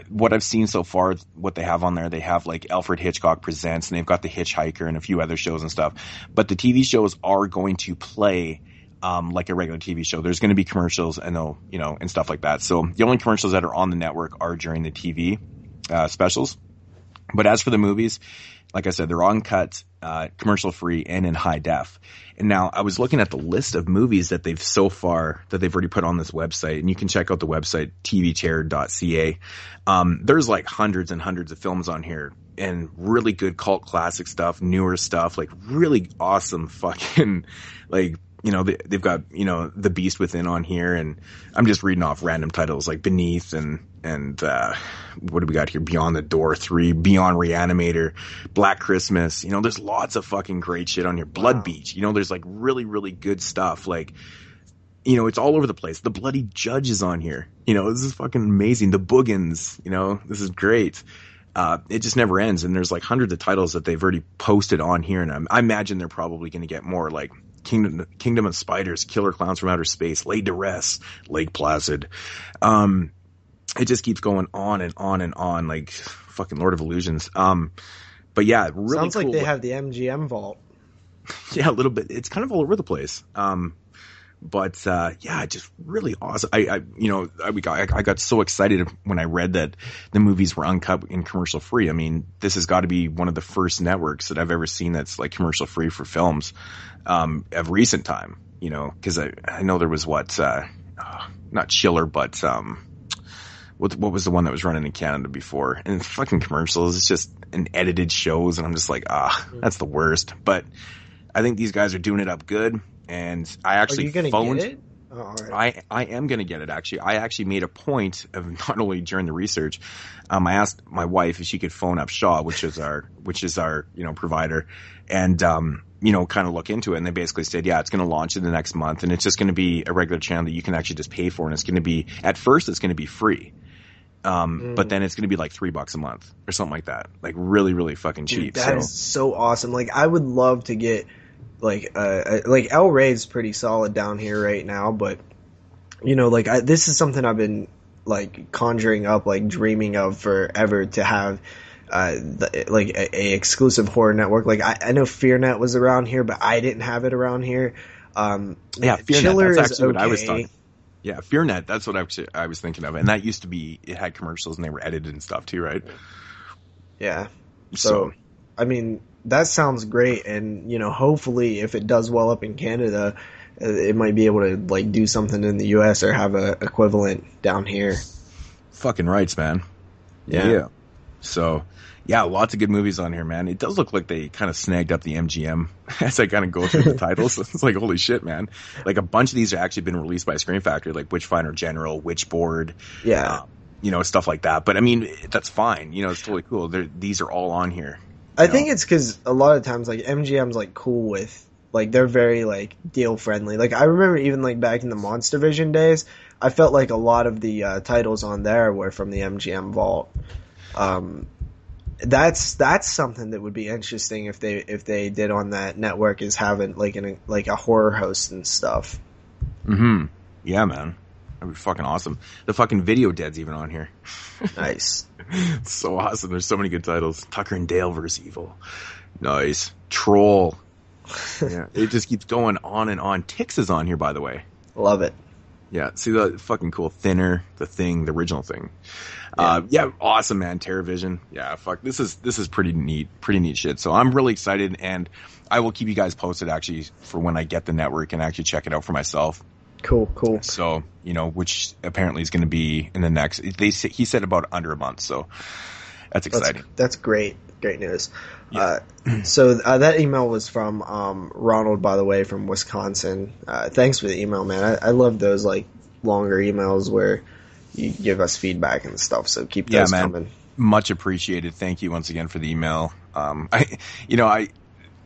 What I've seen so far, what they have on there, they have like Alfred Hitchcock Presents, and they've got The Hitchhiker and a few other shows and stuff. But the TV shows are going to play like a regular TV show. There's going to be commercials and and stuff like that. So the only commercials that are on the network are during the TV specials. But as for the movies, like I said, they're uncut, commercial free, and in high def. And now I was looking at the list of movies that they've already put on this website, and you can check out the website tvterror.ca. There's like hundreds and hundreds of films on here, and really good cult classic stuff, newer stuff, like really awesome fucking, like, they've got, The Beast Within on here, and I'm just reading off random titles like Beneath and what do we got here? Beyond the Door 3, Beyond Reanimator, Black Christmas. There's lots of fucking great shit on here. Blood Beach. There's like really, really good stuff. Like, it's all over the place. The Bloody Judge is on here. This is fucking amazing. The Boogans, this is great. It just never ends. And there's like hundreds of titles that they've already posted on here. And I imagine they're probably going to get more, like Kingdom of Spiders, Killer Clowns from Outer Space, Laid to Rest, Lake Placid. It just keeps going on and on and on, like fucking Lord of Illusions. But yeah, really sounds cool. like they have the MGM vault. Yeah, a little bit. It's kind of all over the place. But yeah, just really awesome. I got so excited when I read that the movies were uncut and commercial free. I mean, this has got to be one of the first networks that I've ever seen that's like commercial free for films of recent time. You know, because I know there was not Chiller, but what was the one that was running in Canada before? And it's fucking commercials. It's just an edited shows, and I'm just like, that's the worst. But I think these guys are doing it up good. And I actually phoned. Get it? Oh, all right. I am going to get it. Actually, I actually made a point of not only during the research. I asked my wife if she could phone up Shaw, which is our provider, and kind of look into it. And they basically said, yeah, it's going to launch in the next month, and it's just going to be a regular channel that you can actually just pay for, and it's going to be at first it's going to be free. But then it's going to be like $3 a month or something like that. Like really, really fucking cheap. Dude, that is so awesome. Like I would love to get like El Rey's pretty solid down here right now, but this is something I've been like conjuring up, like dreaming of forever to have a exclusive horror network. Like I know FearNet was around here, but I didn't have it around here. Yeah, FearNet, Chiller that's actually okay. what I was talking. Yeah, FearNet, that's what I was thinking of. And that used to be, it had commercials and they were edited and stuff too, right? Yeah. So I mean, that sounds great. And, hopefully if it does well up in Canada, it might be able to like do something in the US or have a equivalent down here. Fucking rights, man. Yeah. So, yeah, lots of good movies on here, man. It does look like they kind of snagged up the MGM as I kind of go through the titles. It's like, holy shit, man. Like a bunch of these have actually been released by Screen Factory, like Witchfinder General, Witchboard. Yeah. Stuff like that. But I mean, that's fine. It's totally cool. These are all on here. I think it's because a lot of times like MGM's like cool with, like they're very like deal friendly. Like I remember even like back in the Monster Vision days, I felt like a lot of the titles on there were from the MGM vault. That's something that would be interesting if they did on that network, is having like a horror host and stuff. Mm-hmm. Yeah, man. That'd be fucking awesome. The fucking Video Dead's even on here. Nice. It's so awesome. There's so many good titles. Tucker and Dale vs. Evil. Nice. Troll. Yeah. It just keeps going on and on. Tix is on here, by the way. Love it. Yeah. See the fucking cool Thinner, The Thing, the original Thing. Yeah. Awesome, man. TerraVision. Yeah, fuck. This is pretty neat shit. So I'm really excited, and I will keep you guys posted actually for when I get the network and actually check it out for myself. Cool. So, which apparently is going to be in the next, he said about under a month. So that's exciting. That's great. Great news. Yeah. So that email was from Ronald, by the way, from Wisconsin. Thanks for the email, man. I love those like longer emails where you give us feedback and stuff. So keep those coming. Much appreciated. Thank you once again for the email.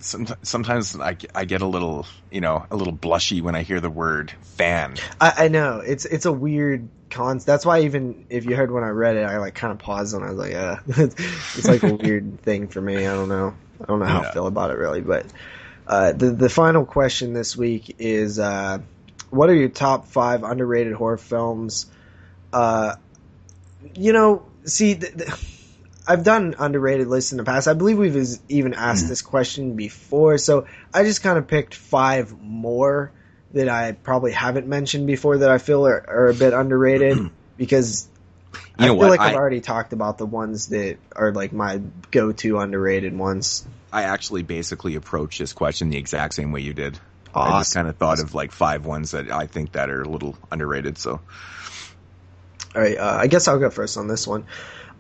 Sometimes I get a little blushy when I hear the word fan. I know it's a weird concept. That's why even if you heard when I read it, I like kind of paused and I was like, it's like a weird thing for me. I don't know how I feel about it really. But the final question this week is, what are your top 5 underrated horror films? I've done underrated lists in the past. I believe we've even asked this question before, so I just kind of picked 5 more that I probably haven't mentioned before that I feel are a bit underrated, because I feel like I've already talked about the ones that are like my go-to underrated ones. I actually basically approached this question the exact same way you did. Awesome. I just kind of thought of like 5 ones that I think that are a little underrated. So, all right, I guess I'll go first on this one.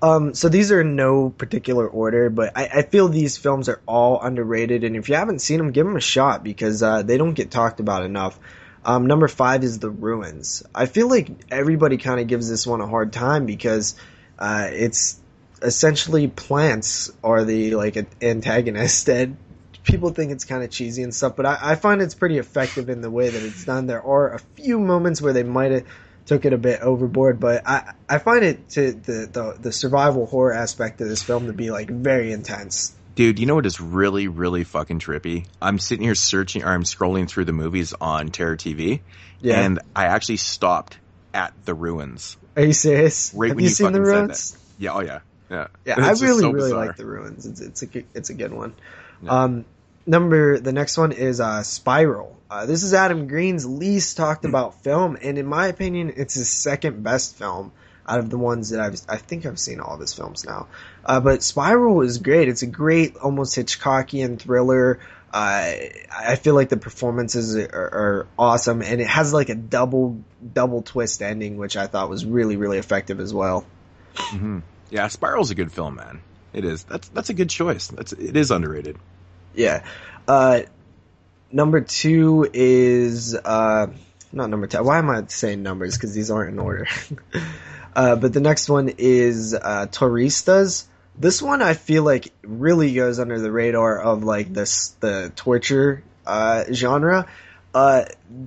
So these are in no particular order, but I feel these films are all underrated, and if you haven't seen them, give them a shot, because they don't get talked about enough. Number 5 is The Ruins. I feel like everybody kind of gives this one a hard time because it's essentially plants are the like antagonist, and people think it's kind of cheesy and stuff, but I find it's pretty effective in the way that it's done. There are a few moments where they might have took it a bit overboard, but I find it to the survival horror aspect of this film to be like very intense. Dude, you know what is really, really fucking trippy? I'm sitting here I'm scrolling through the movies on Terror TV, and I actually stopped at The Ruins. Are you serious? Right. Have you seen The Ruins? Yeah. Oh yeah. Yeah. I really like The Ruins. It's a good one. Yeah. The next one is Spiral. This is Adam Green's least talked about film, and in my opinion, it's his second best film out of the ones that I think I've seen all of his films now. But Spiral is great. It's a great, almost Hitchcockian thriller. I feel like the performances are awesome, and it has like a double twist ending, which I thought was really, really effective as well. Mm-hmm. Yeah, Spiral's a good film, man. It is. That's a good choice. It is underrated. Yeah. Number 2 is not number 10. Why am I saying numbers? Because these aren't in order. But the next one is Touristas. This one I feel like really goes under the radar of like the torture genre.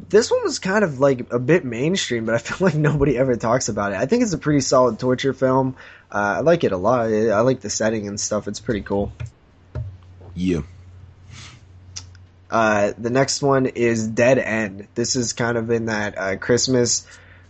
This one was kind of like a bit mainstream, but I feel like nobody ever talks about it. I think it's a pretty solid torture film. I like it a lot. I like the setting and stuff. It's pretty cool. Yeah. The next one is Dead End. This is kind of in that Christmas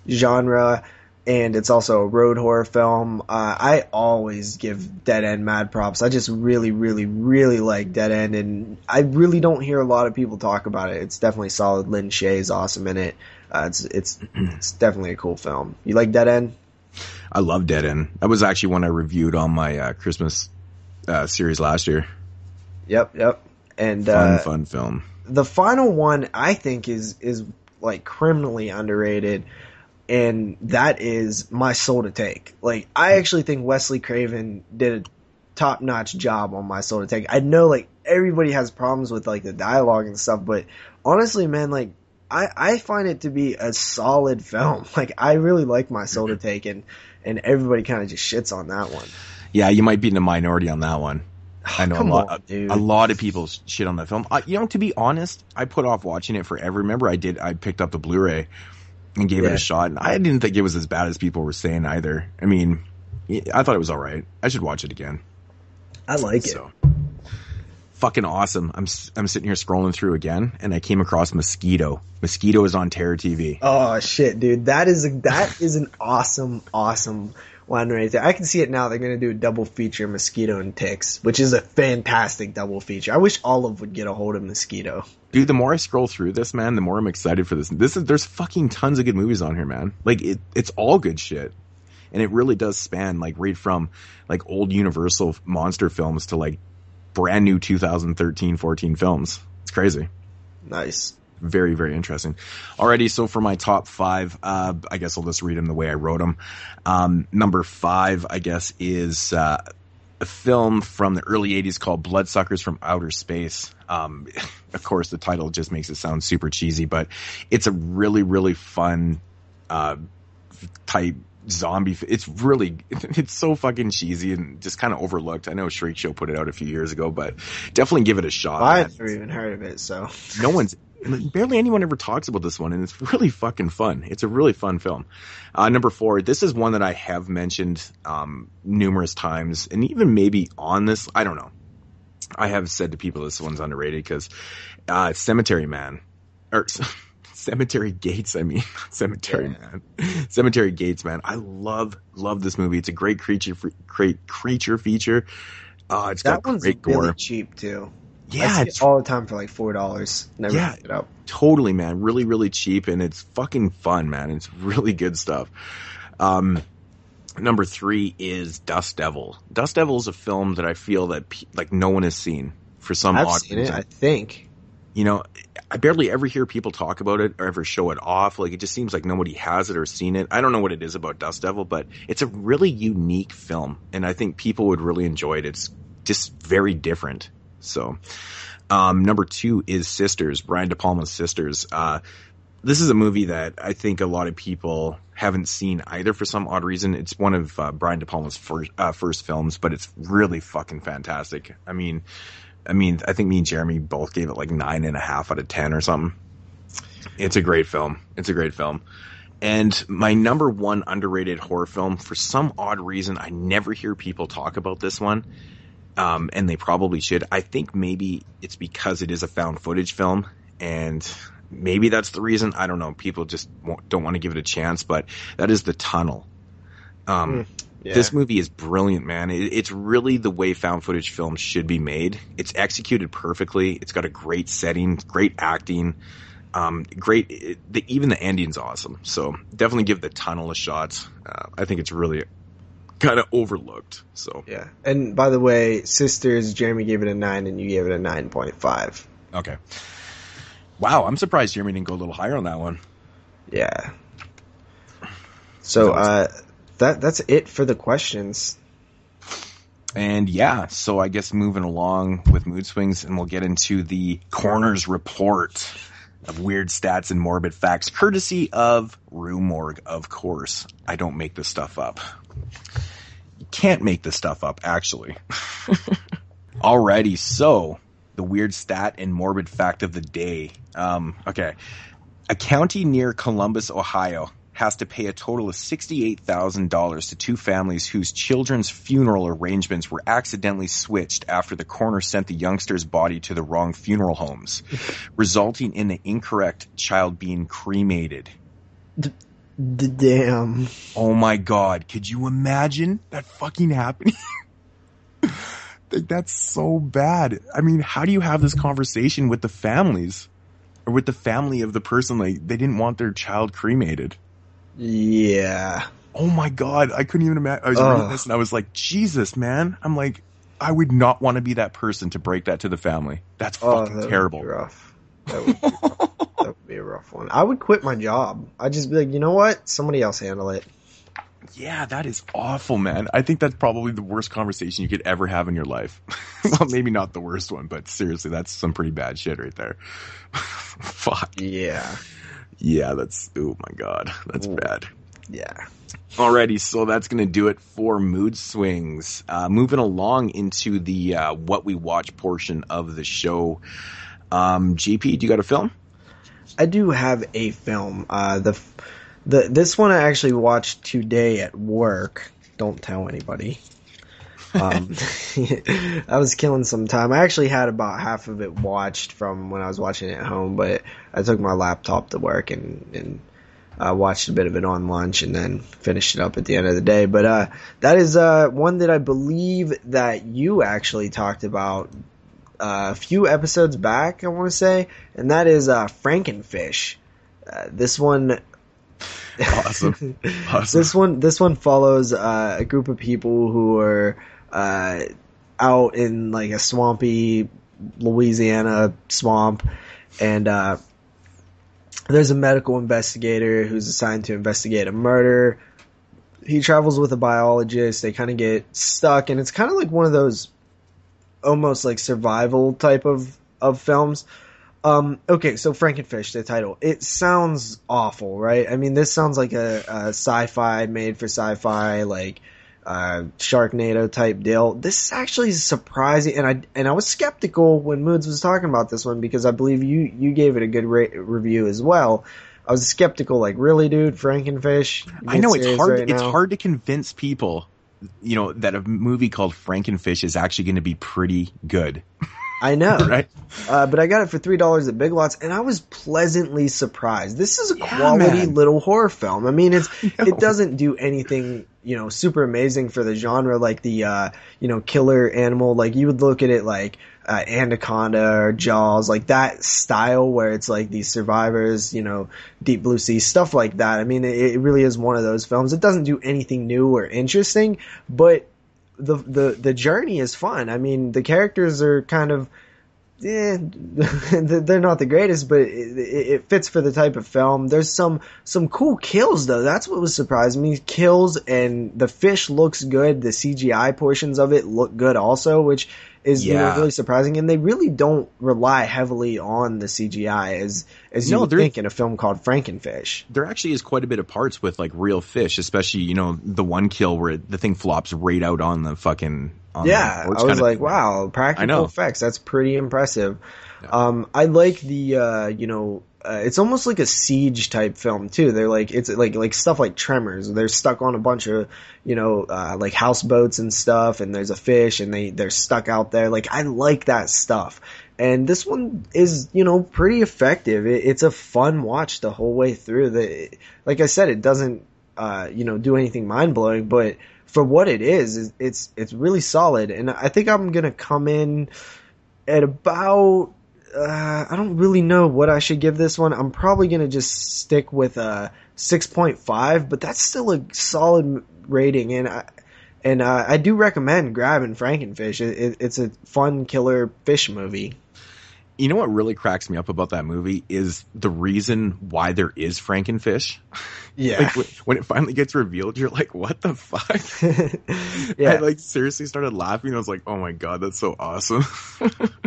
genre, and it's also a road horror film. I always give Dead End mad props. I just really, really, really like Dead End, and I really don't hear a lot of people talk about it. It's definitely solid. Lin Shaye's awesome in it. It's definitely a cool film. You like Dead End? I love Dead End. That was actually one I reviewed on my Christmas series last year. Yep. And fun film. The final one I think is like criminally underrated, and that is My Soul to Take. Like, I actually think Wesley Craven did a top-notch job on My Soul to Take. I know like everybody has problems with like the dialogue and stuff, but honestly, man, like I find it to be a solid film. Like, I really like My Soul to Take, and everybody kind of just shits on that one. Yeah, you might be in the minority on that one. I know a lot of people shit on that film. To be honest, I put off watching it forever. Remember, I picked up the Blu-ray and gave it a shot, and I didn't think it was as bad as people were saying either. I mean, I thought it was all right. I should watch it again. I like it. Fucking awesome. I'm sitting here scrolling through again, and I came across Mosquito. Mosquito is on Terror TV. Oh shit, dude, that is an awesome one right there. I can see it now. They're going to do a double feature, Mosquito and Ticks, which is a fantastic double feature. I wish Olive would get a hold of Mosquito. Dude, the more I scroll through this, man, the more I'm excited for this. There's fucking tons of good movies on here, man. Like, it's all good shit. And it really does span, like, right from, like, old Universal monster films to, like, brand new 2013, 14 films. It's crazy. Nice. Very, very interesting. Alrighty, so for my top 5, I guess I'll just read them the way I wrote them. Number 5, I guess, is a film from the early 80s called Bloodsuckers from Outer Space. Of course, the title just makes it sound super cheesy, but it's a really, really fun type zombie. It's so fucking cheesy and just kind of overlooked. I know Shriek Show put it out a few years ago, but definitely give it a shot. I've never even heard of it, so barely anyone ever talks about this one, and it's really fucking fun. It's a really fun film. Number 4, this is one that I have mentioned numerous times, and even maybe on this, I don't know. I have said to people this one's underrated because Cemetery Gates, I mean. Man. Cemetery Gates, man. I love this movie. It's a great creature feature. It's got great gore. Really cheap too. Yeah, I see it all the time for like $4. Never pick it up. Totally, man. Really, really cheap, and it's fucking fun, man. It's really good stuff. Number 3 is Dust Devil. Dust Devil is a film that I feel that like no one has seen for some odd reason. I've seen it, I think. You know, I barely ever hear people talk about it or ever show it off. Like, it just seems like nobody has it or seen it. I don't know what it is about Dust Devil, but it's a really unique film, and I think people would really enjoy it. It's just very different. So, number 2 is Sisters, Brian De Palma's Sisters. This is a movie that I think a lot of people haven't seen either for some odd reason. It's one of Brian De Palma's first films, but it's really fucking fantastic. I mean, I think me and Jeremy both gave it like 9.5 out of 10 or something. It's a great film. And my number 1 underrated horror film, for some odd reason, I never hear people talk about this one. And they probably should. I think maybe it's because it is a found footage film, and maybe that's the reason. I don't know. People just don't want to give it a chance, but that is The Tunnel. Yeah. This movie is brilliant, man. It's really the way found footage films should be made. It's executed perfectly. It's got a great setting, great acting, even the ending's awesome. So definitely give the tunnel a shot. I think it's really kind of overlooked. So yeah. And by the way, Sisters, Jeremy gave it a 9 and you gave it a 9.5. Okay. Wow, I'm surprised Jeremy didn't go a little higher on that one. Yeah. So that's it for the questions. And yeah, so I guess moving along with Mood Swings, and we'll get into the Coroner's Report of weird stats and morbid facts, courtesy of Rue Morgue, of course. I don't make this stuff up. You can't make this stuff up, actually. Alrighty, so the weird stat and morbid fact of the day. Okay. A county near Columbus, Ohio has to pay a total of $68,000 to two families whose children's funeral arrangements were accidentally switched after the coroner sent the youngster's body to the wrong funeral homes, resulting in the incorrect child being cremated. Damn. Oh my God. Could you imagine that fucking happening? Like, that's so bad. I mean, how do you have this conversation with the families? Or with the family of the person, like, they didn't want their child cremated. Yeah. Oh my God. I couldn't even imagine. I was reading this and I was like, Jesus, man. I'm like, I would not want to be that person to break that to the family. That's fucking terrible. Would be rough. That would be rough. That would be a rough one. I would quit my job. I'd just be like, you know what? Somebody else handle it. Yeah, that is awful, man. I think that's probably the worst conversation you could ever have in your life. Well, maybe not the worst one, but seriously, that's some pretty bad shit right there. Fuck. Yeah. Yeah, oh my God. That's bad. Yeah. Alrighty, so that's going to do it for Mood Swings. Moving along into the what we watch portion of the show. JP, do you got a film? I do have a film. This one I actually watched today at work. Don't tell anybody. I was killing some time. I actually had about half of it watched from when I was watching it at home, but I took my laptop to work and watched a bit of it on lunch and then finished it up at the end of the day. But that is one that I believe that you actually talked about a few episodes back, I want to say, and that is Frankenfish. This one... Awesome. This one follows a group of people who are out in like a swampy Louisiana swamp, and there's a medical investigator who's assigned to investigate a murder. He travels with a biologist. They kind of get stuck, and it's kind of like one of those almost like survival type of films. Okay, so Frankenfish, the title. It sounds awful, right? I mean, this sounds like a sci-fi, made for sci-fi, like, Sharknado type deal. This actually is surprising, and I was skeptical when Moodz was talking about this one, because I believe you gave it a good review as well. I was skeptical, like, really, dude, Frankenfish? I know, it's hard, it's hard to convince people, you know, that a movie called Frankenfish is actually going to be pretty good. I know, right? But I got it for $3 at Big Lots, and I was pleasantly surprised. This is a quality little horror film. I mean, it doesn't do anything, you know, super amazing for the genre, like the, you know, killer animal. Like, you would look at it like Anaconda or Jaws, like that style where it's like these survivors, you know, Deep Blue Sea, stuff like that. I mean, it really is one of those films. It doesn't do anything new or interesting, but the journey is fun. I mean, the characters are kind of, they're not the greatest, but it fits for the type of film. There's some cool kills though. That's what was surprising me. Kills, and the fish looks good. The CGI portions of it look good also, which is you know, really surprising. And they really don't rely heavily on the CGI as you would think in a film called Frankenfish. There actually is quite a bit of parts with like real fish, especially, you know, the one kill where the thing flops right out on the fucking... I was like, wow, practical effects. That's pretty impressive. Yeah. I like the, you know, it's almost like a siege type film too. They're like, it's like stuff like Tremors. They're stuck on a bunch of, you know, like houseboats and stuff, and there's a fish, and they're stuck out there. Like, I like that stuff. And this one is, you know, pretty effective. It's a fun watch the whole way through. Like I said, it doesn't, you know, do anything mind blowing, but for what it is, it's really solid. And I think I'm going to come in at about, I don't really know what I should give this one. I'm probably going to just stick with a 6.5, but that's still a solid rating. And I do recommend grabbing Frankenfish. It's a fun killer fish movie. You know what really cracks me up about that movie is the reason why there is Frankenfish. Yeah. Like, when it finally gets revealed, you're like, what the fuck? Yeah. I like seriously started laughing. I was like, oh my God, that's so awesome.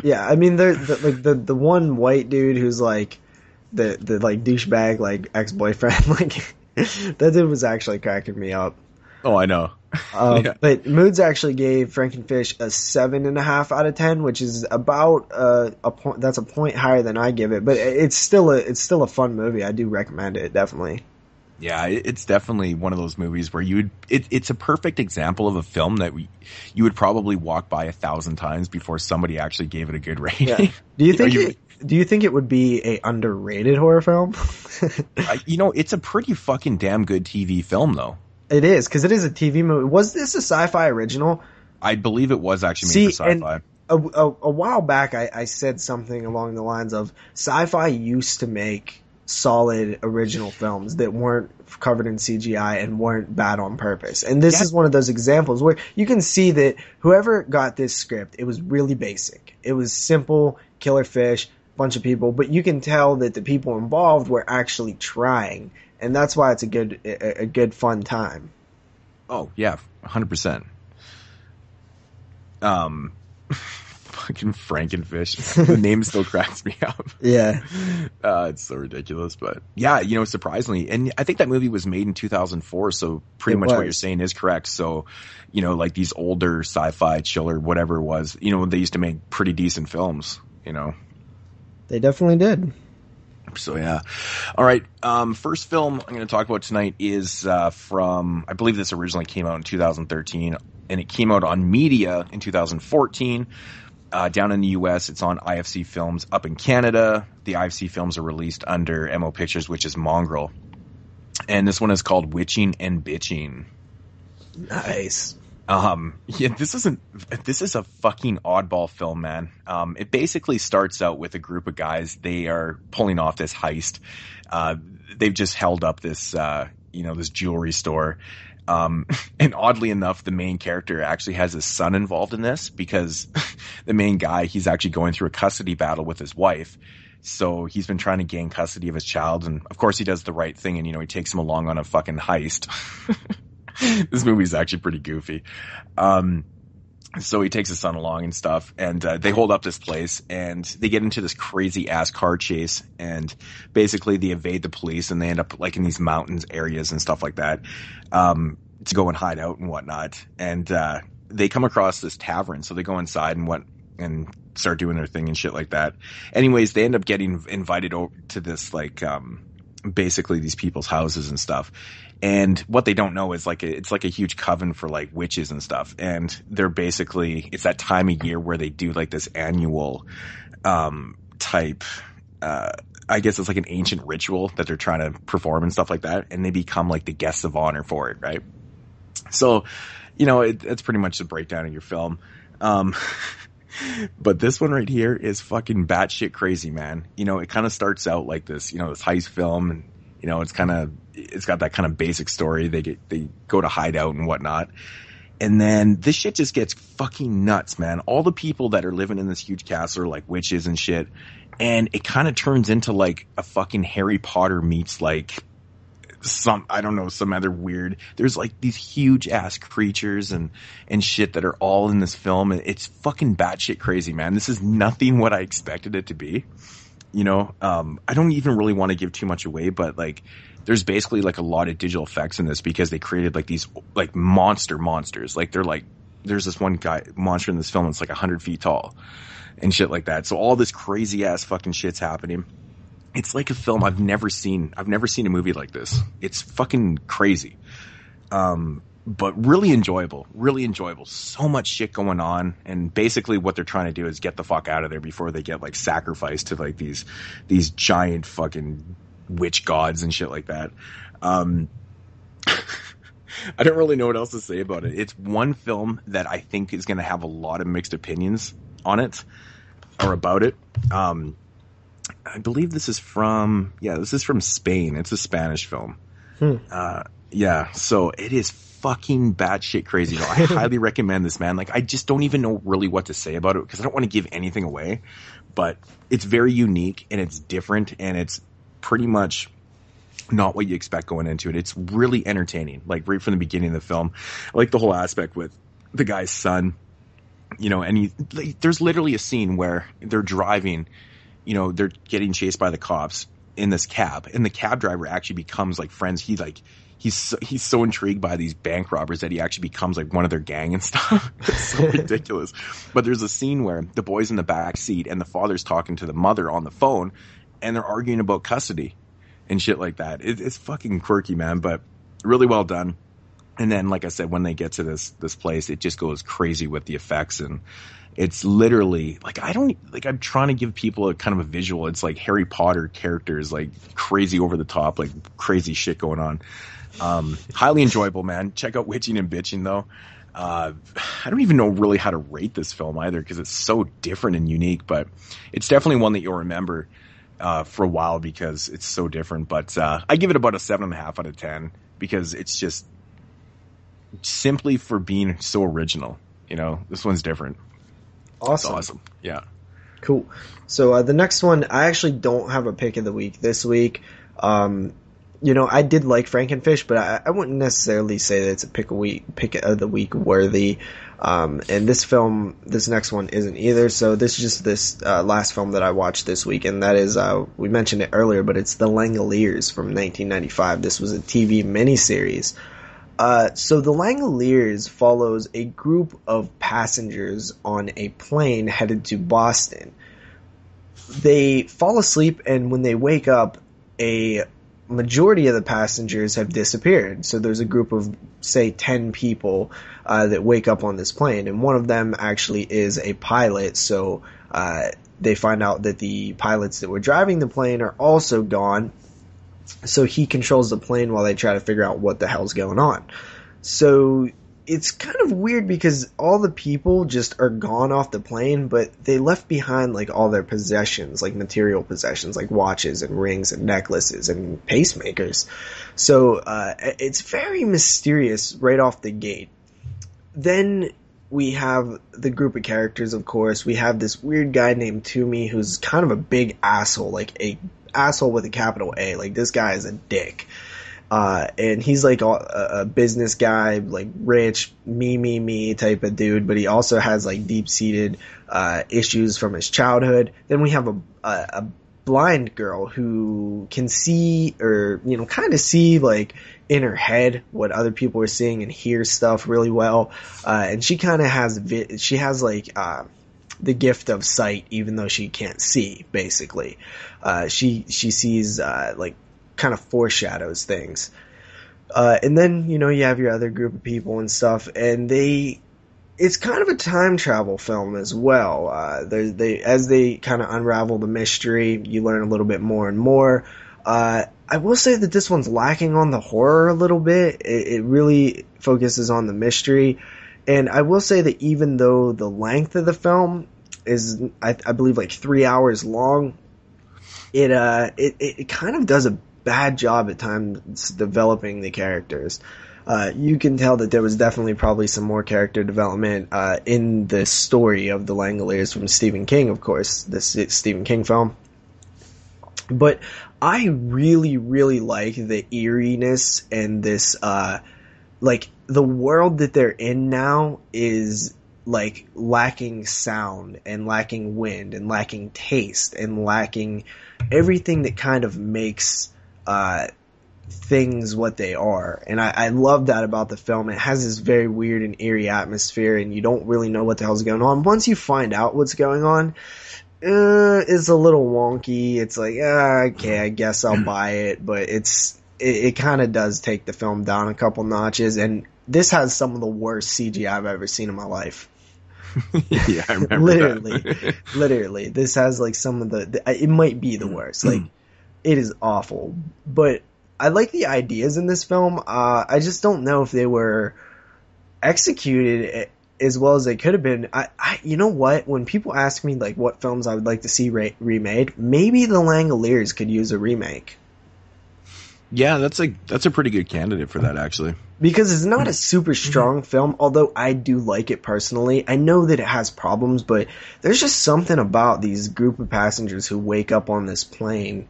Yeah. I mean, the one white dude who's like the like douchebag, like ex-boyfriend, like that dude was actually cracking me up. Oh, I know. Yeah. But Moodz actually gave Frankenfish a 7.5 out of 10, which is about a point. That's a point higher than I give it, but it's still a fun movie. I do recommend it, definitely. Yeah, it's definitely one of those movies where it's a perfect example of a film that you would probably walk by 1,000 times before somebody actually gave it a good rating. Yeah. Do you think it would be a underrated horror film? It's a pretty fucking damn good TV film, though. It is, because it is a TV movie. Was this a sci-fi original? I believe it was actually made for sci-fi. And a while back, I said something along the lines of sci-fi used to make solid original films that weren't covered in CGI and weren't bad on purpose. And this is one of those examples where you can see that whoever got this script, it was really basic. It was simple, killer fish, bunch of people, but you can tell that the people involved were actually trying. And that's why it's a good fun time. Oh yeah, 100%. Fucking Frankenfish. The name still cracks me up. Yeah. It's so ridiculous, but yeah, surprisingly, and I think that movie was made in 2004, so pretty much what you're saying is correct. So, like these older sci-fi chiller, whatever it was, they used to make pretty decent films, They definitely did. So yeah. All right. First film I'm going to talk about tonight is from, I believe this originally came out in 2013, and it came out on Media in 2014. Down in the US, it's on IFC Films. Up in Canada, the IFC Films are released under MO Pictures, which is Mongrel. And this one is called Witching and Bitching. Nice. Yeah, this is a fucking oddball film, man. It basically starts out with a group of guys. They are pulling off this heist. They've just held up this, this jewelry store. And oddly enough, the main character actually has his son involved in this because the main guy, he's actually going through a custody battle with his wife. So he's been trying to gain custody of his child. And of course he does the right thing. And, he takes him along on a fucking heist. This movie is actually pretty goofy. So he takes his son along and stuff, and they hold up this place, and they get into this crazy ass car chase, and basically they evade the police, and they end up like in these mountains areas and stuff like that, to go and hide out and whatnot. And they come across this tavern, so they go inside and start doing their thing and shit like that. Anyways, they end up getting invited over to this basically these people's houses and stuff. And what they don't know is it's like a huge coven for like witches and stuff. And they're basically, it's that time of year where they do like this annual, type, I guess it's like an ancient ritual that they're trying to perform and stuff like that. And they become like the guests of honor for it. Right. So, it's pretty much the breakdown of your film. But this one right here is fucking batshit crazy, man. It kind of starts out like this, this heist film, and it's got that kind of basic story. They go to hide out and whatnot. And then this shit just gets fucking nuts, man. All the people that are living in this huge castle are like witches and shit. And it kind of turns into like a fucking Harry Potter meets like some other weird, there's like these huge ass creatures and shit that are all in this film. And it's fucking batshit crazy, man. This is nothing what I expected it to be. I don't even really want to give too much away, but like, there's basically like a lot of digital effects in this because they created like these like monsters. Like there's this one monster in this film that's like 100 feet tall and shit like that. So all this crazy ass fucking shit's happening. It's like a film I've never seen a movie like this. It's fucking crazy. But really enjoyable. So much shit going on. And basically what they're trying to do is get the fuck out of there before they get like sacrificed to like these giant fucking witch gods and shit like that. I don't really know what else to say about it. It's one film that I think is going to have a lot of mixed opinions on it or about it. I believe this is from Spain. It's a Spanish film. Yeah, so it is fucking batshit crazy. I highly recommend this, man. Like, I just don't even know really what to say about it because I don't want to give anything away. But it's very unique and it's different and it's pretty much not what you expect going into it. It's really entertaining, like right from the beginning of the film. I like the whole aspect with the guy's son, you know, and there's literally a scene where they're driving, you know, they're getting chased by the cops in this cab, and the cab driver actually becomes like friends. He's so intrigued by these bank robbers that he actually becomes like one of their gang and stuff. It's so ridiculous. But there's a scene where the boy's in the back seat and the father's talking to the mother on the phone and they're arguing about custody and shit like that. It's fucking quirky, man, but really well done. And then, like I said, when they get to this place, it just goes crazy with the effects. And it's literally like, I'm trying to give people a kind of a visual. It's like Harry Potter characters, like crazy over the top, like crazy shit going on. Highly enjoyable, man. Check out Witching and Bitching though. I don't even know really how to rate this film either because it's so different and unique, but it's definitely one that you'll remember for a while because it's so different. But I give it about a 7.5 out of 10 because it's just simply for being so original. You know, this one's different. Awesome. It's awesome. Yeah. Cool. So the next one, I actually don't have a pick of the week this week. You know, I did like Frankenfish, but I wouldn't necessarily say that it's a pick of the week worthy. And this next one isn't either. So this is just this last film that I watched this week, and that is we mentioned it earlier, but it's The Langoliers from 1995. This was a TV miniseries. So The Langoliers follows a group of passengers on a plane headed to Boston. They fall asleep, and when they wake up, a majority of the passengers have disappeared. So there's a group of, say, 10 people that wake up on this plane, and one of them actually is a pilot. So they find out that the pilots that were driving the plane are also gone. So he controls the plane while they try to figure out what the hell's going on. So it's kind of weird because all the people just are gone off the plane, but they left behind like all their possessions, like material possessions, like watches and rings and necklaces and pacemakers. So it's very mysterious right off the gate. Then we have the group of characters, of course. We have this weird guy named Toomey who's kind of a big asshole, like a asshole with a capital A. Like, this guy is a dick. And he's like a business guy, like rich, me type of dude, but he also has like deep-seated issues from his childhood. Then we have a blind girl who can see, or, you know, kind of see like in her head what other people are seeing and hear stuff really well. And she kind of has, she has like, the gift of sight, even though she can't see, basically. She sees, like, kind of foreshadows things. And then, you know, you have your other group of people and stuff, and it's kind of a time travel film as well. As they kind of unravel the mystery, you learn a little bit more and more. I will say that this one's lacking on the horror a little bit. It really focuses on the mystery. And I will say that even though the length of the film is, I believe, like 3 hours long, it kind of does a bad job at times developing the characters. You can tell that there was definitely probably some more character development in the story of The Langoliers from Stephen King, of course, this Stephen King film. But I really, really like the eeriness and this, like, the world that they're in now is like lacking sound and lacking wind and lacking taste and lacking everything that kind of makes things what they are. And I love that about the film. It has this very weird and eerie atmosphere, and you don't really know what the hell's going on. Once you find out what's going on, it's a little wonky. It's like, okay, I guess I'll buy it, but it kind of does take the film down a couple notches, and this has some of the worst CGI I've ever seen in my life. Yeah, I remember literally, this has like some of it might be the worst. Like, it is awful, but I like the ideas in this film. I just don't know if they were executed as well as they could have been. You know what? When people ask me like what films I would like to see remade, maybe The Langoliers could use a remake. Yeah, that's a pretty good candidate for that, actually. Because it's not a super strong film, although I do like it personally. I know that it has problems, but there's just something about these group of passengers who wake up on this plane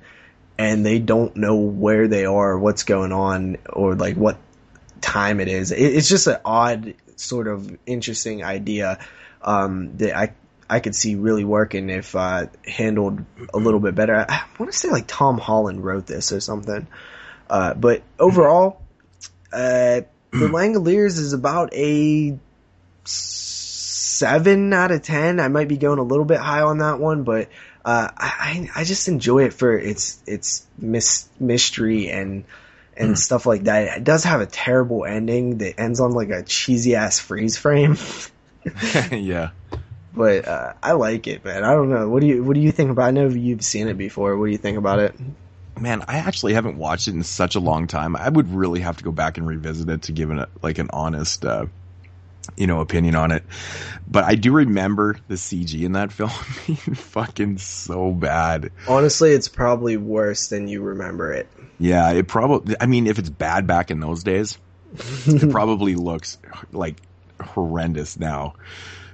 and they don't know where they are, what's going on, or like what time it is. It's just an odd, sort of interesting idea that I could see really working if handled a little bit better. I want to say like Tom Holland wrote this or something. But overall, The Langoliers is about a 7 out of 10. I might be going a little bit high on that one, but I just enjoy it for its mystery and stuff like that. It does have a terrible ending that ends on like a cheesy ass freeze frame. Yeah. But I like it, man. I don't know. What do you think about it? I know you've seen it before. What do you think about it? Man, I actually haven't watched it in such a long time. I would really have to go back and revisit it to give it like an honest, opinion on it. But I do remember the CG in that film being fucking so bad. Honestly, it's probably worse than you remember it. Yeah, it probably, I mean, if it's bad back in those days, it probably looks like horrendous now.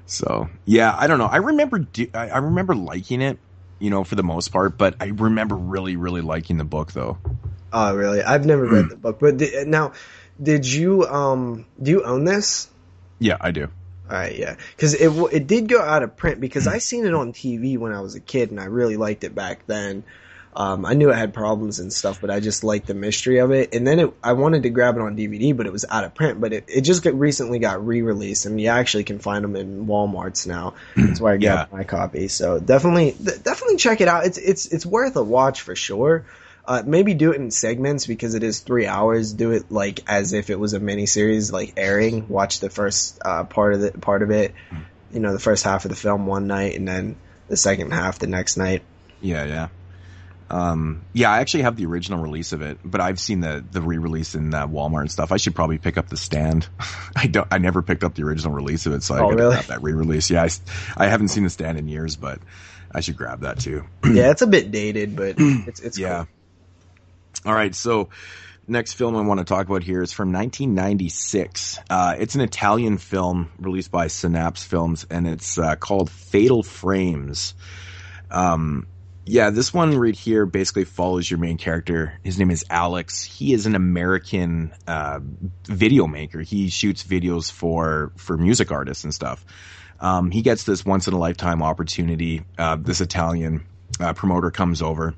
So, yeah, I don't know. I remember liking it, for the most part, but I remember really, really liking the book, though. Oh, really? I've never read the book. But now, did you, do you own this? Yeah, I do. All right, yeah. Because it did go out of print, because I seen it on TV when I was a kid, and I really liked it back then. I knew it had problems and stuff, but I just liked the mystery of it. And then I wanted to grab it on DVD, but it was out of print. But it just recently got re-released, and you actually can find them in Walmarts now. That's where I got my copy. So definitely check it out. It's worth a watch for sure. Maybe do it in segments, because it is 3 hours. Do it like as if it was a miniseries, like airing. Watch the first part of it. The first half of the film one night, and then the second half the next night. Yeah. I actually have the original release of it, but I've seen the re-release in Walmart and stuff. I should probably pick up The Stand. I never picked up the original release of it, so I gotta have that re-release. Yeah, I haven't seen The Stand in years, but I should grab that too. Yeah, it's a bit dated, but it's yeah. Cool. All right, so next film I want to talk about here is from 1996. It's an Italian film released by Synapse Films, and it's called Fatal Frames. This one right here basically follows your main character. His name is Alex. He is an American video maker. He shoots videos for music artists and stuff. He gets this once-in-a-lifetime opportunity. This Italian promoter comes over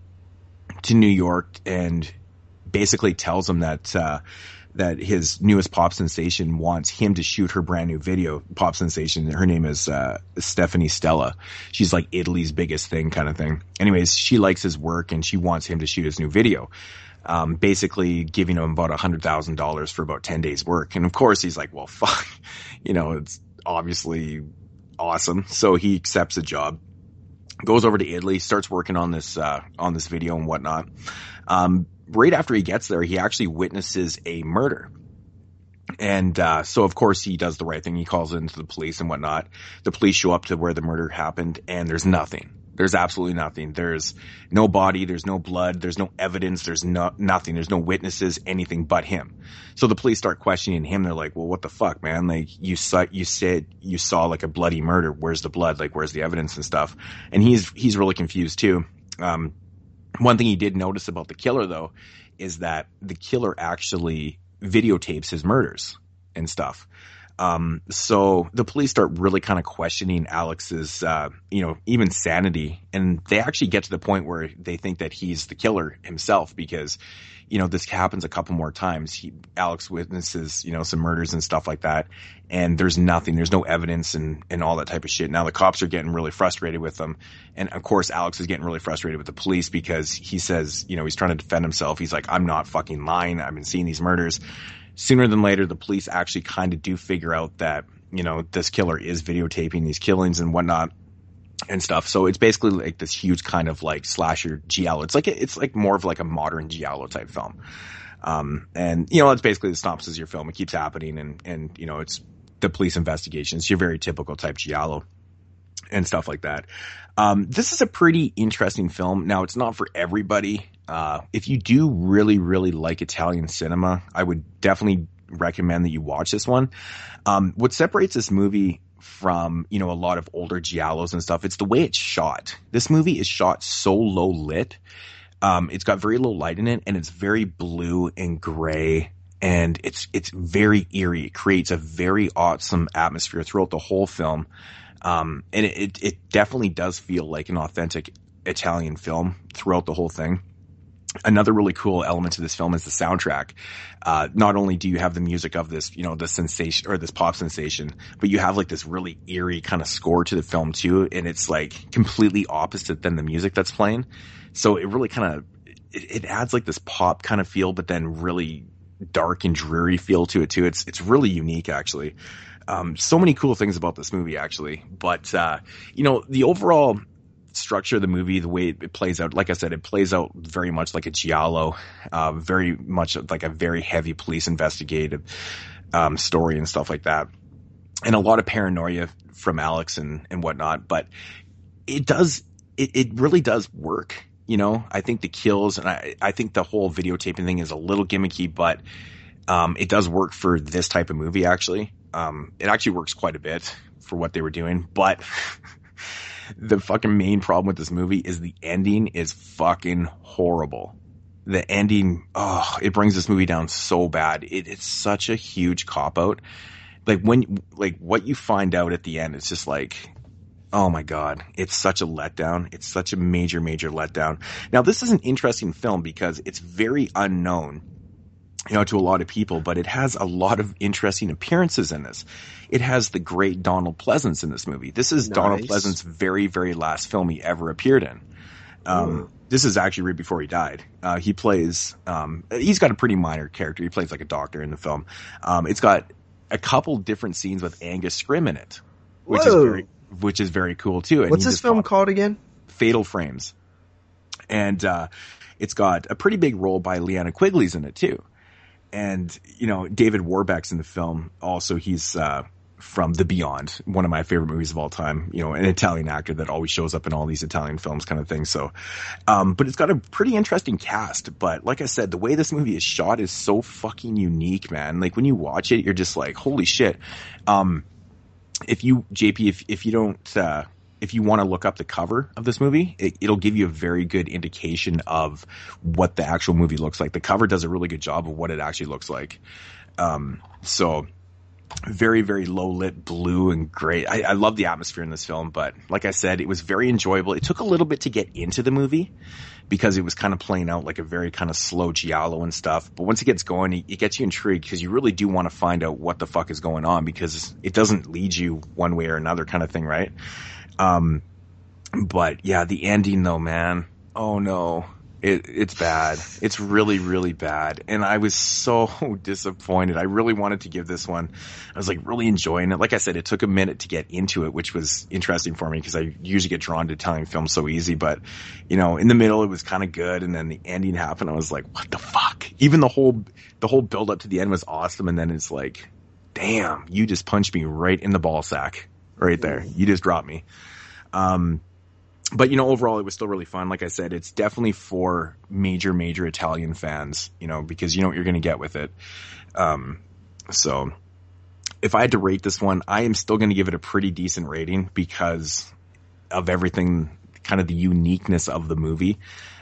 to New York and basically tells him that his newest pop sensation wants him to shoot her brand new video. Pop sensation, her name is Stephanie Stella. She's like Italy's biggest thing kind of thing. Anyways, she likes his work and she wants him to shoot his new video. Basically giving him about $100,000 for about 10 days work. And of course he's like, well, fuck, it's obviously awesome. So he accepts the job, goes over to Italy, starts working on this video and whatnot. Right after he gets there, he actually witnesses a murder. And so, of course, he does the right thing. He calls into the police and whatnot. The police show up to where the murder happened, and there's nothing. There's absolutely nothing. There's no body. There's no blood. There's no evidence. There's nothing. There's no witnesses, anything but him. So the police start questioning him. They're like, well, what the fuck, man? Like, you said you saw like a bloody murder. Where's the blood? Like, where's the evidence and stuff? And he's really confused too. One thing he did notice about the killer, though, is that the killer actually videotapes his murders and stuff. So the police start really kind of questioning Alex's, even sanity. And they actually get to the point where they think that he's the killer himself because, this happens a couple more times. Alex witnesses, some murders and stuff like that. And there's nothing, there's no evidence and all that type of shit. Now the cops are getting really frustrated with them. And of course, Alex is getting really frustrated with the police because he says, he's trying to defend himself. He's like, I'm not fucking lying. I've been seeing these murders. Sooner than later, the police actually kind of do figure out that, this killer is videotaping these killings and whatnot and stuff. So it's basically like this huge kind of like slasher giallo. It's like more of like a modern giallo type film. And, you know, that's basically the synopsis of your film. It keeps happening and, you know, it's the police investigations, your very typical type giallo and stuff like that. This is a pretty interesting film. Now, it's not for everybody. If you do really, really like Italian cinema, I would definitely recommend that you watch this one. What separates this movie from, you know, a lot of older giallos and stuff, it's the way it's shot. This movie is shot so low lit. It's got very low light in it, and it's very blue and gray, and it's very eerie. It creates a very awesome atmosphere throughout the whole film. And it definitely does feel like an authentic Italian film throughout the whole thing. Another really cool element to this film is the soundtrack. Not only do you have the music of this, you know, the sensation or this pop sensation, but you have like this really eerie kind of score to the film too. And it's like completely opposite than the music that's playing. So it really kind of, it adds like this pop kind of feel, but then really dark and dreary feel to it too. It's really unique actually. So many cool things about this movie actually, but, you know, the overall structure of the movie, the way it plays out, like I said, it plays out very much like a giallo, very much like a very heavy police investigative, story and stuff like that. And a lot of paranoia from Alex and whatnot, but it really does work. You know, I think the kills and I think the whole videotaping thing is a little gimmicky, but, it does work for this type of movie actually. It actually works quite a bit for what they were doing, but the fucking main problem with this movie is the ending is fucking horrible. The ending, it brings this movie down so bad. It's such a huge cop out. Like what you find out at the end, it's just like, oh my God, it's such a letdown. It's such a major, major letdown. Now, this is an interesting film because it's very unknown, you know, to a lot of people, but it has a lot of interesting appearances in this. It has the great Donald Pleasance in this movie. This is nice. Donald Pleasance's very, very last film he ever appeared in. This is actually right before he died. He plays, he's got a pretty minor character. He plays like a doctor in the film. It's got a couple different scenes with Angus Scrimm in it, which is very cool too. And what's this film called again? Fatal Frames. And, it's got a pretty big role by Liana Quigley's in it too. And, you know, David Warbeck's in the film. Also, he's, from The Beyond, one of my favorite movies of all time, you know, an Italian actor that always shows up in all these Italian films kind of thing. So, but it's got a pretty interesting cast. But like I said, the way this movie is shot is so fucking unique, man. Like when you watch it, you're just like, holy shit. If you, JP, if you don't, if you want to look up the cover of this movie, it'll give you a very good indication of what the actual movie looks like. The cover does a really good job of what it actually looks like. So very, very low lit blue and gray. I love the atmosphere in this film, but like I said, it was very enjoyable. It took a little bit to get into the movie because it was kind of playing out like a very kind of slow giallo and stuff. But once it gets going, it gets you intrigued because you really do want to find out what the fuck is going on because it doesn't lead you one way or another kind of thing, right? But yeah, the ending though, man, oh no, it's bad. It's really, really bad. And I was so disappointed. I really wanted to give this one. I was like really enjoying it. Like I said, it took a minute to get into it, which was interesting for me because I usually get drawn to Italian films so easy, but you know, in the middle it was kind of good. And then the ending happened. I was like, what the fuck? Even the whole build up to the end was awesome. And then it's like, damn, you just punched me right in the ball sack right there. You just dropped me. But you know, overall it was still really fun. Like I said, it's definitely for major, major Italian fans, you know, because you know what you're going to get with it. So if I had to rate this one, I am still going to give it a pretty decent rating because of everything, kind of the uniqueness of the movie.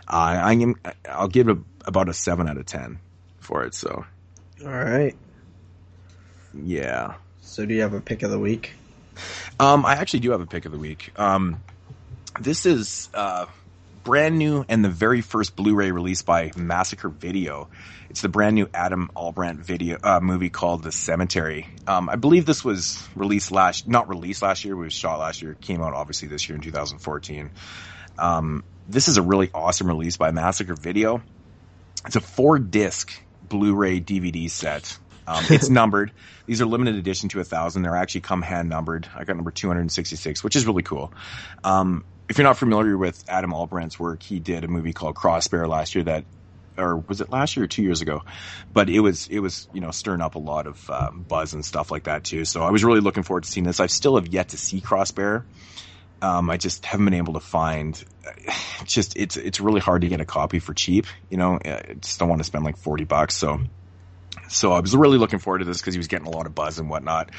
I'll give it about a 7 out of 10 for it. So. All right. Yeah. So do you have a pick of the week? I actually do have a pick of the week. This is brand new and the very first Blu-ray released by Massacre Video. It's the brand new Adam Albrandt video movie called The Cemetery. I believe this was not released last year, it was shot last year. It came out obviously this year in 2014. This is a really awesome release by Massacre Video. It's a 4-disc Blu-ray DVD set. It's numbered. These are limited edition to 1,000. They're actually come hand numbered. I got number 266, which is really cool. If you're not familiar with Adam Albrandt's work, he did a movie called Crossbear last year that or was it last year or 2 years ago? But it was, stirring up a lot of buzz and stuff like that too. So I was really looking forward to seeing this. I still have yet to see Crossbear. I just haven't been able to find, it's really hard to get a copy for cheap. I just don't want to spend like $40. So I was really looking forward to this because he was getting a lot of buzz and whatnot.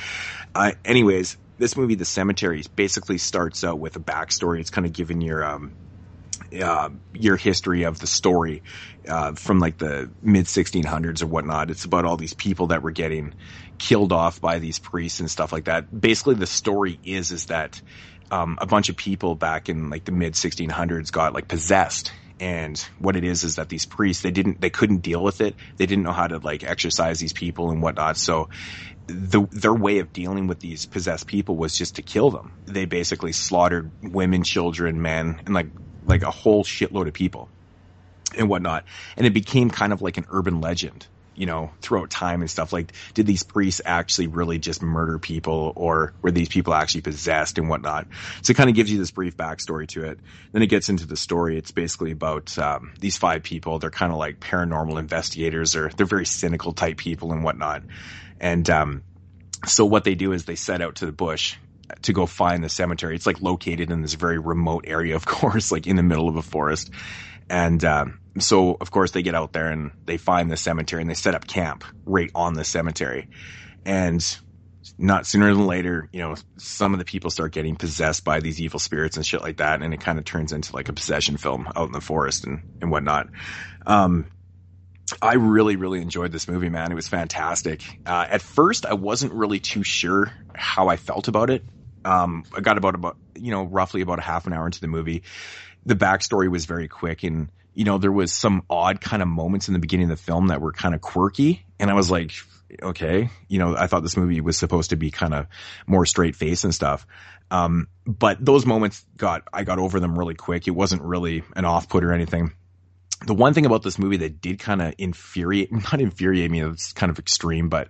Anyways, this movie, The Cemetery, basically starts out with a backstory. It's kind of giving your history of the story from like the mid 1600s or whatnot. It's about all these people that were getting killed off by these priests and stuff like that. Basically, the story is that a bunch of people back in like the mid 1600s got like possessed. And what it is that these priests, they couldn't deal with it. They didn't know how to like exorcise these people and whatnot. So their way of dealing with these possessed people was just to kill them. They basically slaughtered women, children, men, and like a whole shitload of people and whatnot. And it became kind of like an urban legend, throughout time and stuff. Like, did these priests actually really just murder people, or were these people actually possessed and whatnot? So it kind of gives you this brief backstory to it. Then it gets into the story. It's basically about these 5 people. They're kind of like paranormal investigators, or they're very cynical type people and whatnot. And so what they do is they set out to the bush to go find the cemetery. It's like located in this very remote area, of course, like in the middle of a forest. And so, of course, they get out there and they find the cemetery and they set up camp right on the cemetery. And not sooner than later, some of the people start getting possessed by these evil spirits and shit like that. And it kind of turns into like a possession film out in the forest and whatnot. I really, really enjoyed this movie, man. It was fantastic. At first, I wasn't really too sure how I felt about it. I got about roughly about a half an hour into the movie. The backstory was very quick, and there was some odd kind of moments in the beginning of the film that were kind of quirky, and I was like, okay, I thought this movie was supposed to be kind of more straight face and stuff. But those moments I got over them really quick. It wasn't really an off-put or anything. The one thing about this movie that did kind of not infuriate me, it's kind of extreme, but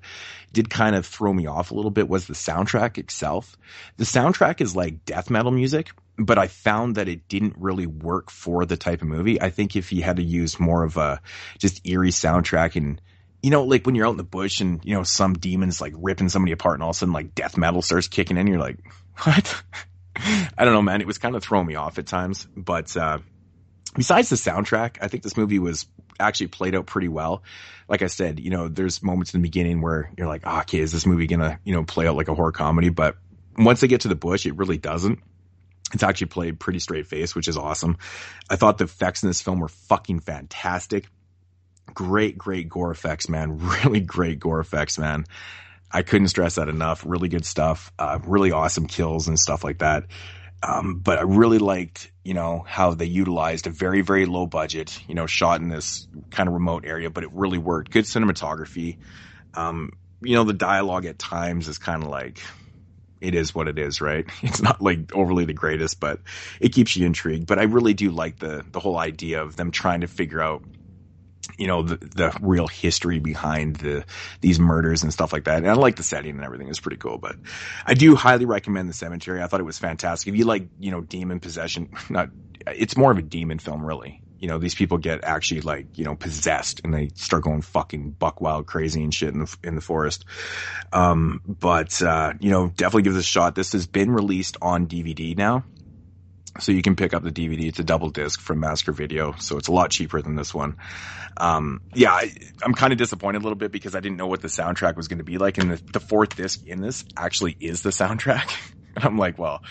did kind of throw me off a little bit, was the soundtrack itself. The soundtrack is like death metal music, but I found that it didn't really work for the type of movie. I think if you had to use more of a just eerie soundtrack, and like when you're out in the bush and some demon's like ripping somebody apart and all of a sudden like death metal starts kicking in, you're like, what? I don't know, man. It was kind of throwing me off at times, but besides the soundtrack, I think this movie was actually played out pretty well. Like I said, there's moments in the beginning where you're like, okay, is this movie gonna, play out like a horror comedy? But once they get to the bush, it really doesn't. It's actually played pretty straight face, which is awesome. I thought the effects in this film were fucking fantastic. Great gore effects, man. Really great gore effects, man. I couldn't stress that enough. Really good stuff. Really awesome kills and stuff like that. But I really liked, how they utilized a very, very low budget, shot in this kind of remote area, but it really worked. Good cinematography. The dialogue at times is kind of like, it is what it is, right? It's not like overly the greatest, but it keeps you intrigued. But I really do like the whole idea of them trying to figure out, the real history behind these murders and stuff like that. And I like the setting and everything. It's pretty cool, but I do highly recommend The Cemetery. I thought it was fantastic. If you like, demon possession, it's more of a demon film, really. These people get actually like, possessed, and they start going fucking buck wild crazy and shit in the forest. But definitely give this a shot. This has been released on DVD now. So you can pick up the DVD. It's a double disc from Massacre Video, so it's a lot cheaper than this one. I'm kind of disappointed a little bit because I didn't know what the soundtrack was going to be like, and the fourth disc in this actually is the soundtrack. And I'm like, well,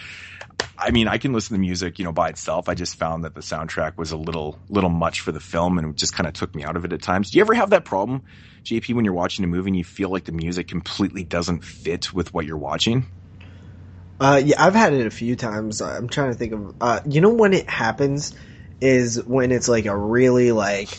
I mean, I can listen to the music, by itself. I just found that the soundtrack was a little much for the film, and it just kind of took me out of it at times. Do you ever have that problem, JP, when you're watching a movie and you feel like the music completely doesn't fit with what you're watching? Yeah, I've had it a few times. I'm trying to think of, when it happens is when it's like a really like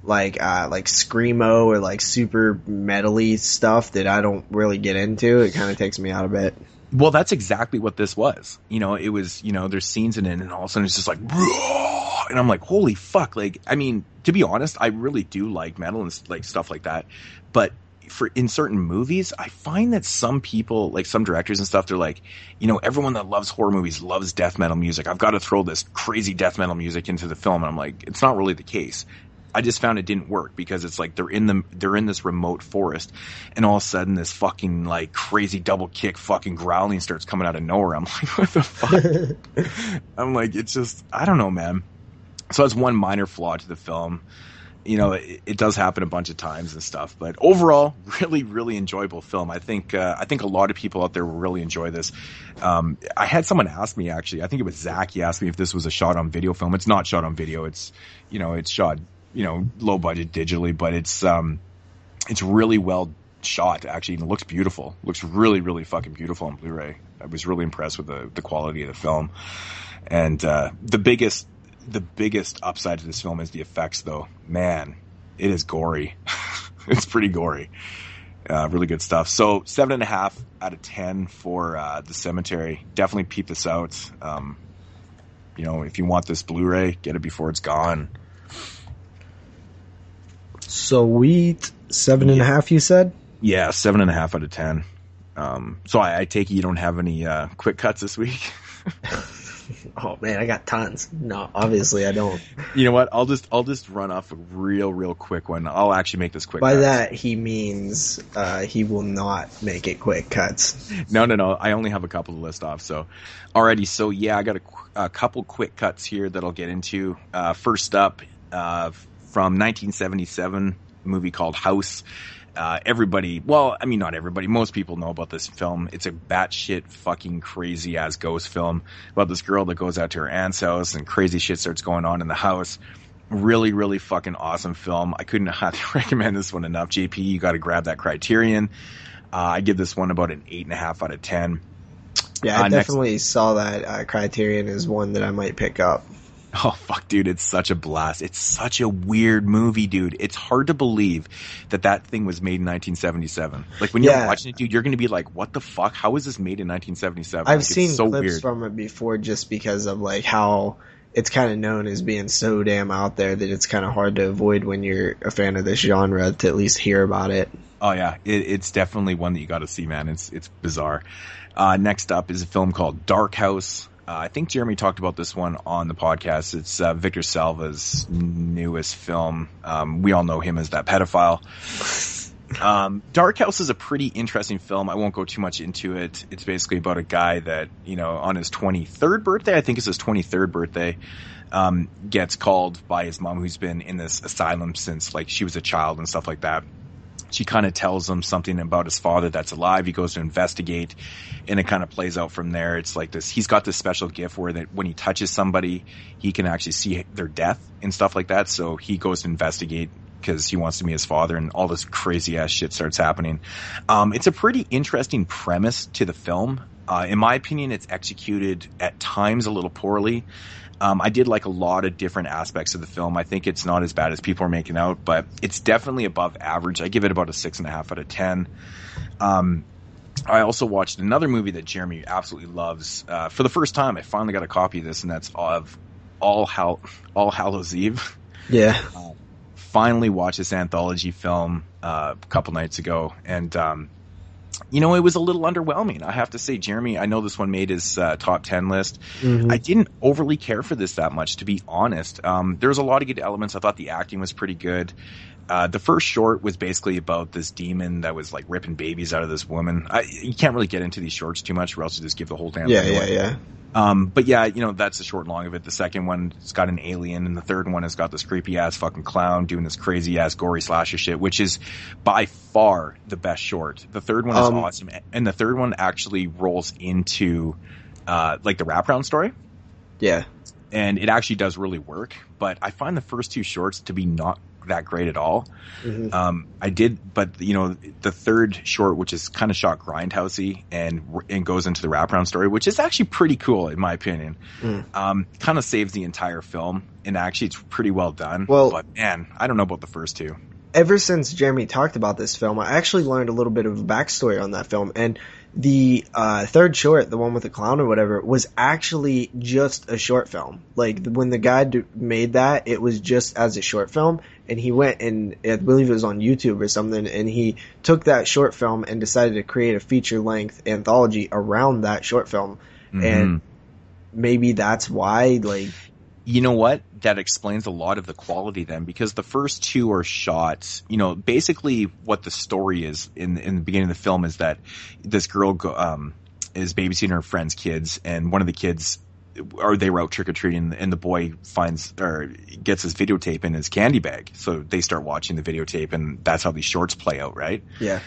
screamo or like super metal-y stuff that I don't really get into. It kind of takes me out of it. Well, that's exactly what this was. It was, there's scenes in it and all of a sudden it's just like, and I'm like, holy fuck. Like, I mean, to be honest, I really do like metal and like stuff like that. But in certain movies, I find that some people, like some directors and stuff, they're like, everyone that loves horror movies loves death metal music. I've got to throw this crazy death metal music into the film. And I'm like, it's not really the case. I just found it didn't work because it's like they're in this remote forest, and all of a sudden this fucking like crazy double kick fucking growling starts coming out of nowhere. I'm like, what the fuck? I'm like, it's just, I don't know, man. So that's one minor flaw to the film. You know, it does happen a bunch of times and stuff, but overall, really, really enjoyable film. I think a lot of people out there will really enjoy this. I had someone ask me, actually, I think it was Zach. He asked me if this was a shot on video film. It's not shot on video. It's, you know, it's shot, you know, low budget digitally, but it's really well shot, actually, and it looks beautiful. It looks really, really fucking beautiful on Blu-ray. I was really impressed with the quality of the film. And the biggest upside to this film is the effects, though. Man, it is gory. It's pretty gory. Really good stuff. So 7.5 out of 10 for The Cemetery. Definitely peep this out. You know, if you want this Blu-ray, get it before it's gone. Sweet. 7.5, you said? Yeah, 7.5 out of 10. So I take it you don't have any quick cuts this week? Oh man, I got tons. No, obviously I don't. You know what? I'll just run off a real quick one. I'll actually make this quick. By that he means he will not make it quick cuts. No. I only have a couple to list off. So, alrighty. So yeah, I got a couple quick cuts here that I'll get into. First up, from 1977, a movie called House. Everybody, well, I mean, not everybody, most people know about this film. It's a batshit fucking crazy ass ghost film about this girl that goes out to her aunt's house and crazy shit starts going on in the house. Really, really fucking awesome film. I couldn't highly recommend this one enough. JP, you got to grab that Criterion. I give this one about an 8.5 out of 10. Yeah, I definitely saw that Criterion is one that I might pick up. Oh, fuck, dude, it's such a blast. It's such a weird movie, dude. It's hard to believe that thing was made in 1977. Like, when you're watching it, dude, you're going to be like, what the fuck? How was this made in 1977? I've seen clips from it before just because of, like, how it's kind of known as being so damn out there that it's kind of hard to avoid when you're a fan of this genre to at least hear about it. Oh, yeah. It's definitely one that you got to see, man. It's bizarre. Next up is a film called Dark House. I think Jeremy talked about this one on the podcast. It's Victor Salva's newest film. We all know him as that pedophile. Dark House is a pretty interesting film. I won't go too much into it. It's basically about a guy that, you know, on his 23rd birthday, I think it's his 23rd birthday, gets called by his mom, who's been in this asylum since, like, she was a child and stuff like that. She kind of tells him something about his father that's alive. He goes to investigate, and it kind of plays out from there. It's like this. He's got this special gift where that when he touches somebody, he can actually see their death and stuff like that. So he goes to investigate because he wants to meet his father, and all this crazy ass shit starts happening. It's a pretty interesting premise to the film. In my opinion, it's executed at times a little poorly. I did like a lot of different aspects of the film. I think it's not as bad as people are making out, but it's definitely above average. I give it about a 6.5 out of 10. I also watched another movie that Jeremy absolutely loves. For the first time, I finally got a copy of this, and that's of All Hallows Eve. Yeah. Finally watched this anthology film a couple nights ago, and you know, it was a little underwhelming, I have to say. Jeremy, I know this one made his top 10 list. Mm-hmm. I didn't overly care for this that much, to be honest. There was a lot of good elements. I thought the acting was pretty good. The first short was basically about this demon that was like ripping babies out of this woman. You can't really get into these shorts too much, or else you just give the whole damn thing away. Yeah. But yeah, you know, that's the short and long of it. The second one's got an alien, and the third one has got this creepy ass fucking clown doing this crazy ass gory slasher shit, which is by far the best short. The third one is awesome, and the third one actually rolls into like the wraparound story. Yeah. And it actually does really work, but I find the first two shorts to be not that great at all. Mm-hmm. But you know, the third short, which is kind of shot grindhousey and goes into the wraparound story, which is actually pretty cool in my opinion. Kind of saves the entire film, and actually it's pretty well done. Well, but man, I don't know about the first two. Ever since Jeremy talked about this film, I actually learned a little bit of a backstory on that film, and the third short, the one with the clown or whatever, was actually just a short film. Like, when the guy made that, it was just as a short film, and he went and, I believe it was on YouTube or something, and he took that short film and decided to create a feature-length anthology around that short film. Mm-hmm. And maybe that's why, like... You know what? That explains a lot of the quality then, because the first two are shot, basically what the story is in the beginning of the film is that this girl is babysitting her friend's kids, and one of the kids, or they were out trick-or-treating, and the boy gets his videotape in his candy bag. So they start watching the videotape, and that's how these shorts play out, right? Yeah.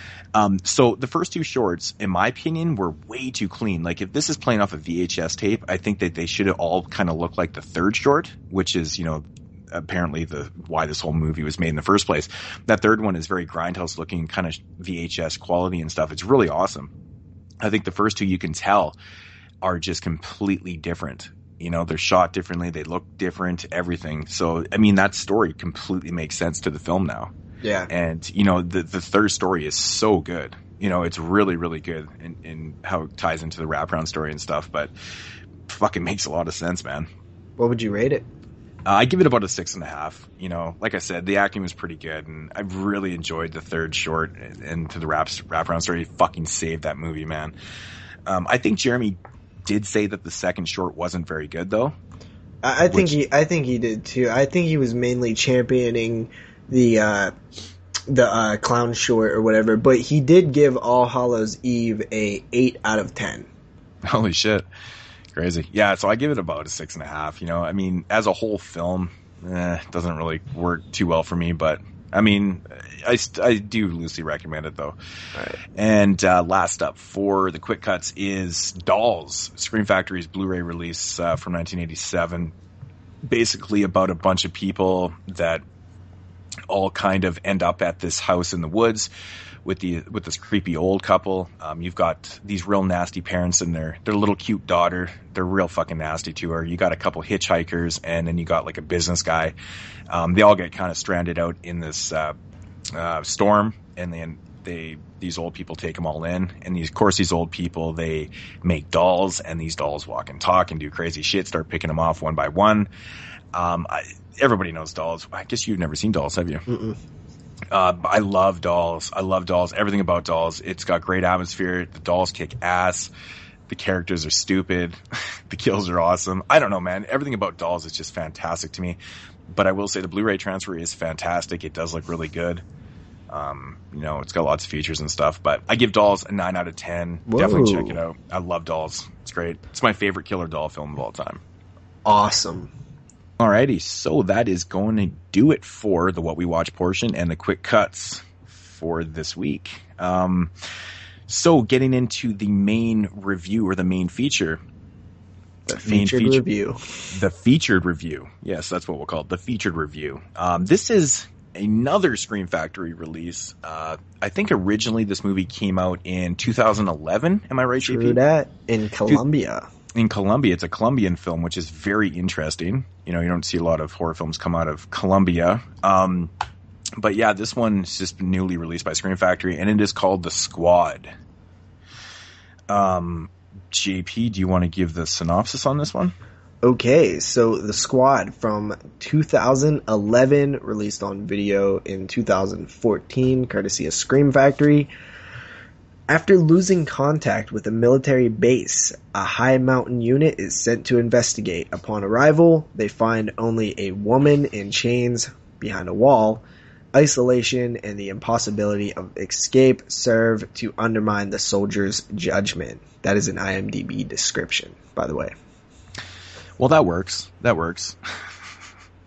So the first two shorts, in my opinion, were way too clean. Like, if this is playing off a VHS tape, I think that they should have all kind of looked like the third short, which is, apparently why this whole movie was made in the first place. That third one is very grindhouse looking, kind of VHS quality and stuff. It's really awesome. I think the first two, you can tell, are just completely different. They're shot differently, they look different, everything. So, I mean, that story completely makes sense to the film now. Yeah. And, the third story is so good. It's really, really good in how it ties into the wraparound story and stuff, but fucking makes a lot of sense, man. What would you rate it? I give it about a 6.5. Like I said, the acting was pretty good, and I've really enjoyed the third short, and to the wraparound story. He fucking saved that movie, man. I think Jeremy did say that the second short wasn't very good, though. I think he did too. I think he was mainly championing the clown short or whatever, but he did give All Hallows Eve a 8 out of 10. Holy shit. Crazy. Yeah, so I give it about a 6.5. I mean, as a whole film, it doesn't really work too well for me, but I mean, I do loosely recommend it, though. Right. And last up for the quick cuts is Dolls, Scream Factory's Blu-ray release from 1987. Basically about a bunch of people that all kind of end up at this house in the woods with this creepy old couple. You've got these real nasty parents and their little cute daughter. They're real fucking nasty to her. You got a couple hitchhikers, and then you got like a business guy. They all get kind of stranded out in this storm, and then these old people take them all in. And these old people, they make dolls, and these dolls walk and talk and do crazy shit, start picking them off one by one. Everybody knows Dolls. I guess you've never seen Dolls, have you? Mm-mm. I love Dolls. I love Dolls. Everything about Dolls. It's got great atmosphere. The dolls kick ass. The characters are stupid. The kills are awesome. I don't know, man. Everything about Dolls is just fantastic to me. But I will say the Blu-ray transfer is fantastic. It does look really good. It's got lots of features and stuff. But I give Dolls a 9 out of 10. Whoa. Definitely check it out. I love Dolls. It's great. It's my favorite killer doll film of all time. Awesome. Alrighty, so that is going to do it for the What We Watch portion and the quick cuts for this week. So getting into the main review, or the main feature. The featured review. The featured review. Yes, that's what we'll call it. The featured review. This is another Scream Factory release. I think originally this movie came out in 2011. Am I right, JP? True that. In Colombia. In Colombia. It's a Colombian film, which is very interesting. You don't see a lot of horror films come out of Colombia. But yeah, this one's just been newly released by Scream Factory, and it is called The Squad. JP, do you want to give the synopsis on this one? Okay, so The Squad from 2011, released on video in 2014, courtesy of Scream Factory. After losing contact with a military base, a high mountain unit is sent to investigate. Upon arrival, they find only a woman in chains behind a wall. Isolation and the impossibility of escape serve to undermine the soldiers' judgment. That is an IMDb description, by the way. Well, that works. That works.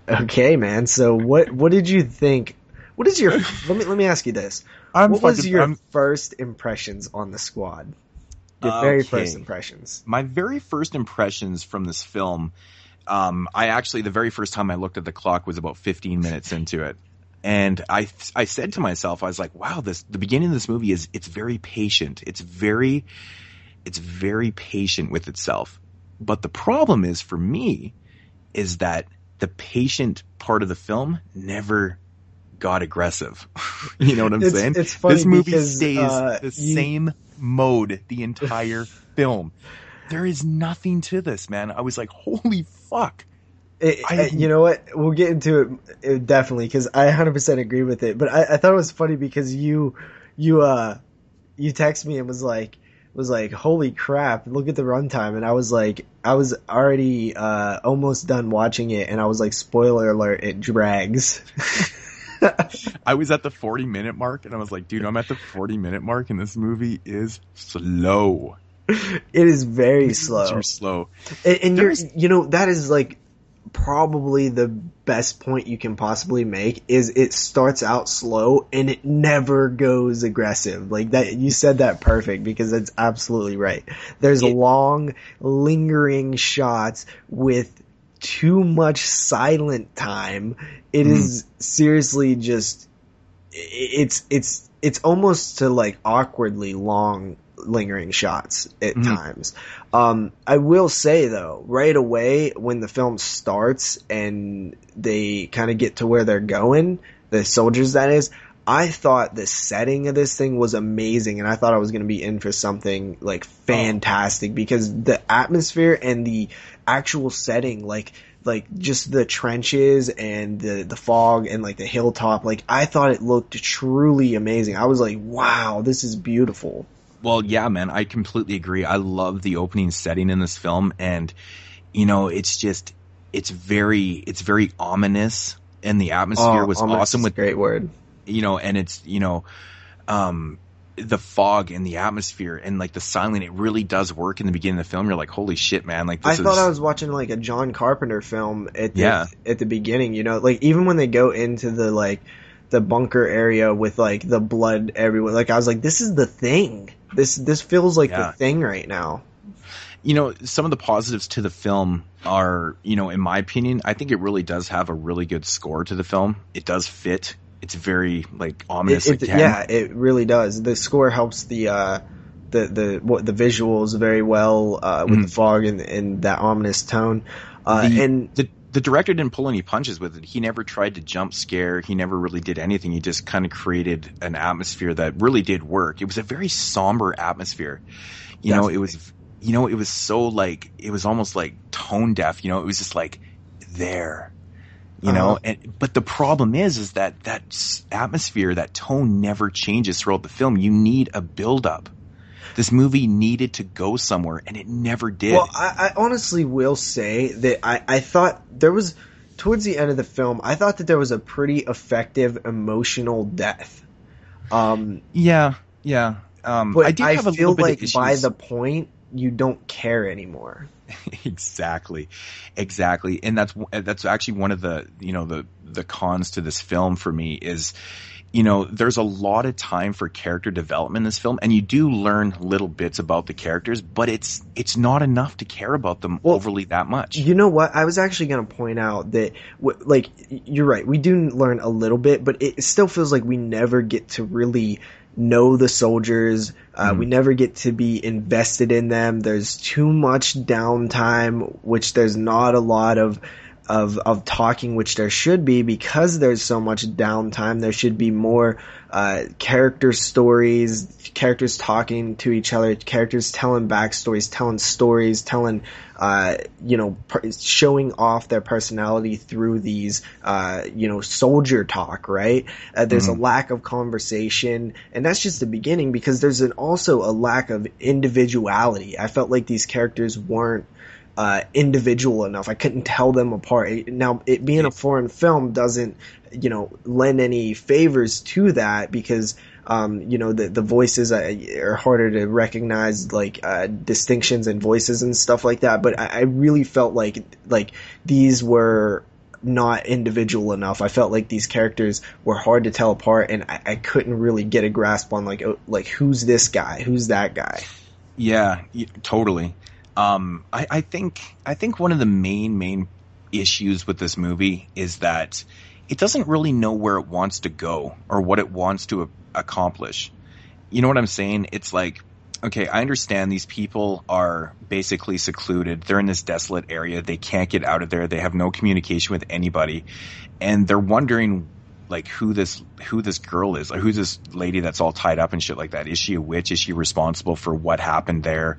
Okay, man. So what did you think? What is your let me ask you this. What was your first impressions on The Squad? Your very first impressions. My very first impressions from this film, the very first time I looked at the clock was about 15 minutes into it. And I said to myself, I was like, wow, the beginning of this movie it's very patient. It's very patient with itself. But the problem is, for me, is that the patient part of the film never got aggressive. You know what I'm saying? It's funny, this movie because, stays the same mode the entire film. There is nothing to this, man. I was like, holy fuck. You know what? We'll get into it definitely, because I 100% agree with it. But I thought it was funny because you text me and was like, was like, holy crap, look at the runtime. And I was already almost done watching it, and I was like, spoiler alert, it drags. I was at the 40-minute mark, and I was like, dude, I'm at the 40-minute mark, and this movie is slow. It is very slow. You're slow. And that is like probably the best point you can possibly make, is it starts out slow and it never goes aggressive. Like that, you said that perfect, because that's absolutely right. There's long, lingering shots with too much silent time. It is seriously just, it's almost to like awkwardly long lingering shots at times. I will say though, right away when the film starts and they kind of get to where they're going, the soldiers that is, I thought the setting of this thing was amazing, and I thought I was going to be in for something like fantastic, because the atmosphere and the actual setting, like just the trenches and the fog and like the hilltop, like I thought it looked truly amazing. I was like, wow, this is beautiful. Well, yeah, man, I completely agree. I love the opening setting in this film, and it's very ominous, and the atmosphere was awesome. With great word. And it's the fog and the atmosphere and like the silent, it really does work in the beginning of the film. You're like, holy shit, man! Like I thought I was watching like a John Carpenter film at the beginning. Like even when they go into the bunker area with like the blood everywhere, like I was like, this is the thing. This feels like the thing right now. Some of the positives to the film are, in my opinion, I think it really does have a really good score to the film. It does fit. It's very like ominous. It really does. The score helps the visuals very well with the fog and that ominous tone. The director didn't pull any punches with it. He never tried to jump scare. He never really did anything. He just kind of created an atmosphere that really did work. It was a very somber atmosphere. It was so like, it was almost like tone deaf. It was just like there. But the problem is that atmosphere, that tone never changes throughout the film. You need a build-up. This movie needed to go somewhere, and it never did. Well, I honestly will say that I thought there was, towards the end of the film, I thought that there was a pretty effective emotional death. But I feel like by the point, you don't care anymore. Exactly. And that's actually one of the, the cons to this film for me is, there's a lot of time for character development in this film, and you do learn little bits about the characters, but it's not enough to care about them overly that much. You know what? I was actually going to point out that, like, you're right. We do learn a little bit, but it still feels like we never get to really know the soldiers. We never get to be invested in them. There's too much downtime, which there's not a lot of talking, which there should be, because there's so much downtime. There should be more character stories, characters talking to each other, characters telling backstories, telling stories, telling showing off their personality through these soldier talk, right? There's a lack of conversation, and that's just the beginning, because there's also a lack of individuality. I felt like these characters weren't individual enough. I couldn't tell them apart. Now, it being a foreign film doesn't, lend any favors to that, because, the voices are harder to recognize, like, distinctions in voices and stuff like that. But I really felt like these were not individual enough. I felt like these characters were hard to tell apart, and I couldn't really get a grasp on, like who's this guy? Who's that guy? Yeah, totally. I think one of the main issues with this movie is that it doesn't really know where it wants to go or what it wants to accomplish. You know what I'm saying? It's like, okay, I understand these people are basically secluded. They're in this desolate area. They can't get out of there. They have no communication with anybody. And they're wondering, like, who this girl is, or who's this lady that's all tied up and shit like that. Is she a witch? Is she responsible for what happened there?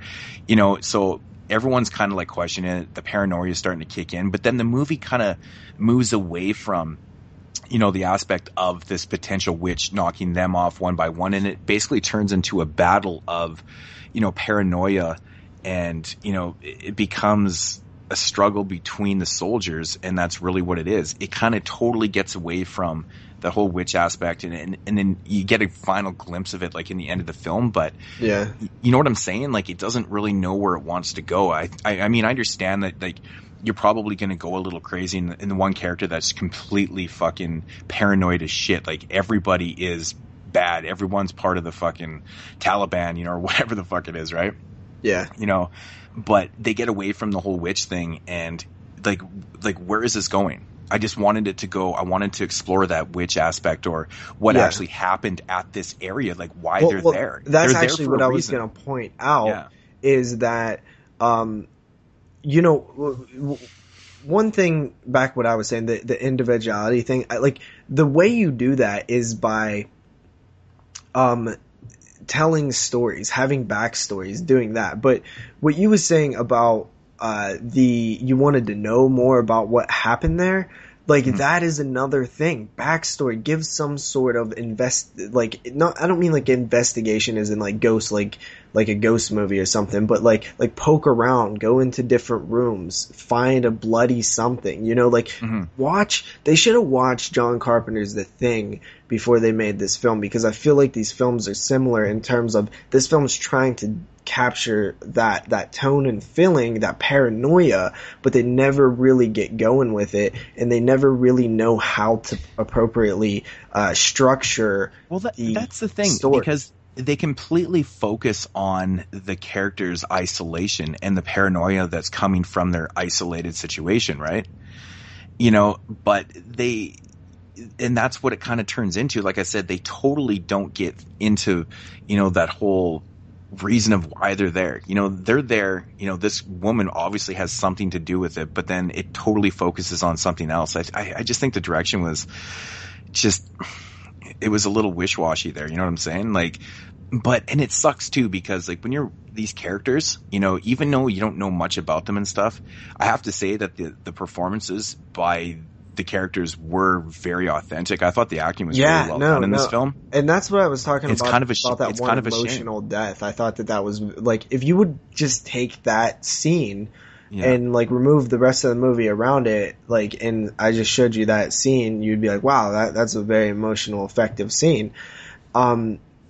So everyone's kind of like questioning it. The paranoia is starting to kick in, but then the movie kind of moves away from, the aspect of this potential witch knocking them off one by one. And it basically turns into a battle of, paranoia, and, it becomes a struggle between the soldiers, and that's really what it is. It kind of totally gets away from the whole witch aspect, and then you get a final glimpse of it, like in the end of the film. But yeah, you know what I'm saying? Like, it doesn't really know where it wants to go. I mean, I understand that, like, you're probably going to go a little crazy in the one character that's completely fucking paranoid as shit. Like, everybody is bad. Everyone's part of the fucking Taliban, or whatever the fuck it is, right? Yeah. But they get away from the whole witch thing, and like where is this going? I just wanted it to go. I wanted to explore that witch aspect, or what actually happened at this area, like why they're there. That's they're actually what I was going to point out, is that, one thing back what I was saying, the individuality thing, like the way you do that is by, telling stories, having backstories, doing that. But what you were saying about you wanted to know more about what happened there, like that is another thing. Backstory, give some sort of I don't mean like investigation as in like ghost, like a ghost movie or something, but like poke around, go into different rooms, find a bloody something, they should have watched John Carpenter's The Thing before they made this film, because I feel like these films are similar in terms of this film's trying to capture that tone and feeling, that paranoia, but they never really get going with it, and they never really know how to appropriately structure. Well, that's the thing, story. Because they completely focus on the character's isolation and the paranoia that's coming from their isolated situation, right? But and that's what it kind of turns into. Like I said, they totally don't get into, that whole reason of why they're there. They're there, this woman obviously has something to do with it, but then it totally focuses on something else. I just think the direction was it was a little wish-washy there. You know what I'm saying? And it sucks too, because like when you're these characters, even though you don't know much about them and stuff, I have to say that the performances by the characters were very authentic. I thought the acting was really well done in this film. And that's what I was talking about. Kind of that one emotional death. I thought that was like, if you would just take that scene and like remove the rest of the movie around it, like, and I just showed you that scene, you'd be like, wow, that's a very emotional, effective scene.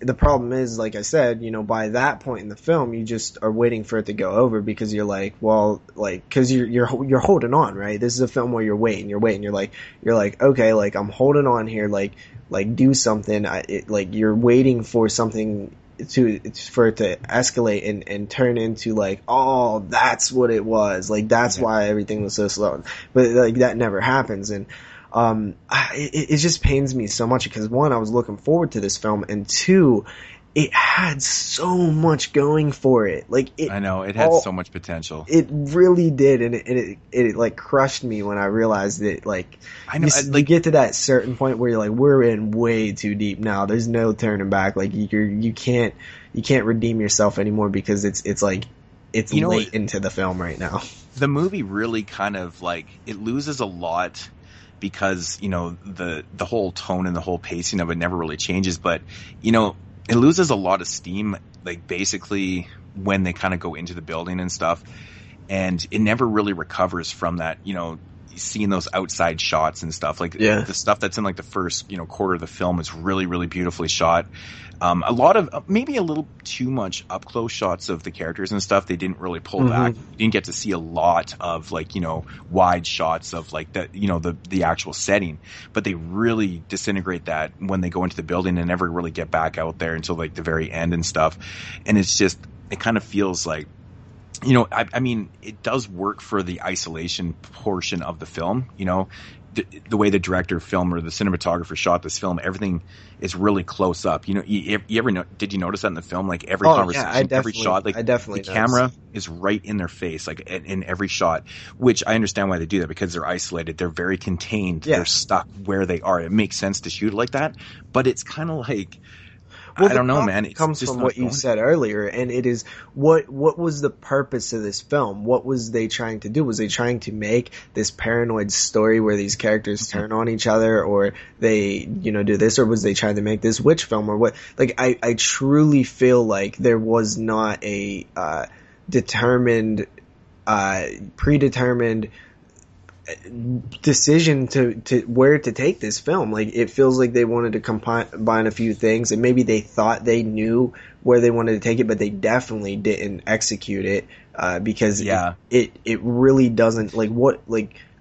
The problem is, like I said, by that point in the film, you just are waiting for it to go over, because you're like, well, like, cause you're holding on, right? This is a film where you're waiting, you're like, okay, like, I'm holding on here, like do something. You're waiting for something for it to escalate and turn into like, oh, that's what it was. Like, that's why everything was so slow. But like, that never happens. And, it just pains me so much, because one, I was looking forward to this film, and two, it had so much going for it. Like, I know it had so much potential. It really did, and it like crushed me when I realized that. Like, I know, you get to that certain point where you're like, we're in way too deep now. There's no turning back. Like, you can't redeem yourself anymore, because it's like it's late into the film right now. The movie really kind of like, it loses a lot, because the whole tone and the whole pacing of it never really changes, but it loses a lot of steam, like basically when they kind of go into the building and stuff, and it never really recovers from that, seeing those outside shots and stuff. Like the stuff that's in like the first quarter of the film is really, really beautifully shot. A lot of maybe a little too much up close shots of the characters and stuff. They didn't really pull back. You didn't get to see a lot of like wide shots of like the actual setting, but they really disintegrate that when they go into the building and never really get back out there until like the very end and stuff. And it's just, it kind of feels like, I mean, it does work for the isolation portion of the film. The way the director film or the cinematographer shot this film, everything is really close up. You ever did you notice that in the film? Like every conversation, every shot, like the camera is right in their face, like in every shot. Which I understand why they do that, because they're isolated, they're very contained, they're stuck where they are. It makes sense to shoot like that, but it's kind of like, Well, I don't know, man. It comes from what you said earlier, and it is what was the purpose of this film? What was they trying to do? Was they trying to make this paranoid story where these characters turn on each other, or they, do this, or was they trying to make this witch film, or what? Like, I truly feel like there was not a predetermined decision to where to take this film. Like, it feels like they wanted to combine a few things, and maybe they thought they knew where they wanted to take it, but they definitely didn't execute it, because it really doesn't,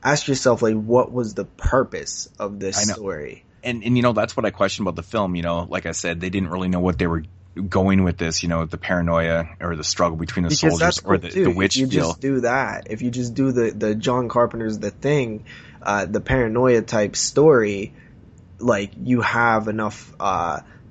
ask yourself, what was the purpose of this story? And that's what I question about the film. Like I said, they didn't really know what they were going with this, the paranoia or the struggle between the soldiers or the witch deal. If you just do that, if you just do the John Carpenter's The Thing, the paranoia type story, you have enough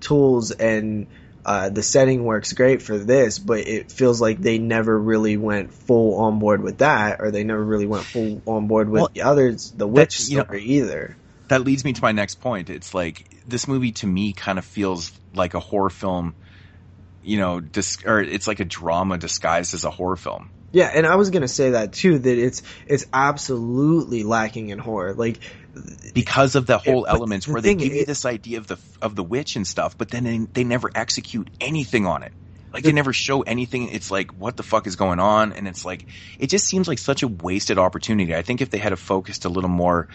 tools, and the setting works great for this, but it feels like they never really went full on board with that, or they never really went full on board with the witch story either. That leads me to my next point. It's like, this movie to me kind of feels like a horror film, or it's like a drama disguised as a horror film. Yeah, and I was gonna say that too, that it's absolutely lacking in horror, because of the whole elements where they give you this idea of the witch and stuff, but then they never execute anything on it. They never show anything. It's like, what the fuck is going on? And it's like, it just seems like such a wasted opportunity. I think if they had focused a little more,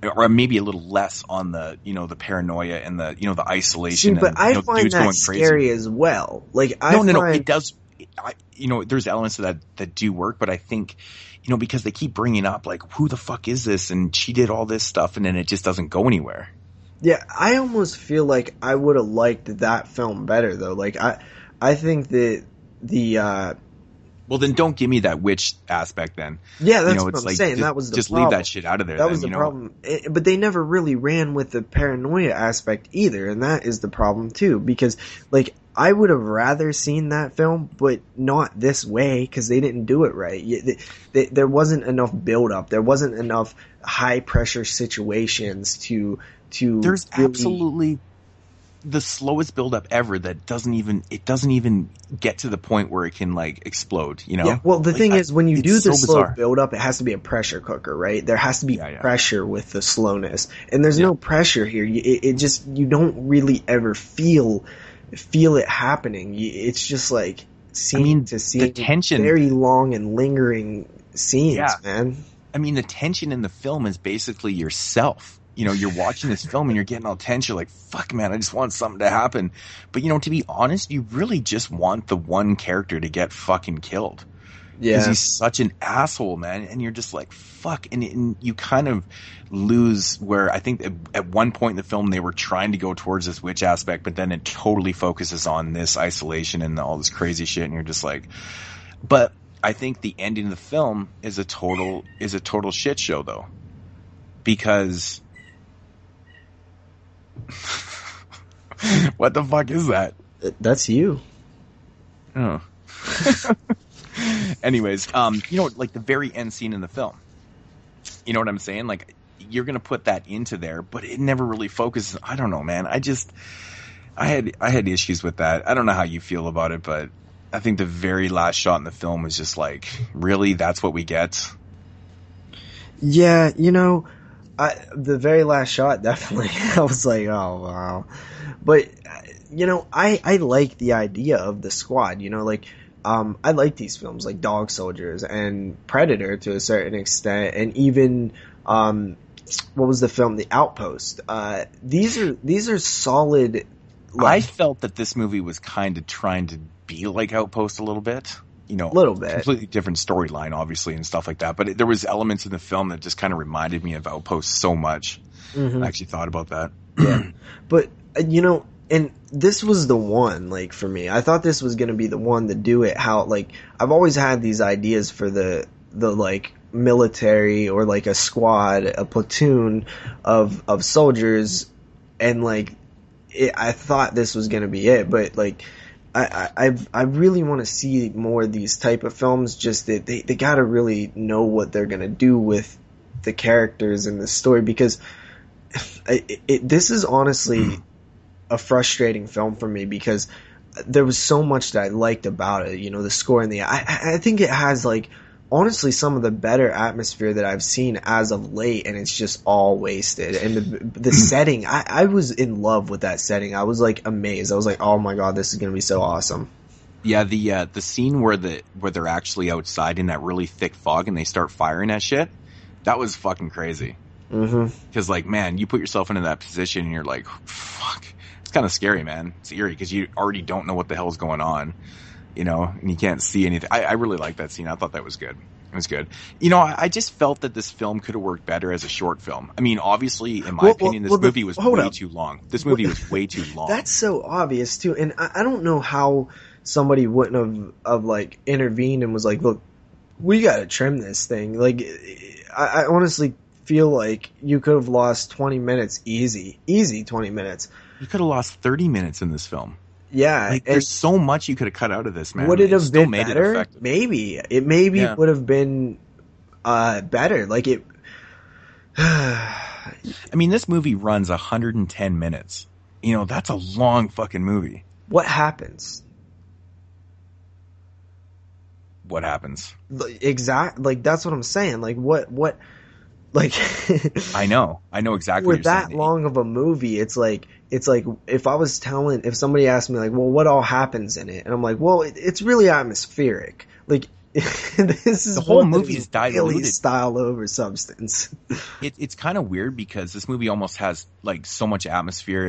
or maybe a little less on the, the paranoia and the, the isolation. But I find that scary as well. No, it does. There's elements of that do work, but I think, because they keep bringing up, who the fuck is this? And she did all this stuff, and then it just doesn't go anywhere. Yeah, I almost feel like I would have liked that film better, though. I think that the, well, then don't give me that witch aspect then. Yeah, that's what I'm saying. That was the problem. Leave that shit out of there. That was the problem. But they never really ran with the paranoia aspect either, and that is the problem too. Because, I would have rather seen that film, but not this way, because they didn't do it right. There wasn't enough build-up. There wasn't enough high-pressure situations to There's really... absolutely the slowest build-up ever that doesn't even get to the point where it can explode, Yeah, well, the thing is, when you do the slow build-up, it has to be a pressure cooker, right? There has to be pressure with the slowness, and there's no pressure here. It just, you don't really ever feel it happening. It's just the tension, very long and lingering scenes, man. I mean, the tension in the film is basically yourself. You're watching this film and you're getting all tense. You're like, fuck, man, I just want something to happen. But, to be honest, you really just want the one character to get fucking killed. Yeah. Because he's such an asshole, man. And you're just like, fuck. And you kind of lose where I think at one point in the film they were trying to go towards this witch aspect, but then it totally focuses on this isolation and all this crazy shit. And you're just like, but I think the ending of the film is a total shit show, though. Because... what the fuck is that? That's you. Oh. Anyways, the very end scene in the film. You know what I'm saying? You're gonna put that into there, but it never really focuses. I don't know, man. I had issues with that. I don't know how you feel about it, but I think the very last shot in the film was just really, that's what we get? Yeah, the very last shot, definitely. I was like, oh, wow. But, I like the idea of the squad, I like these films like Dog Soldiers and Predator to a certain extent, and even, what was the film? The Outpost. These are solid. I felt that this movie was kind of trying to be like Outpost a little bit. A little bit. Completely different storyline, obviously, and stuff like that. But there was elements in the film that just kind of reminded me of Outpost so much. Mm-hmm. I actually thought about that. Yeah. But, and this was the one, for me. I thought this was going to be the one to do it. How, I've always had these ideas for the military or, a squad, a platoon of soldiers. And, I thought this was going to be it. But, I really want to see more of these type of films. Just that they gotta really know what they're gonna do with the characters and the story, because this is honestly a frustrating film for me because there was so much that I liked about it. The score and I think it has like honestly some of the better atmosphere that I've seen as of late, and it's just all wasted. And the setting, I was in love with that setting. I was like amazed. I was like, oh my god, this is gonna be so awesome. Yeah, the scene where they're actually outside in that really thick fog and they start firing that shit, that was fucking crazy. Because like, man, you put yourself into that position and you're like, fuck. It's kind of scary, man. It's eerie because you already don't know what the hell's going on, and you can't see anything. I really liked that scene. I thought that was good. It was good. I just felt that this film could have worked better as a short film. I mean, obviously, in my opinion, this movie was way too long. This movie was way too long. That's so obvious, too. And I don't know how somebody wouldn't have like, intervened and was like, look, we gotta trim this thing. Like, I honestly feel like you could have lost 20 minutes easy 20 minutes. You could have lost 30 minutes in this film. Yeah. Like, there's so much you could have cut out of this, man. Would it have been better? Maybe. It would have been better. Like it... I mean, this movie runs 110 minutes. That's a long fucking movie. What happens? What happens? Like, that's what I'm saying. Like, what... Like, I know exactly. With that long of a movie, it's like if somebody asked me like, well, what all happens in it, and I'm like, well, it's really atmospheric. Like, this is the whole movie is diluted. Really style over substance. It's kind of weird because this movie almost has like so much atmosphere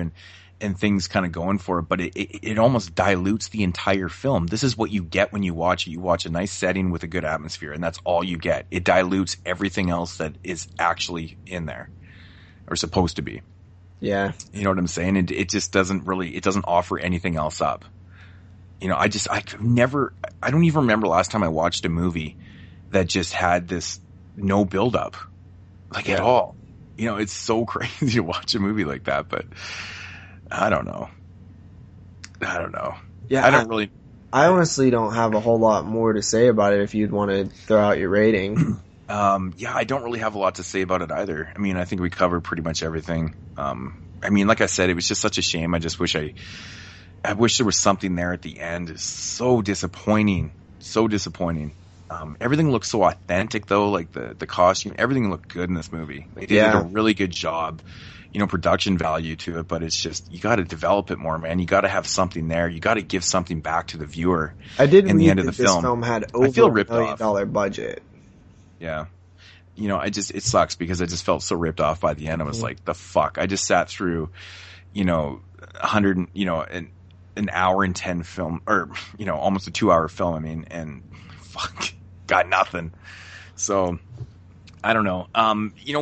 and things kind of going for it, but it almost dilutes the entire film. This is what you get when you watch it. You watch a nice setting with a good atmosphere, and that's all you get. It dilutes everything else that is actually in there, or supposed to be. Yeah. You know what I'm saying? It just doesn't offer anything else up. I don't even remember last time I watched a movie that just had this no build up, like at all. It's so crazy to watch a movie like that, but I don't know. Yeah, I honestly don't have a whole lot more to say about it if you'd want to throw out your rating. Yeah, I don't really have a lot to say about it either. I mean, I think we covered pretty much everything. I mean, like I said, it was just such a shame. I just wish I wish there was something there at the end. It's so disappointing. So disappointing. Everything looked so authentic though, like the costume, everything looked good in this movie. They did a really good job. Production value to it, but it's just, you got to develop it more, man. You got to have something there. You got to give something back to the viewer. I did in the end of the this film had over $1 million budget. Yeah. It sucks because I just felt so ripped off by the end. I was like, the fuck? I just sat through, 100, an hour and 10 film, or, almost a 2-hour film. I mean, and fuck, got nothing. So, I don't know.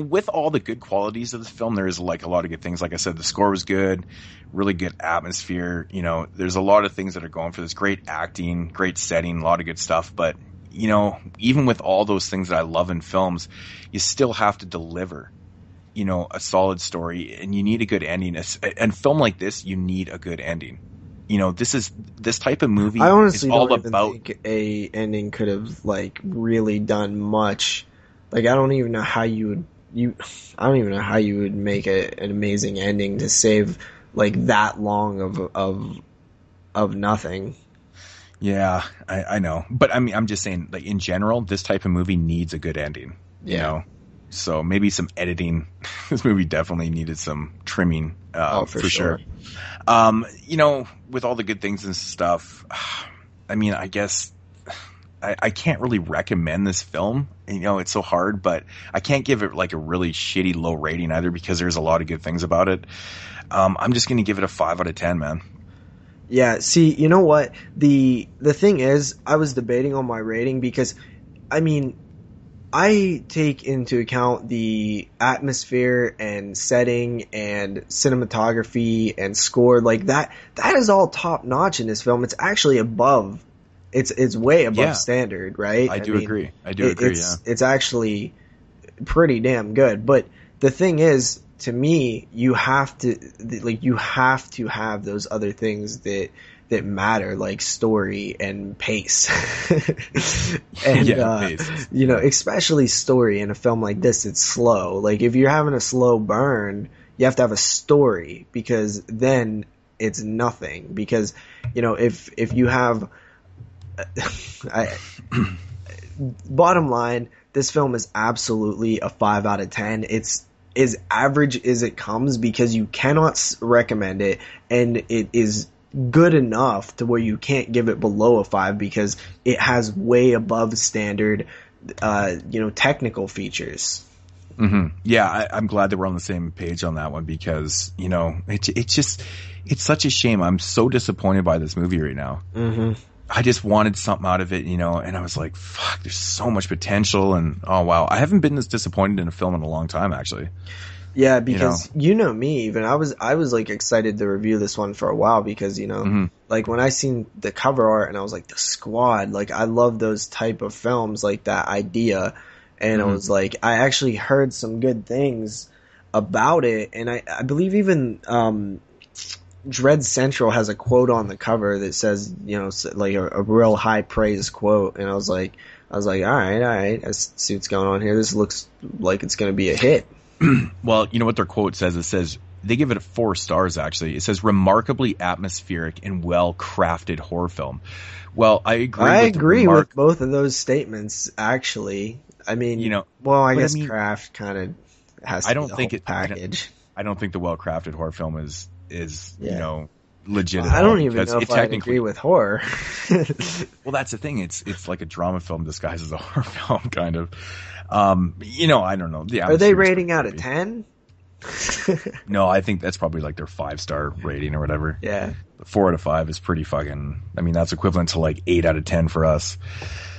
With all the good qualities of the film, there is like a lot of good things. Like I said, the score was good, really good atmosphere. There's a lot of things that are going for this. Great acting, great setting, a lot of good stuff. But, even with all those things that I love in films, you still have to deliver, a solid story, and you need a good ending. And film like this, you need a good ending. This type of movie I honestly is all don't about. Even think a ending could have like really done much. Like, I don't even know how you would make an amazing ending to save like that long of nothing. Yeah, I know, but I mean, I'm just saying, like in general, this type of movie needs a good ending. So maybe some editing. This movie definitely needed some trimming. For sure. With all the good things and stuff, I mean, I guess. I can't really recommend this film. It's so hard, but I can't give it like a really shitty low rating either because there's a lot of good things about it. I'm just going to give it a 5 out of 10, man. Yeah. See, you know what? The thing is, I was debating on my rating because, I mean, I take into account the atmosphere and setting and cinematography and score. Like that is all top notch in this film. It's actually above. It's way above standard, right? I do agree. It's actually pretty damn good. But the thing is, to me, you have to have those other things that matter, like story and pace. And pace. Especially story in a film like this, it's slow. Like if you're having a slow burn, you have to have a story, because then it's nothing because, you know, if you have, bottom line, this film is absolutely a 5 out of 10. It's as average as it comes because you cannot recommend it, and it is good enough to where you can't give it below a 5 because it has way above standard, technical features. Mm-hmm. Yeah, I'm glad that we're on the same page on that one because, you know, it's such a shame. I'm so disappointed by this movie right now. Mm-hmm. I just wanted something out of it, you know, and I was like, fuck, there's so much potential. And oh, wow. I haven't been this disappointed in a film in a long time, actually. Yeah, because you know me, even I was like excited to review this one for a while because, you know, like when I seen the cover art and I was like, The Squad, like I love those type of films, like that idea. And I was like, I actually heard some good things about it. And I believe even, Dread Central has a quote on the cover that says, you know, like a real high praise quote. And I was like, all right. I see what's going on here. This looks like it's going to be a hit. Well, you know what their quote says? It says, they give it 4 stars, actually. It says, remarkably atmospheric and well-crafted horror film. Well, I agree with both of those statements, actually. I mean, you know, well, I guess craft kind of has to be the whole package. I don't think the well-crafted horror film is you know, legit. I don't even know if I agree with horror. Well, that's the thing. It's like a drama film disguised as a horror film, kind of. You know, I don't know. Are they rating out of 10? No, I think that's probably like their 5-star rating or whatever. Yeah. 4 out of 5 is pretty fucking, I mean, that's equivalent to like 8 out of 10 for us.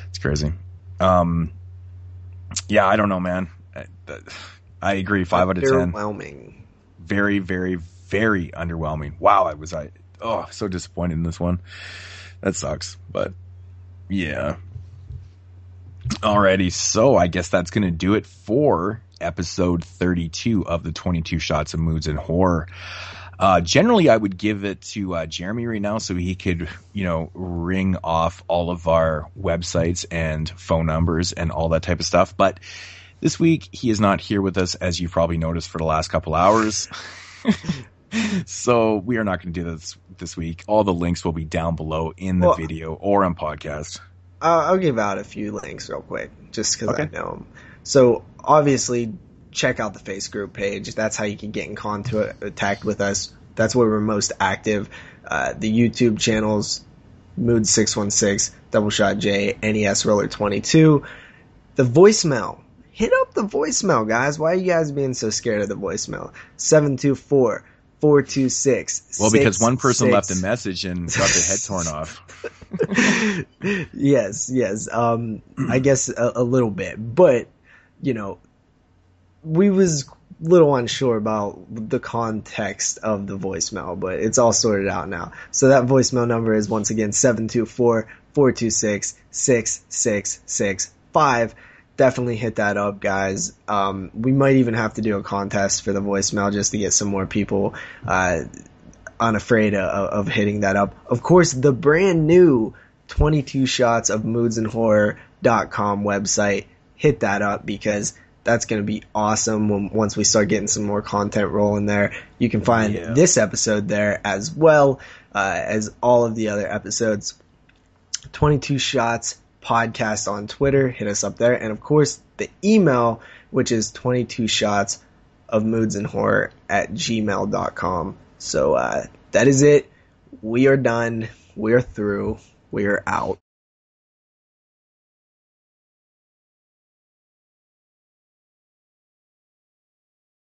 It's crazy. Yeah, I don't know, man. I agree. 5 out of 10. Underwhelming. Very, very, very underwhelming. Wow, so disappointed in this one. That sucks, but yeah. Alrighty, so I guess that's going to do it for episode 32 of the 22 Shots of Moods and Horror. Generally, I would give it to Jeremy right now so he could, you know, ring off all of our websites and phone numbers and all that type of stuff. But this week, he is not here with us, as you've probably noticed for the last couple hours. So we are not going to do this week. All the links will be down below in the video or on podcast. I'll give out a few links real quick, just because I know them. So obviously, check out the Face group page. That's how you can get in contact with us. That's where we're most active. The YouTube channels, Moodz 616, Double Shot J, NES Roller 22. The voicemail. Hit up the voicemail, guys. Why are you guys being so scared of the voicemail? 724-426. Well, because one person left a message and got their head torn off. Yes. I guess a little bit. But, you know, we was a little unsure about the context of the voicemail, but it's all sorted out now. So that voicemail number is, once again, 724-426-6665. Definitely hit that up, guys. We might even have to do a contest for the voicemail just to get some more people unafraid of hitting that up. Of course, the brand new 22 Shots of moodsandhorror.com website. Hit that up because that's going to be awesome once we start getting some more content rolling there. You can find this episode there as well as all of the other episodes. 22 Shots podcast on Twitter. Hit us up there. And of course, the email, which is 22shotsofmoodsandhorror@gmail.com. So that is it. We are done. We're through. We're out.